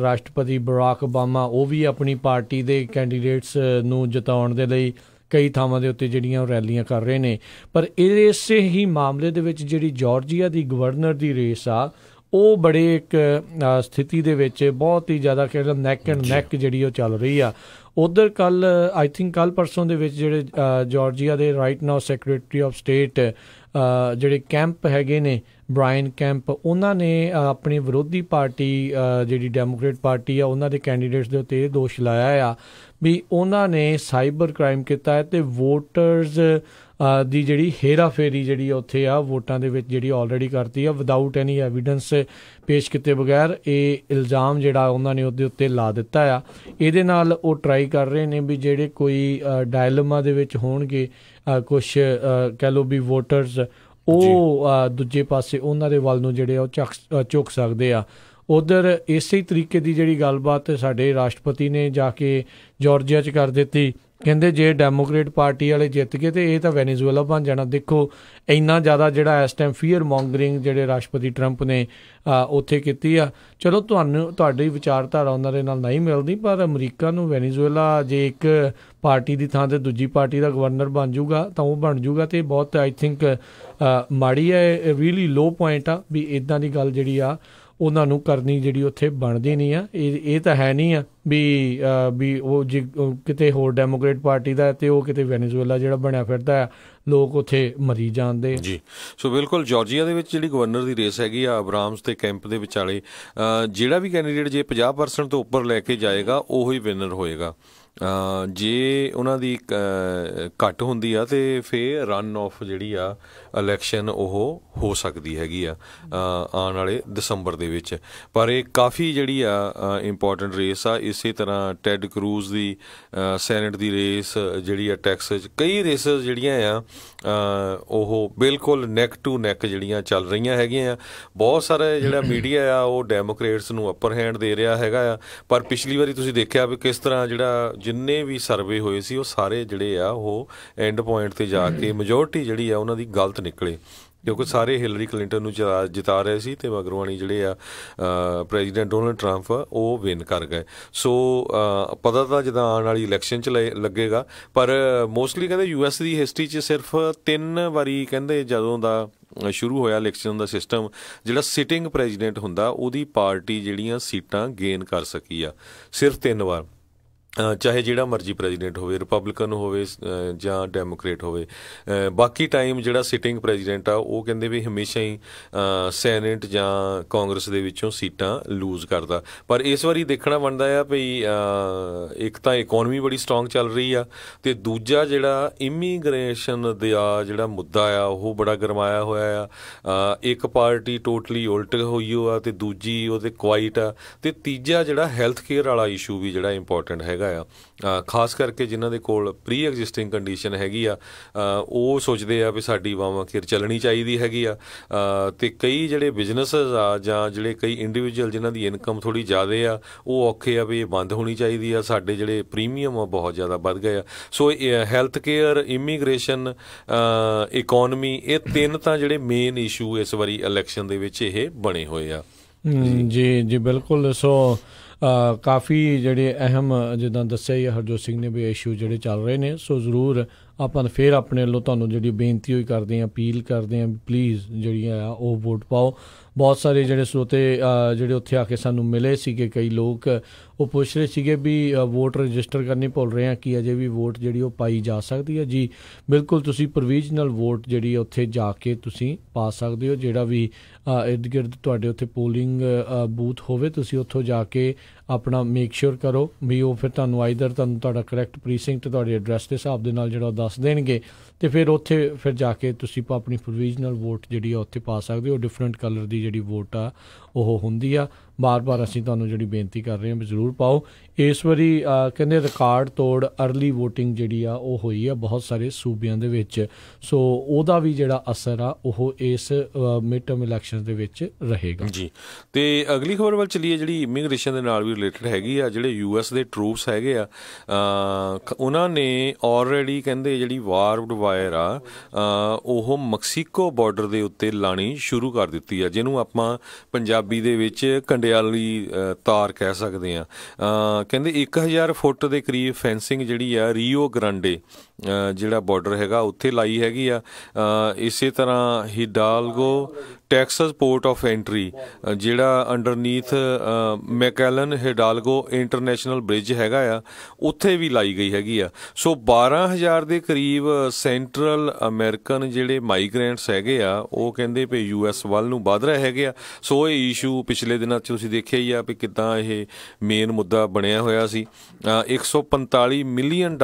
ਰਾਸ਼ਟਰਪਤੀ ਬਰਾਕ ਓਬਾਮਾ, ਉਹ ਵੀ ਆਪਣੀ ਪਾਰਟੀ ਦੇ ਕੈਂਡੀਡੇਟਸ ਨੂੰ ਜਿਤਾਉਣ ਦੇ ਲਈ ਕਈ ਥਾਵਾਂ ਦੇ ਉੱਤੇ ਜਿਹੜੀਆਂ ਰੈਲੀਆਂ ਕਰ ਰਹੇ ਨੇ। ਪਰ ਇਸੇ ਹੀ ਮਾਮਲੇ ਦੇ ਵਿੱਚ ਜਿਹੜੀ ਜਾਰਜੀਆ ਦੀ ਗਵਰਨਰ ਦੀ ਰੇਸ ਆ, ਉਹ ਬੜੇ ਇੱਕ ਸਥਿਤੀ ਦੇ ਵਿੱਚ ਬਹੁਤ ਹੀ ਜ਼ਿਆਦਾ ਕਹਿੰਦਾ ਨੈਕ ਐਂਡ ਨੈਕ ਜਿਹੜੀ ਉਹ ਚੱਲ ਰਹੀ ਆ। ਉੱਧਰ ਕੱਲ੍ਹ ਪਰਸੋਂ ਦੇ ਵਿੱਚ ਜਿਹੜੇ ਜਾਰਜੀਆ ਦੇ right now secretary of state ਜਿਹੜੇ ਕੈਂਪ ਹੈਗੇ ਨੇ, ਬ੍ਰਾਇਨ ਕੈਂਪ, ਉਹਨਾਂ ਨੇ ਆਪਣੀ ਵਿਰੋਧੀ ਪਾਰਟੀ ਜਿਹੜੀ ਡੈਮੋਕ੍ਰੇਟ ਪਾਰਟੀ ਆ, ਉਹਨਾਂ ਦੇ ਕੈਂਡੀਡੇਟਸ ਦੇ ਉੱਤੇ ਇਹ ਦੋਸ਼ ਲਾਇਆ ਆ ਵੀ ਉਹਨਾਂ ਨੇ ਸਾਈਬਰ ਕ੍ਰਾਈਮ ਕੀਤਾ ਹੈ, ਅਤੇ ਵੋਟਰਸ ਦੀ ਜਿਹੜੀ ਹੇਰਾਫੇਰੀ ਜਿਹੜੀ ਉੱਥੇ ਆ ਵੋਟਾਂ ਦੇ ਵਿੱਚ ਜਿਹੜੀ ਆਲਰੇਡੀ ਕਰਤੀ ਆ, ਵਿਦਾਊਟ ਐਨੀ ਐਵੀਡੈਂਸ ਪੇਸ਼ ਕੀਤੇ ਬਗੈਰ ਇਹ ਇਲਜ਼ਾਮ ਜਿਹੜਾ ਉਹਨਾਂ ਨੇ ਉਹਦੇ ਉੱਤੇ ਲਾ ਦਿੱਤਾ ਆ। ਇਹਦੇ ਨਾਲ ਉਹ ਟਰਾਈ ਕਰ ਰਹੇ ਨੇ ਵੀ ਜਿਹੜੇ ਕੋਈ ਡਾਇਲਮਾ ਦੇ ਵਿੱਚ ਹੋਣਗੇ, ਕੁਛ ਕਹਿ ਲਓ ਵੀ ਵੋਟਰਸ, ਉਹ ਦੂਜੇ ਪਾਸੇ ਉਹਨਾਂ ਦੇ ਵੱਲ ਨੂੰ ਜਿਹੜੇ ਉਹ ਝੁਕ ਸਕਦੇ ਆ। ਉੱਧਰ ਇਸੇ ਤਰੀਕੇ ਦੀ ਜਿਹੜੀ ਗੱਲਬਾਤ ਸਾਡੇ ਰਾਸ਼ਟਰਪਤੀ ਨੇ ਜਾ ਕੇ ਜਾਰਜੀਆ 'ਚ ਕਰ ਦਿੱਤੀ। ਕਹਿੰਦੇ ਜੇ ਡੈਮੋਕ੍ਰੇਟ ਪਾਰਟੀ ਵਾਲੇ ਜਿੱਤ ਗਏ ਤਾਂ ਇਹ ਤਾਂ ਵੈਨੇਜ਼ੁਏਲਾ ਬਣ ਜਾਣਾ। ਦੇਖੋ ਇੰਨਾ ਜ਼ਿਆਦਾ ਜਿਹੜਾ ਇਸ ਟਾਈਮ ਫੀਅਰ ਮੌਂਗਰਿੰਗ ਜਿਹੜੇ ਰਾਸ਼ਟਰਪਤੀ ਟਰੰਪ ਨੇ ਉੱਥੇ ਕੀਤੀ ਆ। ਚਲੋ ਤੁਹਾਡੀ ਵਿਚਾਰਧਾਰਾ ਉਹਨਾਂ ਦੇ ਨਾਲ ਨਹੀਂ ਮਿਲਦੀ, ਪਰ ਅਮਰੀਕਾ ਨੂੰ ਵੈਨੇਜ਼ੁਏਲਾ ਜੇ ਇੱਕ ਪਾਰਟੀ ਦੀ ਥਾਂ 'ਤੇ ਦੂਜੀ ਪਾਰਟੀ ਦਾ ਗਵਰਨਰ ਬਣ ਜੂਗਾ ਤਾਂ ਉਹ ਬਣ ਜੂਗਾ, ਅਤੇ ਬਹੁਤ ਆਈ ਥਿੰਕ ਮਾੜੀ ਹੈ, ਰੀਅਲੀ ਲੋ ਪੁਆਇੰਟ ਆ ਵੀ ਇੱਦਾਂ ਦੀ ਗੱਲ ਜਿਹੜੀ ਆ ਉਹਨਾਂ ਨੂੰ ਕਰਨੀ ਜਿਹੜੀ ਉੱਥੇ ਬਣਦੀ ਨਹੀਂ ਆ। ਇਹ ਤਾਂ ਹੈ ਨਹੀਂ ਆ ਵੀ ਉਹ ਜੇ ਕਿਤੇ ਹੋਰ ਡੈਮੋਕ੍ਰੇਟ ਪਾਰਟੀ ਦਾ ਅਤੇ ਉਹ ਕਿਤੇ ਵੈਨੇਜ਼ੁਏਲਾ ਜਿਹੜਾ ਬਣਿਆ ਫਿਰਦਾ ਆ, ਲੋਕ ਉੱਥੇ ਮਰੀ ਜਾਂਦੇ ਜੀ। ਸੋ ਬਿਲਕੁਲ ਜਾਰਜੀਆ ਦੇ ਵਿੱਚ ਜਿਹੜੀ ਗਵਰਨਰ ਦੀ ਰੇਸ ਹੈਗੀ ਆ, ਅਬਰਾਮਸ ਤੇ ਕੈਂਪ ਦੇ ਵਿਚਾਲੇ ਜਿਹੜਾ ਵੀ ਕੈਂਡੀਡੇਟ ਜੇ 50% ਤੋਂ ਉੱਪਰ ਲੈ ਕੇ ਜਾਏਗਾ ਉਹ ਹੀ ਵਿਨਰ ਹੋਏਗਾ। ਜੇ ਉਹਨਾਂ ਦੀ ਘੱਟ ਹੁੰਦੀ ਆ ਤੇ ਫਿਰ ਰਨ ਆਫ ਜਿਹੜੀ ਆ ਇਲੈਕਸ਼ਨ ਉਹ ਹੋ ਸਕਦੀ ਹੈਗੀ ਆ ਆਉਣ ਵਾਲੇ ਦਸੰਬਰ ਦੇ ਵਿੱਚ। ਪਰ ਇਹ ਕਾਫੀ ਜਿਹੜੀ ਆ ਇੰਪੋਰਟੈਂਟ ਰੇਸ ਆ। ਇਸੇ ਤਰ੍ਹਾਂ ਟੈਡ ਕਰੂਜ਼ ਦੀ ਸੈਨੇਟ ਦੀ ਰੇਸ ਜਿਹੜੀ ਆ, ਟੈਕਸਸ ਕਈ ਰੇਸਸ ਜਿਹੜੀਆਂ ਆ ਉਹ ਬਿਲਕੁਲ ਨੈਕ ਟੂ ਨੈਕ ਜਿਹੜੀਆਂ ਚੱਲ ਰਹੀਆਂ ਹੈਗੀਆਂ ਆ। ਬਹੁਤ ਸਾਰਾ ਜਿਹੜਾ ਮੀਡੀਆ ਆ ਉਹ ਡੈਮੋਕ੍ਰੇਟਸ ਨੂੰ ਅਪਰ ਹੈਂਡ ਦੇ ਰਿਹਾ ਹੈਗਾ ਆ, ਪਰ ਪਿਛਲੀ ਵਾਰੀ ਤੁਸੀਂ ਦੇਖਿਆ ਵੀ ਕਿਸ ਤਰ੍ਹਾਂ ਜਿਹੜਾ ਜਿੰਨੇ ਵੀ ਸਰਵੇ ਹੋਏ ਸੀ ਉਹ ਸਾਰੇ ਜਿਹੜੇ ਆ ਉਹ ਐਂਡ ਪੁਆਇੰਟ 'ਤੇ ਜਾ ਕੇ ਮੈਜੋਰਟੀ ਜਿਹੜੀ ਆ ਉਹਨਾਂ ਦੀ ਗਲਤ ਨਿਕਲੇ, ਕਿਉਂਕਿ ਸਾਰੇ ਹਿਲਰੀ ਕਲਿੰਟਨ ਨੂੰ ਜਿਤਾ ਰਹੇ ਸੀ ਅਤੇ ਮਗਰਵਾਣੀ ਜਿਹੜੇ ਆ ਪ੍ਰੈਜ਼ੀਡੈਂਟ ਡੋਨਲਡ ਟਰੰਪ ਉਹ ਵਿਨ ਕਰ ਗਏ। ਸੋ ਪਤਾ ਤਾਂ ਜਿੱਦਾਂ ਆਉਣ ਵਾਲੀ ਇਲੈਕਸ਼ਨ 'ਚ ਲੱਗੇਗਾ, ਪਰ ਮੋਸਟਲੀ ਕਹਿੰਦੇ US ਦੀ ਹਿਸਟਰੀ 'ਚ ਸਿਰਫ 3 ਵਾਰੀ ਕਹਿੰਦੇ ਜਦੋਂ ਦਾ ਸ਼ੁਰੂ ਹੋਇਆ ਇਲੈਕਸ਼ਨ ਦਾ ਸਿਸਟਮ, ਜਿਹੜਾ ਸਿਟਿੰਗ ਪ੍ਰੈਜ਼ੀਡੈਂਟ ਹੁੰਦਾ ਉਹਦੀ ਪਾਰਟੀ ਜਿਹੜੀਆਂ ਸੀਟਾਂ ਗੇਨ ਕਰ ਸਕੀ ਆ, ਸਿਰਫ 3 ਵਾਰ, ਚਾਹੇ ਜਿਹੜਾ ਮਰਜ਼ੀ ਪ੍ਰੈਜ਼ੀਡੈਂਟ ਹੋਵੇ, ਰਿਪਬਲਿਕਨ ਹੋਵੇ ਜਾਂ ਡੈਮੋਕ੍ਰੇਟ ਹੋਵੇ। ਬਾਕੀ ਟਾਈਮ ਜਿਹੜਾ ਸਿਟਿੰਗ ਪ੍ਰੈਜ਼ੀਡੈਂਟ ਆ ਉਹ ਕਹਿੰਦੇ ਵੀ ਹਮੇਸ਼ਾ ਹੀ ਸੈਨੇਟ ਜਾਂ ਕਾਂਗਰਸ ਦੇ ਵਿੱਚੋਂ ਸੀਟਾਂ ਲੂਜ਼ ਕਰਦਾ। ਪਰ ਇਸ ਵਾਰੀ ਦੇਖਣਾ ਬਣਦਾ ਆ ਵੀ ਇੱਕ ਤਾਂ ਇਕੋਨਮੀ ਬੜੀ ਸਟਰੋਂਗ ਚੱਲ ਰਹੀ ਆ, ਅਤੇ ਦੂਜਾ ਜਿਹੜਾ ਇਮੀਗ੍ਰੇਸ਼ਨ ਦਾ ਜਿਹੜਾ ਮੁੱਦਾ ਆ ਉਹ ਬੜਾ ਗਰਮਾਇਆ ਹੋਇਆ ਆ। ਇੱਕ ਪਾਰਟੀ ਟੋਟਲੀ ਉਲਟ ਹੋਈ ਹੋ ਆ ਅਤੇ ਦੂਜੀ ਉਹਦੇ ਕੁਆਇਟ ਆ, ਅਤੇ ਤੀਜਾ ਜਿਹੜਾ ਹੈਲਥ ਕੇਅਰ ਵਾਲਾ ਇਸ਼ੂ ਵੀ ਜਿਹੜਾ ਇੰਪੋਰਟੈਂਟ ਹੈਗਾ ਆ। ਖਾਸ ਕਰਕੇ ਜਿਨ੍ਹਾਂ ਦੇ ਕੋਲ ਪ੍ਰੀ ਐਗਜ਼ਿਸਟਿੰਗ ਕੰਡੀਸ਼ਨ ਹੈਗੀ ਆ ਉਹ ਸੋਚਦੇ ਆ ਵੀ ਸਾਡੀ ਵਾਵਾ ਖੇਰ ਚੱਲਣੀ ਚਾਹੀਦੀ ਹੈਗੀ ਆ, ਅਤੇ ਕਈ ਜਿਹੜੇ ਬਿਜ਼ਨਸਸ ਆ ਜਾਂ ਜਿਹੜੇ ਕਈ ਇੰਡੀਵਿਜੂਅਲ ਜਿਨ੍ਹਾਂ ਦੀ ਇਨਕਮ ਥੋੜ੍ਹੀ ਜ਼ਿਆਦਾ ਆ ਉਹ ਔਖੇ ਆ ਵੀ ਇਹ ਬੰਦ ਹੋਣੀ ਚਾਹੀਦੀ ਆ, ਸਾਡੇ ਜਿਹੜੇ ਪ੍ਰੀਮੀਅਮ ਆ ਬਹੁਤ ਜ਼ਿਆਦਾ ਵੱਧ ਗਏ ਆ। ਸੋ ਹੈਲਥ ਕੇਅਰ, ਇਮੀਗ੍ਰੇਸ਼ਨ, ਇਕੋਨਮੀ, ਇਹ 3 ਤਾਂ ਜਿਹੜੇ ਮੇਨ ਇਸ਼ੂ ਇਸ ਵਾਰੀ ਇਲੈਕਸ਼ਨ ਦੇ ਵਿੱਚ ਇਹ ਬਣੇ ਹੋਏ ਆ। ਜੀ ਬਿਲਕੁਲ। ਸੋ ਕਾਫੀ ਜਿਹੜੇ ਅਹਿਮ ਜਿੱਦਾਂ ਦੱਸਿਆ ਹੀ ਹਰਜੋਤ ਸਿੰਘ ਨੇ ਵੀ ਇਸ਼ੂ ਜਿਹੜੇ ਚੱਲ ਰਹੇ ਨੇ। ਸੋ ਜ਼ਰੂਰ ਆਪਾਂ ਫਿਰ ਆਪਣੇ ਵੱਲੋਂ ਤੁਹਾਨੂੰ ਜਿਹੜੀ ਬੇਨਤੀ ਹੋਈ ਕਰਦੇ ਹਾਂ, ਅਪੀਲ ਕਰਦੇ ਹਾਂ, ਪਲੀਜ਼ ਜਿਹੜੀਆਂ ਆ ਉਹ ਵੋਟ ਪਾਓ। ਬਹੁਤ ਸਾਰੇ ਜਿਹੜੇ ਸਰੋਤੇ ਜਿਹੜੇ ਉੱਥੇ ਆ ਕੇ ਸਾਨੂੰ ਮਿਲੇ ਸੀਗੇ, ਕਈ ਲੋਕ ਉਹ ਪੁੱਛ ਰਹੇ ਸੀਗੇ ਵੀ ਵੋਟ ਰਜਿਸਟਰ ਕਰਨੀ ਭੁੱਲ ਰਹੇ ਆ ਕਿ ਅਜੇ ਵੀ ਵੋਟ ਜਿਹੜੀ ਉਹ ਪਾਈ ਜਾ ਸਕਦੀ ਹੈ। ਜੀ ਬਿਲਕੁਲ, ਤੁਸੀਂ ਪ੍ਰੋਵੀਜ਼ਨਲ ਵੋਟ ਜਿਹੜੀ ਉੱਥੇ ਜਾ ਕੇ ਤੁਸੀਂ ਪਾ ਸਕਦੇ ਹੋ। ਜਿਹੜਾ ਵੀ ਇਰਦ ਗਿਰਦ ਤੁਹਾਡੇ ਉੱਥੇ ਪੋਲਿੰਗ ਬੂਥ ਹੋਵੇ, ਤੁਸੀਂ ਉੱਥੋਂ ਜਾ ਕੇ ਆਪਣਾ ਮੇਕ ਸ਼ੋਰ ਕਰੋ ਵੀ ਉਹ ਫਿਰ ਤੁਹਾਨੂੰ ਆਈਦਰ ਤੁਹਾਨੂੰ ਤੁਹਾਡਾ ਕਰੈਕਟ ਪ੍ਰੀਸਿੰਕਟ ਤੁਹਾਡੇ ਐਡਰੈਸ ਦੇ ਹਿਸਾਬ ਦੇ ਨਾਲ ਜਿਹੜਾ ਦੱਸ ਦੇਣਗੇ, ਅਤੇ ਫਿਰ ਉੱਥੇ ਫਿਰ ਜਾ ਕੇ ਤੁਸੀਂ ਆਪਣੀ ਪ੍ਰੋਵੀਜ਼ਨਲ ਵੋਟ ਜਿਹੜੀ ਆ ਉੱਥੇ ਪਾ ਸਕਦੇ ਹੋ। ਡਿਫਰੈਂਟ ਕਲਰ ਦੀ ਜਿਹੜੀ ਵੋਟ ਆ ਉਹ ਹੁੰਦੀ ਆ। ਬਾਰ-ਬਾਰ ਅਸੀਂ ਤੁਹਾਨੂੰ ਜਿਹੜੀ ਬੇਨਤੀ ਕਰ ਰਹੇ ਹਾਂ ਵੀ ਜ਼ਰੂਰ ਪਾਓ। ਇਸ ਵਾਰੀ ਕਹਿੰਦੇ ਰਿਕਾਰਡ ਤੋੜ ਅਰਲੀ ਵੋਟਿੰਗ ਜਿਹੜੀ ਆ ਉਹ ਹੋਈ ਆ ਬਹੁਤ ਸਾਰੇ ਸੂਬਿਆਂ ਦੇ ਵਿੱਚ। ਸੋ ਉਹਦਾ ਵੀ ਜਿਹੜਾ ਅਸਰ ਆ ਉਹ ਇਸ ਮਿਡ ਟਰਮ ਇਲੈਕਸ਼ਨ ਦੇ ਵਿੱਚ ਰਹੇਗਾ ਜੀ। ਤੇ ਅਗਲੀ ਖਬਰ ਵੱਲ ਚੱਲੀਏ, ਜਿਹੜੀ ਇਮੀਗ੍ਰੇਸ਼ਨ ਦੇ ਨਾਲ ਵੀ ਰਿਲੇਟਡ ਹੈਗੀ ਆ। ਜਿਹੜੇ US ਦੇ ਟਰੂਪਸ ਹੈਗੇ ਆ, ਉਹਨਾਂ ਨੇ ਆਲਰੇਡੀ ਕਹਿੰਦੇ ਜਿਹੜੀ ਵਾਰਡ ਵਾਇਰ ਆ ਉਹ ਮੈਕਸੀਕੋ ਬਾਰਡਰ ਦੇ ਉੱਤੇ ਲਾਣੀ ਸ਼ੁਰੂ ਕਰ ਦਿੱਤੀ ਆ, ਜਿਹਨੂੰ ਆਪਾਂ ਪੰਜਾਬੀ ਦੇ ਵਿੱਚ ਕੰਡਿਆਲੀ ਤਾਰ ਕਹਿ ਸਕਦੇ ਹਾਂ। ਕਹਿੰਦੇ 1000 ਫੁੱਟ ਦੇ ਕਰੀਬ ਫੈਂਸਿੰਗ ਜਿਹੜੀ ਆ ਰੀਓ ਗ੍ਰਾਂਡੇ ਜਿਹੜਾ ਬਾਰਡਰ ਹੈਗਾ ਉੱਥੇ ਲਾਈ ਹੈਗੀ ਆ। ਇਸੇ ਤਰ੍ਹਾਂ ਹਿਡਾਲਗੋ ਟੈਕਸਸ ਪੋਰਟ ਆਫ ਐਂਟਰੀ ਜਿਹੜਾ ਅੰਡਰਨੀਥ ਮੈਕੈਲਨ ਹਿਡਾਲਗੋ ਇੰਟਰਨੈਸ਼ਨਲ ਬ੍ਰਿਜ ਹੈਗਾ ਆ, ਉੱਥੇ ਵੀ ਲਾਈ ਗਈ ਹੈਗੀ ਆ। ਸੋ 12000 ਦੇ ਕਰੀਬ ਸੈਂਟਰਲ ਅਮਰੀਕਨ ਜਿਹੜੇ ਮਾਈਗ੍ਰੈਂਟਸ ਹੈਗੇ ਆ ਉਹ ਕਹਿੰਦੇ ਵੀ US ਵੱਲ ਨੂੰ ਵੱਧ ਰਹੇ ਹੈਗੇ ਆ। ਸੋ ਇਹ ਇਸ਼ੂ ਪਿਛਲੇ ਦਿਨਾਂ 'ਚ ਤੁਸੀਂ ਦੇਖਿਆ ਹੀ ਆ ਵੀ ਕਿੱਦਾਂ ਇਹ ਮੇਨ ਮੁੱਦਾ ਬਣਿਆ ਹੋਇਆ ਸੀ। $145 ਮਿਲੀਅਨ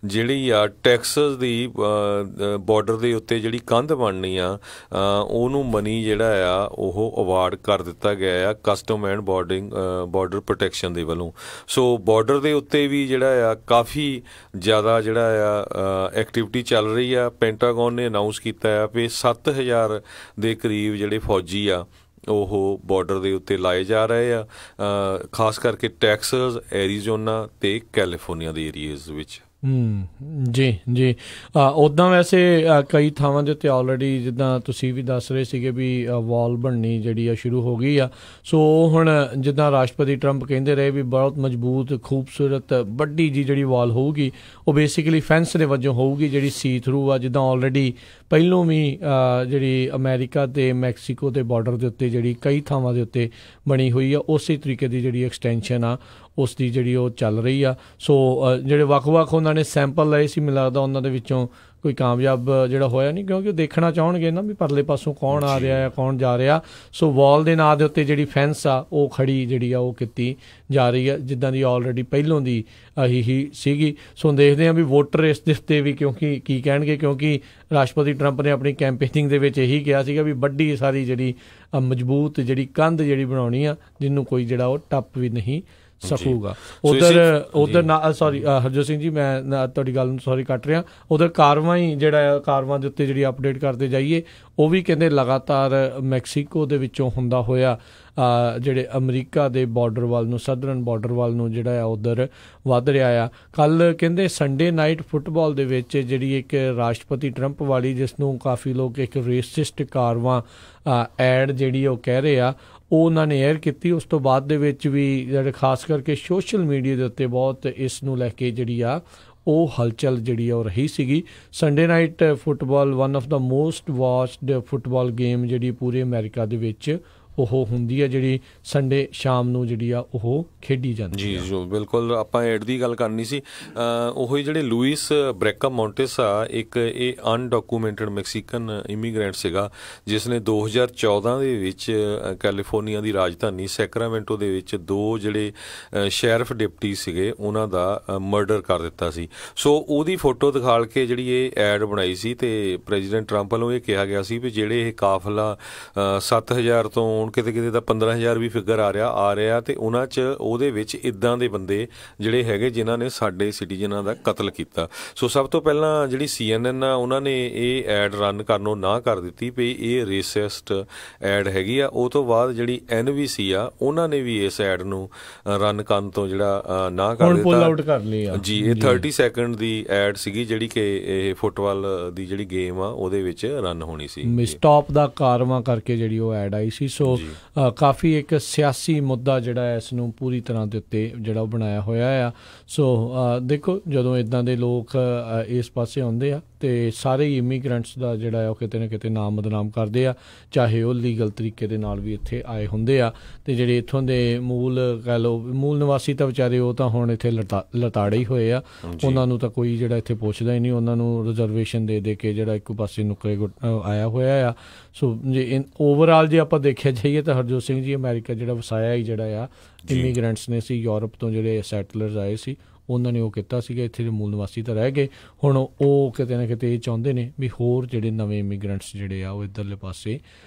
ਜਿਹੜੀ ਆ ਟੈਕਸਸ ਦੀ ਬਾਰਡਰ ਦੇ ਉੱਤੇ ਜਿਹੜੀ ਕੰਧ ਬਣਨੀ ਆ ਉਹਨੂੰ ਮਨੀ ਜਿਹੜਾ ਆ ਉਹ ਅਵਾਰਡ ਕਰ ਦਿੱਤਾ ਗਿਆ ਆ ਕਸਟਮ ਐਂਡ ਬਾਰਡਰ ਪ੍ਰੋਟੈਕਸ਼ਨ ਦੇ ਵੱਲੋਂ। ਸੋ ਬਾਰਡਰ ਦੇ ਉੱਤੇ ਵੀ ਜਿਹੜਾ ਆ ਕਾਫੀ ਜ਼ਿਆਦਾ ਜਿਹੜਾ ਆ ਐਕਟੀਵਿਟੀ ਚੱਲ ਰਹੀ ਆ। ਪੈਂਟਾਗਨ ਨੇ ਅਨਾਊਂਸ ਕੀਤਾ ਆ ਵੀ 7000 ਦੇ ਕਰੀਬ ਜਿਹੜੇ ਫੌਜੀ ਆ ਉਹ ਬਾਰਡਰ ਦੇ ਉੱਤੇ ਲਾਏ ਜਾ ਰਹੇ ਆ, ਖਾਸ ਕਰਕੇ ਟੈਕਸਸ, ਐਰੀਜ਼ੋਨਾ ਅਤੇ ਕੈਲੀਫੋਰਨੀਆ ਦੇ ਏਰੀਏਜ਼ ਵਿੱਚ। ਜੀ ਉੱਦਾਂ ਵੈਸੇ ਕਈ ਥਾਵਾਂ ਦੇ ਉੱਤੇ ਆਲਰੇਡੀ ਜਿੱਦਾਂ ਤੁਸੀਂ ਵੀ ਦੱਸ ਰਹੇ ਸੀਗੇ ਵੀ ਵਾਲ ਬਣਨੀ ਜਿਹੜੀ ਆ ਸ਼ੁਰੂ ਹੋ ਗਈ ਆ। ਸੋ ਹੁਣ ਜਿੱਦਾਂ ਰਾਸ਼ਟਰਪਤੀ ਟਰੰਪ ਕਹਿੰਦੇ ਰਹੇ ਵੀ ਬਹੁਤ ਮਜ਼ਬੂਤ ਖੂਬਸੂਰਤ ਵੱਡੀ ਜੀ ਜਿਹੜੀ ਵਾਲ ਹੋਊਗੀ ਉਹ ਬੇਸਿਕਲੀ ਫੈਂਸ ਦੇ ਵਜੋਂ ਹੋਊਗੀ ਜਿਹੜੀ ਸੀ ਥਰੂ ਆ, ਜਿੱਦਾਂ ਆਲਰੇਡੀ ਪਹਿਲੋਂ ਵੀ ਜਿਹੜੀ ਅਮਰੀਕਾ ਅਤੇ ਮੈਕਸੀਕੋ ਦੇ ਬਾਰਡਰ ਦੇ ਉੱਤੇ ਜਿਹੜੀ ਕਈ ਥਾਵਾਂ ਦੇ ਉੱਤੇ ਬਣੀ ਹੋਈ ਆ, ਉਸੇ ਤਰੀਕੇ ਦੀ ਜਿਹੜੀ ਐਕਸਟੈਂਸ਼ਨ ਆ ਉਸ ਦੀ ਜਿਹੜੀ ਉਹ ਚੱਲ ਰਹੀ ਆ। ਸੋ ਜਿਹੜੇ ਵੱਖ-ਵੱਖ ਉਹਨਾਂ ਨੇ ਸੈਂਪਲ ਲਏ ਸੀ, ਮੈਨੂੰ ਲੱਗਦਾ ਉਹਨਾਂ ਦੇ ਵਿੱਚੋਂ ਕੋਈ ਕਾਮਯਾਬ ਜਿਹੜਾ ਹੋਇਆ ਨਹੀਂ, ਕਿਉਂਕਿ ਉਹ ਦੇਖਣਾ ਚਾਹਣਗੇ ਨਾ ਵੀ ਪਰਲੇ ਪਾਸੋਂ ਕੌਣ ਆ ਰਿਹਾ ਆ ਕੌਣ ਜਾ ਰਿਹਾ। ਸੋ ਵਾਲ ਦੇ ਨਾਂ ਦੇ ਉੱਤੇ ਜਿਹੜੀ ਫੈਂਸ ਆ ਉਹ ਖੜੀ ਜਿਹੜੀ ਆ ਉਹ ਕੀਤੀ ਜਾ ਰਹੀ ਆ, ਜਿੱਦਾਂ ਦੀ ਆਲਰੇਡੀ ਪਹਿਲੋਂ ਦੀ ਹੀ ਸੀਗੀ। ਸੋ ਦੇਖਦੇ ਹਾਂ ਵੀ ਵੋਟਰ ਇਸ ਦੇ ਉੱਤੇ ਵੀ ਕਿਉਂਕਿ ਕੀ ਕਹਿਣਗੇ, ਕਿਉਂਕਿ ਰਾਸ਼ਟਰਪਤੀ ਟਰੰਪ ਨੇ ਆਪਣੀ ਕੈਂਪੇਨਿੰਗ ਦੇ ਵਿੱਚ ਇਹੀ ਕਿਹਾ ਸੀਗਾ ਵੀ ਵੱਡੀ ਸਾਰੀ ਜਿਹੜੀ ਮਜ਼ਬੂਤ ਜਿਹੜੀ ਕੰਧ ਜਿਹੜੀ ਬਣਾਉਣੀ ਆ ਜਿਹਨੂੰ ਕੋਈ ਜਿਹੜਾ ਉਹ ਟੱਪ ਵੀ ਨਹੀਂ ਸਕੂਗਾ। ਉਧਰ ਨਾ ਸੋਰੀ ਹਰਜੋਤ ਸਿੰਘ ਜੀ, ਮੈਂ ਤੁਹਾਡੀ ਗੱਲ ਨੂੰ ਸੋਰੀ ਕੱਟ ਰਿਹਾ। ਉਧਰ ਕਾਰਵਾਈ ਜਿਹੜਾ ਕਾਰਵਾਂ ਦੇ ਉੱਤੇ ਜਿਹੜੀ ਅਪਡੇਟ ਕਰਦੇ ਜਾਈਏ, ਉਹ ਵੀ ਕਹਿੰਦੇ ਲਗਾਤਾਰ ਮੈਕਸੀਕੋ ਦੇ ਵਿੱਚੋਂ ਹੁੰਦਾ ਹੋਇਆ ਜਿਹੜੇ ਅਮਰੀਕਾ ਦੇ ਬਾਰਡਰ ਵੱਲ ਨੂੰ, ਸਦਰਨ ਬਾਰਡਰ ਵੱਲ ਨੂੰ ਜਿਹੜਾ ਆ ਉੱਧਰ ਵੱਧ ਰਿਹਾ ਆ। ਕੱਲ੍ਹ ਕਹਿੰਦੇ ਸੰਡੇ ਨਾਈਟ ਫੁੱਟਬਾਲ ਦੇ ਵਿੱਚ ਜਿਹੜੀ ਇੱਕ ਰਾਸ਼ਟਰਪਤੀ ਟਰੰਪ ਵਾਲੀ, ਜਿਸ ਨੂੰ ਕਾਫੀ ਲੋਕ ਇੱਕ ਰੇਸਿਸਟ ਕਾਰਵਾਂ ਐਡ ਜਿਹੜੀ ਉਹ ਕਹਿ ਰਹੇ ਆ, ਉਹ ਉਹਨਾਂ ਨੇ ਏਅਰ ਕੀਤੀ। ਉਸ ਤੋਂ ਬਾਅਦ ਦੇ ਵਿੱਚ ਵੀ ਜਿਹੜੇ ਖਾਸ ਕਰਕੇ ਸੋਸ਼ਲ ਮੀਡੀਆ ਦੇ ਉੱਤੇ ਬਹੁਤ ਇਸ ਨੂੰ ਲੈ ਕੇ ਜਿਹੜੀ ਆ ਉਹ ਹਲਚਲ ਜਿਹੜੀ ਆ ਉਹ ਰਹੀ ਸੀਗੀ। Sunday night football one of the most watched football game ਜਿਹੜੀ ਪੂਰੇ ਅਮਰੀਕਾ ਦੇ ਵਿੱਚ ਉਹ ਹੁੰਦੀ ਹੈ, ਜਿਹੜੀ ਸੰਡੇ ਸ਼ਾਮ ਨੂੰ ਜਿਹੜੀ ਆ ਉਹ ਖੇਡੀ ਜਾਂਦੀ ਜੀ। ਜੋ ਬਿਲਕੁਲ ਆਪਾਂ ਐਡ ਦੀ ਗੱਲ ਕਰਨੀ ਸੀ, ਉਹੀ ਜਿਹੜੇ ਲੂਇਸ ਬ੍ਰੈਕਾ ਮੌਂਟੇਸ ਆ, ਇੱਕ ਇਹ ਅਨਡਾਕੂਮੈਂਟਡ ਮੈਕਸੀਕਨ ਇਮੀਗ੍ਰੈਂਟ ਸੀਗਾ ਜਿਸ ਨੇ 2014 ਦੇ ਵਿੱਚ ਕੈਲੀਫੋਰਨੀਆ ਦੀ ਰਾਜਧਾਨੀ ਸੈਕਰਾਮੈਂਟੋ ਦੇ ਵਿੱਚ 2 ਜਿਹੜੇ ਸ਼ੈਰਿਫ ਡਿਪਟੀ ਸੀਗੇ ਉਹਨਾਂ ਦਾ ਮਰਡਰ ਕਰ ਦਿੱਤਾ ਸੀ। ਸੋ ਉਹਦੀ ਫੋਟੋ ਦਿਖਾਲ ਕੇ ਜਿਹੜੀ ਇਹ ਐਡ ਬਣਾਈ ਸੀ ਤੇ ਪ੍ਰੈਜ਼ੀਡੈਂਟ ਟਰੰਪ ਵੱਲੋਂ ਇਹ ਕਿਹਾ ਗਿਆ ਸੀ ਵੀ ਜਿਹੜੇ ਇਹ ਕਾਫਲਾ 7000 ਤੋਂ ਕਿਤੇ ਤਾਂ 15000 ਵੀ ਫਿਗਰ ਆ ਰਿਹਾ ਤੇ ਉਹਨਾਂ 'ਚ ਉਹਦੇ ਵਿੱਚ ਇੱਦਾਂ ਦੇ ਬੰਦੇ ਜਿਹੜੇ ਹੈਗੇ ਜਿਨ੍ਹਾਂ ਨੇ ਸਾਡੇ ਸਿਟੀਜ਼ਨਾਂ ਦਾ ਕਤਲ ਕੀਤਾ। ਸੋ ਸਭ ਤੋਂ ਪਹਿਲਾਂ ਜਿਹੜੀ CNN ਆ ਉਹਨਾਂ ਨੇ ਇਹ ਐਡ ਰਨ ਕਰਨੋਂ ਨਾ ਕਰ ਦਿੱਤੀ ਵੀ ਇਹ ਰੇਸਿਸਟ ਐਡ ਹੈਗੀ ਆ। ਉਹ ਤੋਂ ਬਾਅਦ ਜਿਹੜੀ NBC ਆ ਉਹਨਾਂ ਨੇ ਵੀ ਇਸ ਐਡ ਨੂੰ ਰਨ ਕਰਨ ਤੋਂ ਜਿਹੜਾ ਨਾ ਕਰ ਦਿੱਤਾ, ਪੁੱਲ ਆਊਟ ਕਰ ਲਈ ਜੀ। ਇਹ 30 ਸੈਕਿੰਡ ਦੀ ਐਡ ਸੀਗੀ ਜਿਹੜੀ ਕਿ ਇਹ ਫੁੱਟਬਾਲ ਦੀ ਜਿਹੜੀ ਗੇਮ ਆ ਉਹਦੇ ਵਿੱਚ ਰਨ ਹੋਣੀ ਸੀ। ਸਟਾਪ ਦਾ ਕਾਰਵਾਂ ਕਰਕੇ ਜਿਹੜੀ ਉਹ ਐਡ ਆਈ ਸੀ। ਸੋ ਸੋ ਕਾਫੀ ਇੱਕ ਸਿਆਸੀ ਮੁੱਦਾ ਜਿਹੜਾ ਇਸ ਨੂੰ ਪੂਰੀ ਤਰ੍ਹਾਂ ਦੇ ਉੱਤੇ ਜਿਹੜਾ ਉਹ ਬਣਾਇਆ ਹੋਇਆ ਆ। ਸੋ ਦੇਖੋ ਜਦੋਂ ਇੱਦਾਂ ਦੇ ਲੋਕ ਇਸ ਪਾਸੇ ਆਉਂਦੇ ਆ ਅਤੇ ਸਾਰੇ ਹੀ ਇਮੀਗਰੈਂਟਸ ਦਾ ਜਿਹੜਾ ਆ ਉਹ ਕਿਤੇ ਨਾ ਕਿਤੇ ਨਾਮ ਬਦਨਾਮ ਕਰਦੇ ਆ, ਚਾਹੇ ਉਹ ਲੀਗਲ ਤਰੀਕੇ ਦੇ ਨਾਲ ਵੀ ਇੱਥੇ ਆਏ ਹੁੰਦੇ ਆ। ਅਤੇ ਜਿਹੜੇ ਇੱਥੋਂ ਦੇ ਮੂਲ ਕਹਿ ਲਓ ਮੂਲ ਨਿਵਾਸੀ ਤਾਂ ਵਿਚਾਰੇ ਉਹ ਤਾਂ ਹੁਣ ਇੱਥੇ ਲਤਾੜੇ ਹੀ ਹੋਏ ਆ, ਉਹਨਾਂ ਨੂੰ ਤਾਂ ਕੋਈ ਜਿਹੜਾ ਇੱਥੇ ਪੁੱਛਦਾ ਹੀ ਨਹੀਂ, ਉਹਨਾਂ ਨੂੰ ਰਿਜ਼ਰਵੇਸ਼ਨ ਦੇ ਕੇ ਜਿਹੜਾ ਇੱਕ ਪਾਸੇ ਨੁਕਰੇ ਆਇਆ ਹੋਇਆ ਆ। ਸੋ ਜੇ ਓਵਰਆਲ ਜੇ ਆਪਾਂ ਦੇਖਿਆ ਜਾਈਏ ਤਾਂ ਹਰਜੋਤ ਸਿੰਘ ਜੀ ਅਮੈਰੀਕਾ ਜਿਹੜਾ ਵਸਾਇਆ ਹੀ ਜਿਹੜਾ ਆ ਇਮੀਗਰੈਂਟਸ ਨੇ ਸੀ, ਯੂਰਪ ਤੋਂ ਜਿਹੜੇ ਸੈਟਲਰਸ ਆਏ ਸੀ ਉਹਨਾਂ ਨੇ ਉਹ ਕੀਤਾ ਸੀਗਾ, ਇੱਥੇ ਦੇ ਮੂਲ ਨਿਵਾਸੀ ਤਾਂ ਰਹਿ ਗਏ। ਹੁਣ ਉਹ ਕਿਤੇ ਨਾ ਕਿਤੇ ਇਹ ਚਾਹੁੰਦੇ ਨੇ ਵੀ ਹੋਰ ਜਿਹੜੇ ਨਵੇਂ ਇਮੀਗਰੈਂਟਸ ਜਿਹੜੇ ਆ ਉਹ ਇੱਧਰਲੇ ਪਾਸੇ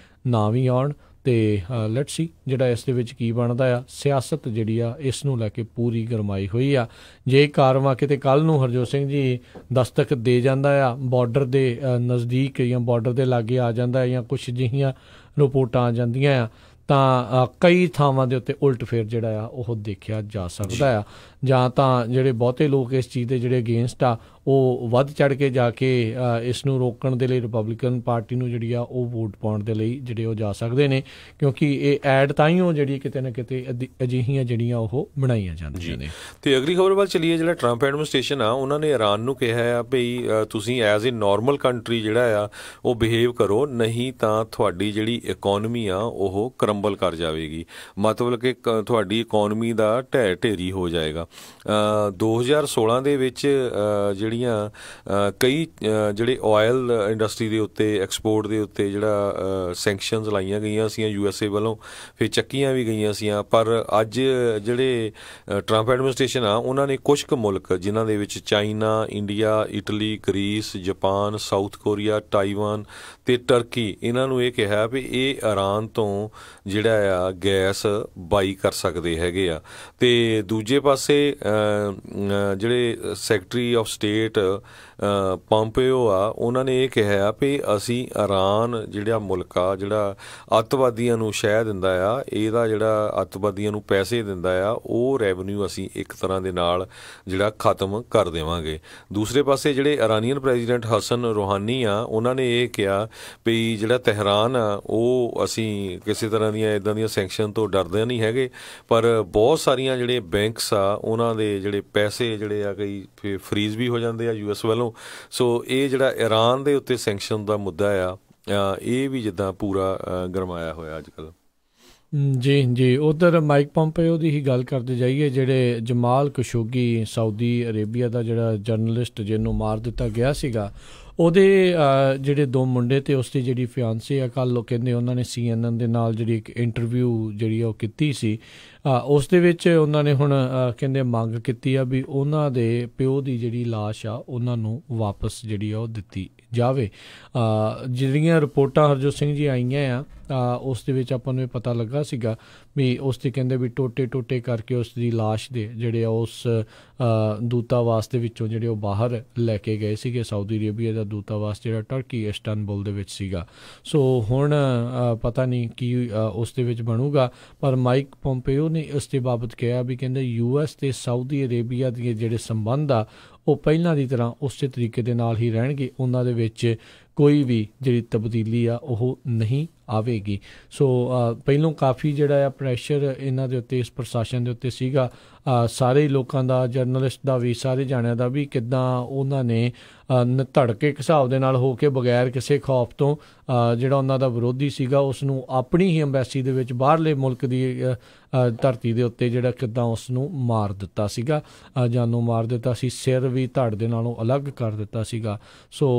ਨਾ ਵੀ ਆਉਣ। ਅਤੇ ਲੈਟਸ ਸੀ ਜਿਹੜਾ ਇਸ ਦੇ ਵਿੱਚ ਕੀ ਬਣਦਾ ਆ। ਸਿਆਸਤ ਜਿਹੜੀ ਆ ਇਸ ਨੂੰ ਲੈ ਕੇ ਪੂਰੀ ਗਰਮਾਈ ਹੋਈ ਆ। ਜੇ ਕਾਰਵਾਂ ਕਿਤੇ ਕੱਲ੍ਹ ਨੂੰ ਹਰਜੋਤ ਸਿੰਘ ਜੀ ਦਸਤਕ ਦੇ ਜਾਂਦਾ ਆ, ਬਾਰਡਰ ਦੇ ਨਜ਼ਦੀਕ ਜਾਂ ਬਾਰਡਰ ਦੇ ਲਾਗੇ ਆ ਜਾਂਦਾ ਜਾਂ ਕੁਛ ਅਜਿਹੀਆਂ ਰਿਪੋਰਟਾਂ ਆ ਜਾਂਦੀਆਂ ਆ ਤਾਂ ਕਈ ਥਾਵਾਂ ਦੇ ਉੱਤੇ ਉਲਟ ਫੇਰ ਜਿਹੜਾ ਆ ਉਹ ਦੇਖਿਆ ਜਾ ਸਕਦਾ ਆ। ਜਾਂ ਤਾਂ ਜਿਹੜੇ ਬਹੁਤੇ ਲੋਕ ਇਸ ਚੀਜ਼ ਦੇ ਜਿਹੜੇ ਅਗੇਂਸਟ ਆ ਉਹ ਵੱਧ ਚੜ੍ਹ ਕੇ ਜਾ ਕੇ ਇਸ ਨੂੰ ਰੋਕਣ ਦੇ ਲਈ ਰਿਪਬਲਿਕਨ ਪਾਰਟੀ ਨੂੰ ਜਿਹੜੀ ਆ ਉਹ ਵੋਟ ਪਾਉਣ ਦੇ ਲਈ ਜਿਹੜੇ ਉਹ ਜਾ ਸਕਦੇ ਨੇ, ਕਿਉਂਕਿ ਇਹ ਐਡ ਤਾਂ ਹੀ ਉਹ ਜਿਹੜੀ ਕਿਤੇ ਨਾ ਕਿਤੇ ਅਜਿਹੀਆਂ ਜਿਹੜੀਆਂ ਉਹ ਬਣਾਈਆਂ ਜਾਂਦੀਆਂ ਨੇ। ਅਤੇ ਅਗਲੀ ਖਬਰ ਵੱਲ ਚੱਲੀਏ। ਜਿਹੜਾ ਟਰੰਪ ਐਡਮਿਨਿਸਟ੍ਰੇਸ਼ਨ ਆ ਉਹਨਾਂ ਨੇ ਇਰਾਨ ਨੂੰ ਕਿਹਾ ਆ ਭਈ ਤੁਸੀਂ ਐਜ਼ ਏ ਨੋਰਮਲ ਕੰਟਰੀ ਜਿਹੜਾ ਆ ਉਹ ਬਿਹੇਵ ਕਰੋ, ਨਹੀਂ ਤਾਂ ਤੁਹਾਡੀ ਜਿਹੜੀ ਇਕੋਨਮੀ ਆ ਉਹ ਕਰੰਬਲ ਕਰ ਜਾਵੇਗੀ, ਮਤਲਬ ਕਿ ਤੁਹਾਡੀ ਇਕੋਨਮੀ ਦਾ ਢੇਰੀ ਹੋ ਜਾਏਗਾ। 2016 ਦੇ ਵਿੱਚ ਕਈ ਜਿਹੜੇ ਆਇਲ ਇੰਡਸਟਰੀ ਦੇ ਉੱਤੇ ਐਕਸਪੋਰਟ ਦੇ ਉੱਤੇ ਜਿਹੜਾ ਸੈਂਕਸ਼ਨਸ ਲਾਈਆਂ ਗਈਆਂ ਸੀਆਂ USA ਵੱਲੋਂ, ਫਿਰ ਚੱਕੀਆਂ ਵੀ ਗਈਆਂ ਸੀਆਂ। ਪਰ ਅੱਜ ਜਿਹੜੇ ਟਰੰਪ ਐਡਮਿਨਿਸਟ੍ਰੇਸ਼ਨ ਆ ਉਹਨਾਂ ਨੇ ਕੁਛ ਕੁ ਮੁਲਕ ਜਿਨ੍ਹਾਂ ਦੇ ਵਿੱਚ China, India, Italy, grease, Japan, south Korea, Taiwan ਅਤੇ ਟਰਕੀ, ਇਹਨਾਂ ਨੂੰ ਇਹ ਕਿਹਾ ਵੀ ਇਹ ਇਰਾਨ ਤੋਂ ਜਿਹੜਾ ਆ ਗੈਸ ਬਾਈ ਕਰ ਸਕਦੇ ਹੈਗੇ ਆ। ਅਤੇ ਦੂਜੇ ਪਾਸੇ ਜਿਹੜੇ ਸੈਕਟਰੀ ਆਫ ਸਟੇਟ ਪੰਪਿਓ ਆ ਉਹਨਾਂ ਨੇ ਇਹ ਕਿਹਾ ਵੀ ਅਸੀਂ ਇਰਾਨ ਜਿਹੜਾ ਮੁਲਕ ਆ ਜਿਹੜਾ ਅੱਤਵਾਦੀਆਂ ਨੂੰ ਸ਼ਹਿ ਦਿੰਦਾ ਆ, ਇਹਦਾ ਜਿਹੜਾ ਅੱਤਵਾਦੀਆਂ ਨੂੰ ਪੈਸੇ ਦਿੰਦਾ ਆ ਉਹ ਰੈਵਨਿਊ ਅਸੀਂ ਇੱਕ ਤਰ੍ਹਾਂ ਦੇ ਨਾਲ ਜਿਹੜਾ ਖ਼ਤਮ ਕਰ ਦੇਵਾਂਗੇ। ਦੂਸਰੇ ਪਾਸੇ ਜਿਹੜੇ ਇਰਾਨੀਅਨ ਪ੍ਰੈਜ਼ੀਡੈਂਟ ਹਸਨ ਰੂਹਾਨੀ ਆ ਉਹਨਾਂ ਨੇ ਇਹ ਕਿਹਾ ਵੀ ਜਿਹੜਾ ਤਹਿਰਾਨ ਆ ਉਹ ਅਸੀਂ ਕਿਸੇ ਤਰ੍ਹਾਂ ਦੀਆਂ ਇੱਦਾਂ ਦੀਆਂ ਸੈਂਕਸ਼ਨ ਤੋਂ ਡਰਦੇ ਨਹੀਂ ਹੈਗੇ, ਪਰ ਬਹੁਤ ਸਾਰੀਆਂ ਜਿਹੜੇ ਬੈਂਕਸ ਆ ਉਹਨਾਂ ਦੇ ਜਿਹੜੇ ਪੈਸੇ ਜਿਹੜੇ ਆ ਕਈ ਫਰੀਜ਼ ਵੀ ਹੋ ਜਾਂਦੇ ਆ US ਵੱਲੋਂ। ਸੋ ਇਹ ਜਿਹੜਾ ਇਰਾਨ ਦੇ ਉੱਤੇ ਸੈਂਕਸ਼ਨ ਦਾ ਮੁੱਦਾ ਆ ਇਹ ਵੀ ਜਿੱਦਾਂ ਪੂਰਾ ਗਰਮਾਇਆ ਹੋਇਆ ਅੱਜ ਕੱਲ੍ਹ। ਜੀ ਉੱਧਰ ਮਾਈਕ ਪੰਪੇਓ ਦੀ ਹੀ ਗੱਲ ਕਰਦੇ ਜਾਈਏ। ਜਿਹੜੇ ਜਮਾਲ ਖਸ਼ੋਗੀ ਸਾਊਦੀ ਅਰੇਬੀਆ ਦਾ ਜਿਹੜਾ ਜਰਨਲਿਸਟ ਜਿਹਨੂੰ ਮਾਰ ਦਿੱਤਾ ਗਿਆ ਸੀਗਾ, ਉਹਦੇ ਜਿਹੜੇ 2 ਮੁੰਡੇ ਅਤੇ ਉਸ ਦੀ ਜਿਹੜੀ ਫਿਆਂਸੀ ਆ, ਕੱਲ੍ਹ ਉਹ ਕਹਿੰਦੇ ਉਹਨਾਂ ਨੇ CNN ਦੇ ਨਾਲ ਜਿਹੜੀ ਇੱਕ ਇੰਟਰਵਿਊ ਜਿਹੜੀ ਉਹ ਕੀਤੀ ਸੀ, ਉਸ ਦੇ ਵਿੱਚ ਉਹਨਾਂ ਨੇ ਹੁਣ ਕਹਿੰਦੇ ਮੰਗ ਕੀਤੀ ਆ ਵੀ ਉਹਨਾਂ ਦੇ ਪਿਓ ਦੀ ਜਿਹੜੀ ਲਾਸ਼ ਆ ਉਹਨਾਂ ਨੂੰ ਵਾਪਸ ਜਿਹੜੀ ਆ ਉਹ ਦਿੱਤੀ ਜਾਵੇ। ਜਿਹੜੀਆਂ ਰਿਪੋਰਟਾਂ ਹਰਜੋਤ ਸਿੰਘ ਜੀ ਆਈਆਂ ਆ ਉਸ ਦੇ ਵਿੱਚ ਆਪਾਂ ਨੂੰ ਇਹ ਪਤਾ ਲੱਗਾ ਸੀਗਾ ਵੀ ਉਸ 'ਤੇ ਕਹਿੰਦੇ ਵੀ ਟੋਟੇ ਕਰਕੇ ਉਸ ਦੀ ਲਾਸ਼ ਦੇ ਜਿਹੜੇ ਆ ਉਸ ਦੂਤਾਵਾਸ ਦੇ ਵਿੱਚੋਂ ਜਿਹੜੇ ਉਹ ਬਾਹਰ ਲੈ ਕੇ ਗਏ ਸੀਗੇ। ਸਾਊਦੀ ਅਰੇਬੀਆ ਦਾ ਦੂਤਾਵਾਸ ਜਿਹੜਾ ਟਰਕੀ ਇਸਤਾਨਬੁਲ ਦੇ ਵਿੱਚ ਸੀਗਾ। ਸੋ ਹੁਣ ਪਤਾ ਨਹੀਂ ਕੀ ਉਸ ਦੇ ਵਿੱਚ ਬਣੂਗਾ, ਪਰ ਮਾਈਕ ਪੰਪੇਓ ਨੇ ਇਸ ਦੇ ਬਾਬਤ ਕਿਹਾ ਵੀ ਕਹਿੰਦੇ US ਅਤੇ ਸਾਊਦੀ ਅਰੇਬੀਆ ਦੇ ਜਿਹੜੇ ਸੰਬੰਧ ਆ ਉਹ ਪਹਿਲਾਂ ਦੀ ਤਰ੍ਹਾਂ ਉਸੇ ਤਰੀਕੇ ਦੇ ਨਾਲ ਹੀ ਰਹਿਣਗੇ, ਉਹਨਾਂ ਦੇ ਵਿੱਚ ਕੋਈ ਵੀ ਜਿਹੜੀ ਤਬਦੀਲੀ ਆ ਉਹ ਨਹੀਂ ਆਵੇਗੀ। ਸੋ ਪਹਿਲੋਂ ਕਾਫੀ ਜਿਹੜਾ ਆ ਪ੍ਰੈਸ਼ਰ ਇਹਨਾਂ ਦੇ ਉੱਤੇ, ਇਸ ਪ੍ਰਸ਼ਾਸਨ ਦੇ ਉੱਤੇ ਸੀਗਾ, ਸਾਰੇ ਲੋਕਾਂ ਦਾ, ਜਰਨਲਿਸਟ ਦਾ ਵੀ, ਸਾਰੇ ਜਾਣਿਆਂ ਦਾ ਵੀ, ਕਿੱਦਾਂ ਉਹਨਾਂ ਨੇ ਧੜਕੇ ਇੱਕ ਹਿਸਾਬ ਦੇ ਨਾਲ ਹੋ ਕੇ ਬਗੈਰ ਕਿਸੇ ਖੌਫ ਤੋਂ ਜਿਹੜਾ ਉਹਨਾਂ ਦਾ ਵਿਰੋਧੀ ਸੀਗਾ ਉਸ ਨੂੰ ਆਪਣੀ ਹੀ ਅੰਬੈਸੀ ਦੇ ਵਿੱਚ ਬਾਹਰਲੇ ਮੁਲਕ ਦੀ ਧਰਤੀ ਦੇ ਉੱਤੇ ਜਿਹੜਾ ਕਿੱਦਾਂ ਉਸ ਨੂੰ ਮਾਰ ਦਿੱਤਾ ਸੀਗਾ, ਜਾਨੋਂ ਮਾਰ ਦਿੱਤਾ ਸੀ, ਸਿਰ ਵੀ ਧੜ ਦੇ ਨਾਲੋਂ ਅਲੱਗ ਕਰ ਦਿੱਤਾ ਸੀਗਾ। ਸੋ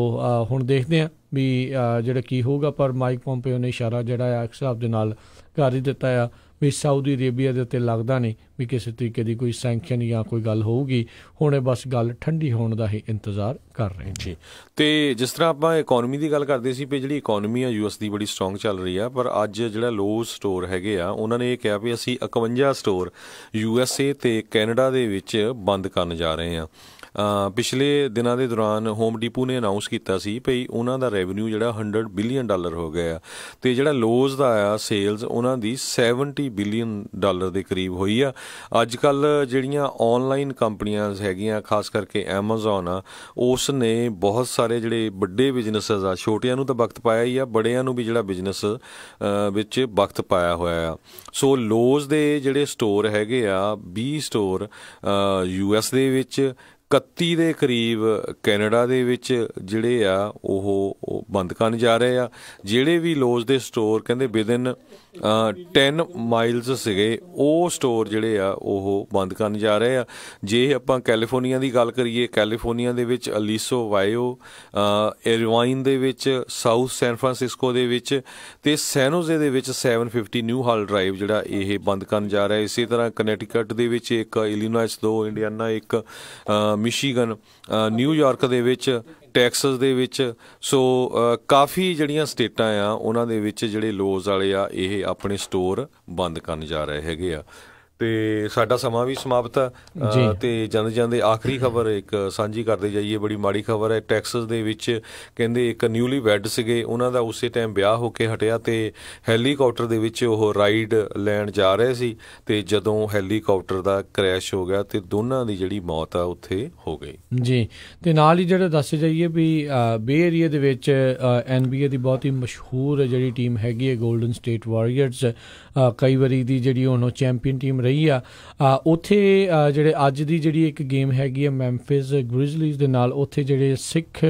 ਹੁਣ ਦੇਖਦੇ ਹਾਂ ਵੀ ਜਿਹੜਾ ਕੀ ਹੋਊਗਾ, ਪਰ ਮਾਈਕ ਪੰਪੇਓ ਨੇ ਇਸ਼ਾਰਾ ਜਿਹੜਾ ਆ ਇੱਕ ਹਿਸਾਬ ਦੇ ਨਾਲ ਕਰ ਹੀ ਦਿੱਤਾ ਆ ਵੀ ਸਾਊਦੀ ਅਰੇਬੀਆ ਦੇ ਉੱਤੇ ਲੱਗਦਾ ਨਹੀਂ ਵੀ ਕਿਸੇ ਤਰੀਕੇ ਦੀ ਕੋਈ ਸੈਂਕਸ਼ਨ ਜਾਂ ਕੋਈ ਗੱਲ ਹੋਊਗੀ। ਹੁਣ ਇਹ ਬਸ ਗੱਲ ਠੰਡੀ ਹੋਣ ਦਾ ਹੀ ਇੰਤਜ਼ਾਰ ਕਰ ਰਹੇ ਜੀ। ਅਤੇ ਜਿਸ ਤਰ੍ਹਾਂ ਆਪਾਂ ਇਕੋਨਮੀ ਦੀ ਗੱਲ ਕਰਦੇ ਸੀ ਵੀ ਜਿਹੜੀ ਇਕੋਨਮੀ ਆ US ਦੀ ਬੜੀ ਸਟਰੋਂਗ ਚੱਲ ਰਹੀ ਆ, ਪਰ ਅੱਜ ਜਿਹੜਾ ਲੋਜ਼ ਸਟੋਰ ਹੈਗੇ ਆ ਉਹਨਾਂ ਨੇ ਇਹ ਕਿਹਾ ਵੀ ਅਸੀਂ 51 ਸਟੋਰ USA ਅਤੇ ਕੈਨੇਡਾ ਦੇ ਵਿੱਚ ਬੰਦ ਕਰਨ ਜਾ ਰਹੇ ਹਾਂ। ਪਿਛਲੇ ਦਿਨਾਂ ਦੇ ਦੌਰਾਨ ਹੋਮ ਡੀਪੂ ਨੇ ਅਨਾਊਂਸ ਕੀਤਾ ਸੀ ਭਈ ਉਹਨਾਂ ਦਾ ਰੈਵਨਿਊ ਜਿਹੜਾ $100 ਬਿਲੀਅਨ ਹੋ ਗਿਆ ਅਤੇ ਜਿਹੜਾ ਲੋਜ਼ ਦਾ ਆ ਸੇਲਸ ਉਹਨਾਂ ਦੀ $70 ਬਿਲੀਅਨ ਦੇ ਕਰੀਬ ਹੋਈ ਆ। ਅੱਜ ਕੱਲ੍ਹ ਜਿਹੜੀਆਂ ਔਨਲਾਈਨ ਕੰਪਨੀਆਂ ਹੈਗੀਆਂ, ਖਾਸ ਕਰਕੇ ਐਮਾਜ਼ੋਨ ਆ, ਉਸ ਨੇ ਬਹੁਤ ਸਾਰੇ ਜਿਹੜੇ ਵੱਡੇ ਬਿਜ਼ਨਸਸ ਆ, ਛੋਟਿਆਂ ਨੂੰ ਤਾਂ ਵਕਤ ਪਾਇਆ ਹੀ ਆ, ਬੜਿਆਂ ਨੂੰ ਵੀ ਜਿਹੜਾ ਬਿਜ਼ਨਸ ਵਿੱਚ ਵਕਤ ਪਾਇਆ ਹੋਇਆ ਆ। ਸੋ ਲੋਜ਼ ਦੇ ਜਿਹੜੇ ਸਟੋਰ ਹੈਗੇ ਆ, 20 ਸਟੋਰ US ਦੇ ਵਿੱਚ, 31 ਦੇ ਕਰੀਬ ਕੈਨੇਡਾ ਦੇ ਵਿੱਚ ਜਿਹੜੇ ਆ ਉਹ ਬੰਦ ਕਰਨ ਜਾ ਰਹੇ ਆ। ਜਿਹੜੇ ਵੀ ਲੋਜ਼ ਦੇ ਸਟੋਰ ਕਹਿੰਦੇ ਵਿਦਿਨ 10 ਮਾਈਲਸ ਸੀਗੇ, ਉਹ ਸਟੋਰ ਜਿਹੜੇ ਆ ਉਹ ਬੰਦ ਕਰਨ ਜਾ ਰਹੇ ਆ। ਜੇ ਆਪਾਂ ਕੈਲੀਫੋਰਨੀਆ ਦੀ ਗੱਲ ਕਰੀਏ, ਕੈਲੀਫੋਰਨੀਆ ਦੇ ਵਿੱਚ ਅਲੀਸੋ ਵਾਇਓ, ਇਰਵਾਈਨ ਦੇ ਵਿੱਚ, ਸਾਊਥ ਸੈਨ ਫਰਾਂਸਿਸਕੋ ਦੇ ਵਿੱਚ ਅਤੇ ਸੈਨੋਜ਼ੇ ਦੇ ਵਿੱਚ 750 ਨਿਊ ਹਾਲ ਡਰਾਈਵ ਜਿਹੜਾ ਇਹ ਬੰਦ ਕਰਨ ਜਾ ਰਿਹਾ। ਇਸੇ ਤਰ੍ਹਾਂ ਕਨੈਟੀਕਟ ਦੇ ਵਿੱਚ ਇੱਕ, ਇਲੀਨੋਇਸ 2, ਇੰਡੀਆਨਾ ਇੱਕ, ਮਿਸ਼ੀਗਨ, ਨਿਊਯਾਰਕ ਦੇ ਵਿੱਚ, ਟੈਕਸਸ ਦੇ ਵਿੱਚ। ਸੋ ਕਾਫੀ ਜਿਹੜੀਆਂ ਸਟੇਟਾਂ ਆ ਉਹਨਾਂ ਦੇ ਵਿੱਚ ਜਿਹੜੇ ਲੋਜ਼ ਵਾਲੇ ਆ ਇਹ ਆਪਣੇ ਸਟੋਰ ਬੰਦ ਕਰਨ ਜਾ ਰਹੇ ਹੈਗੇ ਆ। ਅਤੇ ਸਾਡਾ ਸਮਾਂ ਵੀ ਸਮਾਪਤ ਆ ਅਤੇ ਜਾਂਦੇ ਆਖਰੀ ਖਬਰ ਇੱਕ ਸਾਂਝੀ ਕਰਦੇ ਜਾਈਏ। ਬੜੀ ਮਾੜੀ ਖਬਰ ਹੈ। ਟੈਕਸਸ ਦੇ ਵਿੱਚ ਕਹਿੰਦੇ ਇੱਕ ਨਿਊਲੀ ਵੈਡ ਸੀਗੇ, ਉਹਨਾਂ ਦਾ ਉਸੇ ਟਾਈਮ ਵਿਆਹ ਹੋ ਕੇ ਹਟਿਆ ਅਤੇ ਹੈਲੀਕਾਪਟਰ ਦੇ ਵਿੱਚ ਉਹ ਰਾਈਡ ਲੈਣ ਜਾ ਰਹੇ ਸੀ ਅਤੇ ਜਦੋਂ ਹੈਲੀਕਾਪਟਰ ਦਾ ਕਰੈਸ਼ ਹੋ ਗਿਆ ਅਤੇ ਦੋਨਾਂ ਦੀ ਜਿਹੜੀ ਮੌਤ ਆ ਉੱਥੇ ਹੋ ਗਈ ਜੀ। ਅਤੇ ਨਾਲ ਹੀ ਜਿਹੜਾ ਦੱਸ ਜਾਈਏ ਵੀ ਬੇ ਏਰੀਆ ਦੇ ਵਿੱਚ NBA ਦੀ ਬਹੁਤ ਹੀ ਮਸ਼ਹੂਰ ਜਿਹੜੀ ਟੀਮ ਹੈਗੀ ਹੈ ਗੋਲਡਨ ਸਟੇਟ ਵਾਰੀਅਰਸ, ਕਈ ਵਾਰੀ ਦੀ ਜਿਹੜੀ ਹੁਣ ਚੈਂਪੀਅਨ ਟੀਮ ਰਹੀ ਆ। ਉੱਥੇ ਜਿਹੜੇ ਅੱਜ ਦੀ ਜਿਹੜੀ ਇੱਕ ਗੇਮ ਹੈਗੀ ਆ ਮੈਂਫਿਸ ਗ੍ਰਿਜ਼ਲੀਜ਼ ਦੇ ਨਾਲ, ਉੱਥੇ ਜਿਹੜੇ ਸਿੱਖ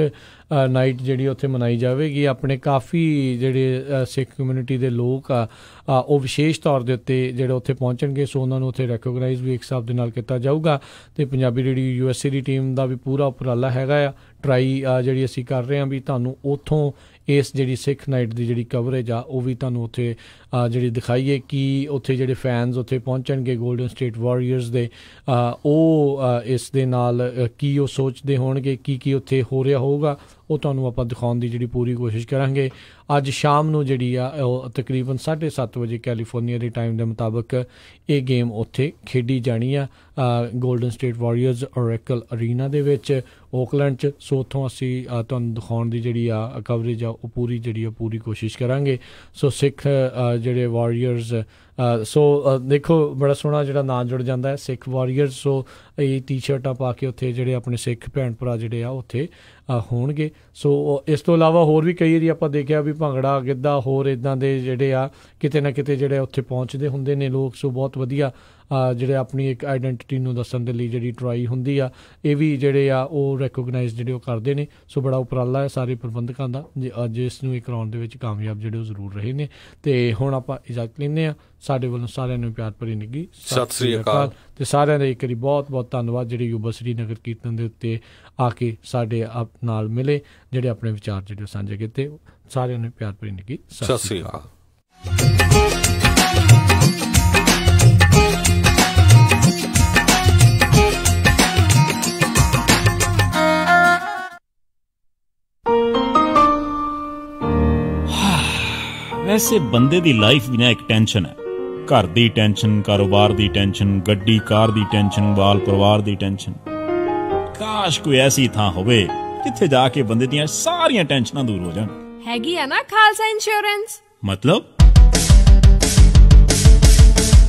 ਨਾਈਟ ਜਿਹੜੀ ਉੱਥੇ ਮਨਾਈ ਜਾਵੇਗੀ। ਆਪਣੇ ਕਾਫੀ ਜਿਹੜੇ ਸਿੱਖ ਕਮਿਊਨਿਟੀ ਦੇ ਲੋਕ ਆ ਉਹ ਵਿਸ਼ੇਸ਼ ਤੌਰ ਦੇ ਉੱਤੇ ਜਿਹੜੇ ਉੱਥੇ ਪਹੁੰਚਣਗੇ। ਸੋ ਉਹਨਾਂ ਨੂੰ ਉੱਥੇ ਰੈਕੋਗਨਾਈਜ਼ ਵੀ ਇੱਕ ਹਿਸਾਬ ਦੇ ਨਾਲ ਕੀਤਾ ਜਾਊਗਾ ਅਤੇ ਪੰਜਾਬੀ ਜਿਹੜੀ USA ਦੀ ਟੀਮ ਦਾ ਵੀ ਪੂਰਾ ਉਪਰਾਲਾ ਹੈਗਾ ਆ। ਟਰਾਈ ਜਿਹੜੀ ਅਸੀਂ ਕਰ ਰਹੇ ਹਾਂ ਵੀ ਤੁਹਾਨੂੰ ਉੱਥੋਂ ਇਸ ਜਿਹੜੀ ਸਿੱਖ ਨਾਈਟ ਦੀ ਜਿਹੜੀ ਕਵਰੇਜ ਆ ਉਹ ਵੀ ਤੁਹਾਨੂੰ ਉੱਥੇ ਜਿਹੜੀ ਦਿਖਾਈਏ ਕਿ ਉੱਥੇ ਜਿਹੜੇ ਫੈਨਸ ਉੱਥੇ ਪਹੁੰਚਣਗੇ ਗੋਲਡਨ ਸਟੇਟ ਵਾਰੀਅਰਸ ਦੇ, ਉਹ ਇਸ ਦੇ ਨਾਲ ਕੀ ਉਹ ਸੋਚਦੇ ਹੋਣਗੇ, ਕੀ ਉੱਥੇ ਹੋ ਰਿਹਾ ਹੋਊਗਾ, ਉਹ ਤੁਹਾਨੂੰ ਆਪਾਂ ਦਿਖਾਉਣ ਦੀ ਜਿਹੜੀ ਪੂਰੀ ਕੋਸ਼ਿਸ਼ ਕਰਾਂਗੇ। ਅੱਜ ਸ਼ਾਮ ਨੂੰ ਜਿਹੜੀ ਆ ਉਹ ਤਕਰੀਬਨ 7:30 ਵਜੇ ਕੈਲੀਫੋਰਨੀਆ ਦੇ ਟਾਈਮ ਦੇ ਮੁਤਾਬਕ ਇਹ ਗੇਮ ਉੱਥੇ ਖੇਡੀ ਜਾਣੀ ਆ golden state warriors Oracle Arena ਦੇ ਵਿੱਚ ਓਕਲੈਂਡ 'ਚ। ਸੋ ਉੱਥੋਂ ਅਸੀਂ ਤੁਹਾਨੂੰ ਦਿਖਾਉਣ ਦੀ ਜਿਹੜੀ ਆ ਕਵਰੇਜ ਆ ਉਹ ਪੂਰੀ ਜਿਹੜੀ ਆ ਪੂਰੀ ਕੋਸ਼ਿਸ਼ ਕਰਾਂਗੇ। ਸੋ ਸਿੱਖ ਜਿਹੜੇ ਵਾਰੀਅਰਸ, ਸੋ ਦੇਖੋ ਬੜਾ ਸੋਹਣਾ ਜਿਹੜਾ ਨਾਂ ਜੁੜ ਜਾਂਦਾ ਹੈ ਸਿੱਖ ਵਾਰੀਅਰਸ। ਸੋ ਇਹ ਟੀ-ਸ਼ਰਟਾਂ ਪਾ ਕੇ ਉੱਥੇ ਜਿਹੜੇ ਆਪਣੇ ਸਿੱਖ ਭੈਣ ਭਰਾ ਜਿਹੜੇ ਆ ਉੱਥੇ ਹੋਣਗੇ। ਸੋ ਇਸ ਤੋਂ ਇਲਾਵਾ ਹੋਰ ਵੀ ਕਈ ਵਾਰੀ ਆਪਾਂ ਦੇਖਿਆ ਵੀ ਭੰਗੜਾ, ਗਿੱਧਾ, ਹੋਰ ਇੱਦਾਂ ਦੇ ਜਿਹੜੇ ਆ ਕਿਤੇ ਨਾ ਕਿਤੇ ਜਿਹੜੇ ਉੱਥੇ ਪਹੁੰਚਦੇ ਹੁੰਦੇ ਨੇ ਲੋਕ। ਸੋ ਬਹੁਤ ਵਧੀਆ ਜਿਹੜੇ ਆਪਣੀ ਇੱਕ ਆਈਡੈਂਟਿਟੀ ਨੂੰ ਦੱਸਣ ਦੇ ਲਈ ਜਿਹੜੀ ਟਰਾਈ ਹੁੰਦੀ ਆ, ਇਹ ਵੀ ਜਿਹੜੇ ਆ ਉਹ ਰੈਕੋਗਨਾਈਜ਼ ਜਿਹੜੇ ਉਹ ਕਰਦੇ ਨੇ। ਸੋ ਬੜਾ ਉਪਰਾਲਾ ਹੈ ਸਾਰੇ ਪ੍ਰਬੰਧਕਾਂ ਦਾ, ਜਿਸ ਨੂੰ ਇਹ ਕਰਾਉਣ ਦੇ ਵਿੱਚ ਕਾਮਯਾਬ ਜਿਹੜੇ ਉਹ ਜ਼ਰੂਰ ਰਹੇ ਨੇ। ਅਤੇ ਹੁਣ ਆਪਾਂ ਇਜਾਜ਼ਤ ਲੈਂਦੇ ਹਾਂ। ਸਾਡੇ ਵੱਲੋਂ ਸਾਰਿਆਂ ਨੂੰ ਪਿਆਰ ਭਰੀ ਨਿੱਘੀ ਸਤਿ ਸ੍ਰੀ ਅਕਾਲ ਅਤੇ ਸਾਰਿਆਂ ਦਾ ਇੱਕ ਵਾਰੀ ਬਹੁਤ ਬਹੁਤ ਧੰਨਵਾਦ ਜਿਹੜੇ ਯੂਬਾ ਸਿਟੀ ਨਗਰ ਕੀਰਤਨ ਦੇ ਉੱਤੇ ਆ ਕੇ ਸਾਡੇ ਨਾਲ ਮਿਲੇ, ਜਿਹੜੇ ਆਪਣੇ ਵਿਚਾਰ ਜਿਹੜੇ ਉਹ ਸਾਂਝੇ ਕੀਤੇ। ਸਾਰਿਆਂ ਨੂੰ ਪਿਆਰ ਭਰੀ ਨਿੱਘੀ ਸਤਿ ਸ੍ਰੀ ਅਕਾਲ। ਵੈਸੇ ਬੰਦੇ ਦੀ ਲਾਈਫ ਵੀ ਨਾ ਇੱਕ ਟੈਨਸ਼ਨ ਹੈ। ਘਰ ਦੀ ਟੈਨਸ਼ਨ, ਕਾਰੋਬਾਰ ਦੀ ਟੈਨਸ਼ਨ, ਗੱਡੀ ਕਾਰ ਦੀ ਟੈਨਸ਼ਨ, ਬਾਲ ਪਰਿਵਾਰ ਦੀ ਟੈਨਸ਼ਨ। ਕਾਸ਼ ਕੋਈ ਐਸੀ ਥਾਂ ਹੋਵੇ ਜਿੱਥੇ ਜਾ ਕੇ ਬੰਦੇ ਦੀਆਂ ਸਾਰੀਆਂ ਟੈਨਸ਼ਨਾਂ ਦੂਰ ਹੋ ਜਾਣ। ਹੈਗੀ ਆ ਨਾ ਖਾਲਸਾ ਇੰਸ਼ੋਰੈਂਸ। ਮਤਲਬ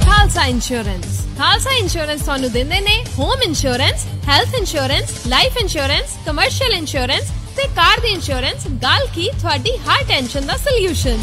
ਖਾਲਸਾ ਇੰਸ਼ੋਰੈਂਸ। ਖਾਲਸਾ ਇੰਸ਼ੋਰੈਂਸ ਤੁਹਾਨੂੰ ਦਿੰਦੇ ਨੇ home insurance, health insurance, life insurance, commercial insurance ਤੇ ਕਾਰ ਦੀ ਇੰਸ਼ੋਰੈਂਸ। ਗੱਲ ਕੀ ਤੁਹਾਡੀ ਹਰ ਟੈਨਸ਼ਨ ਦਾ ਸੋਲਿਊਸ਼ਨ।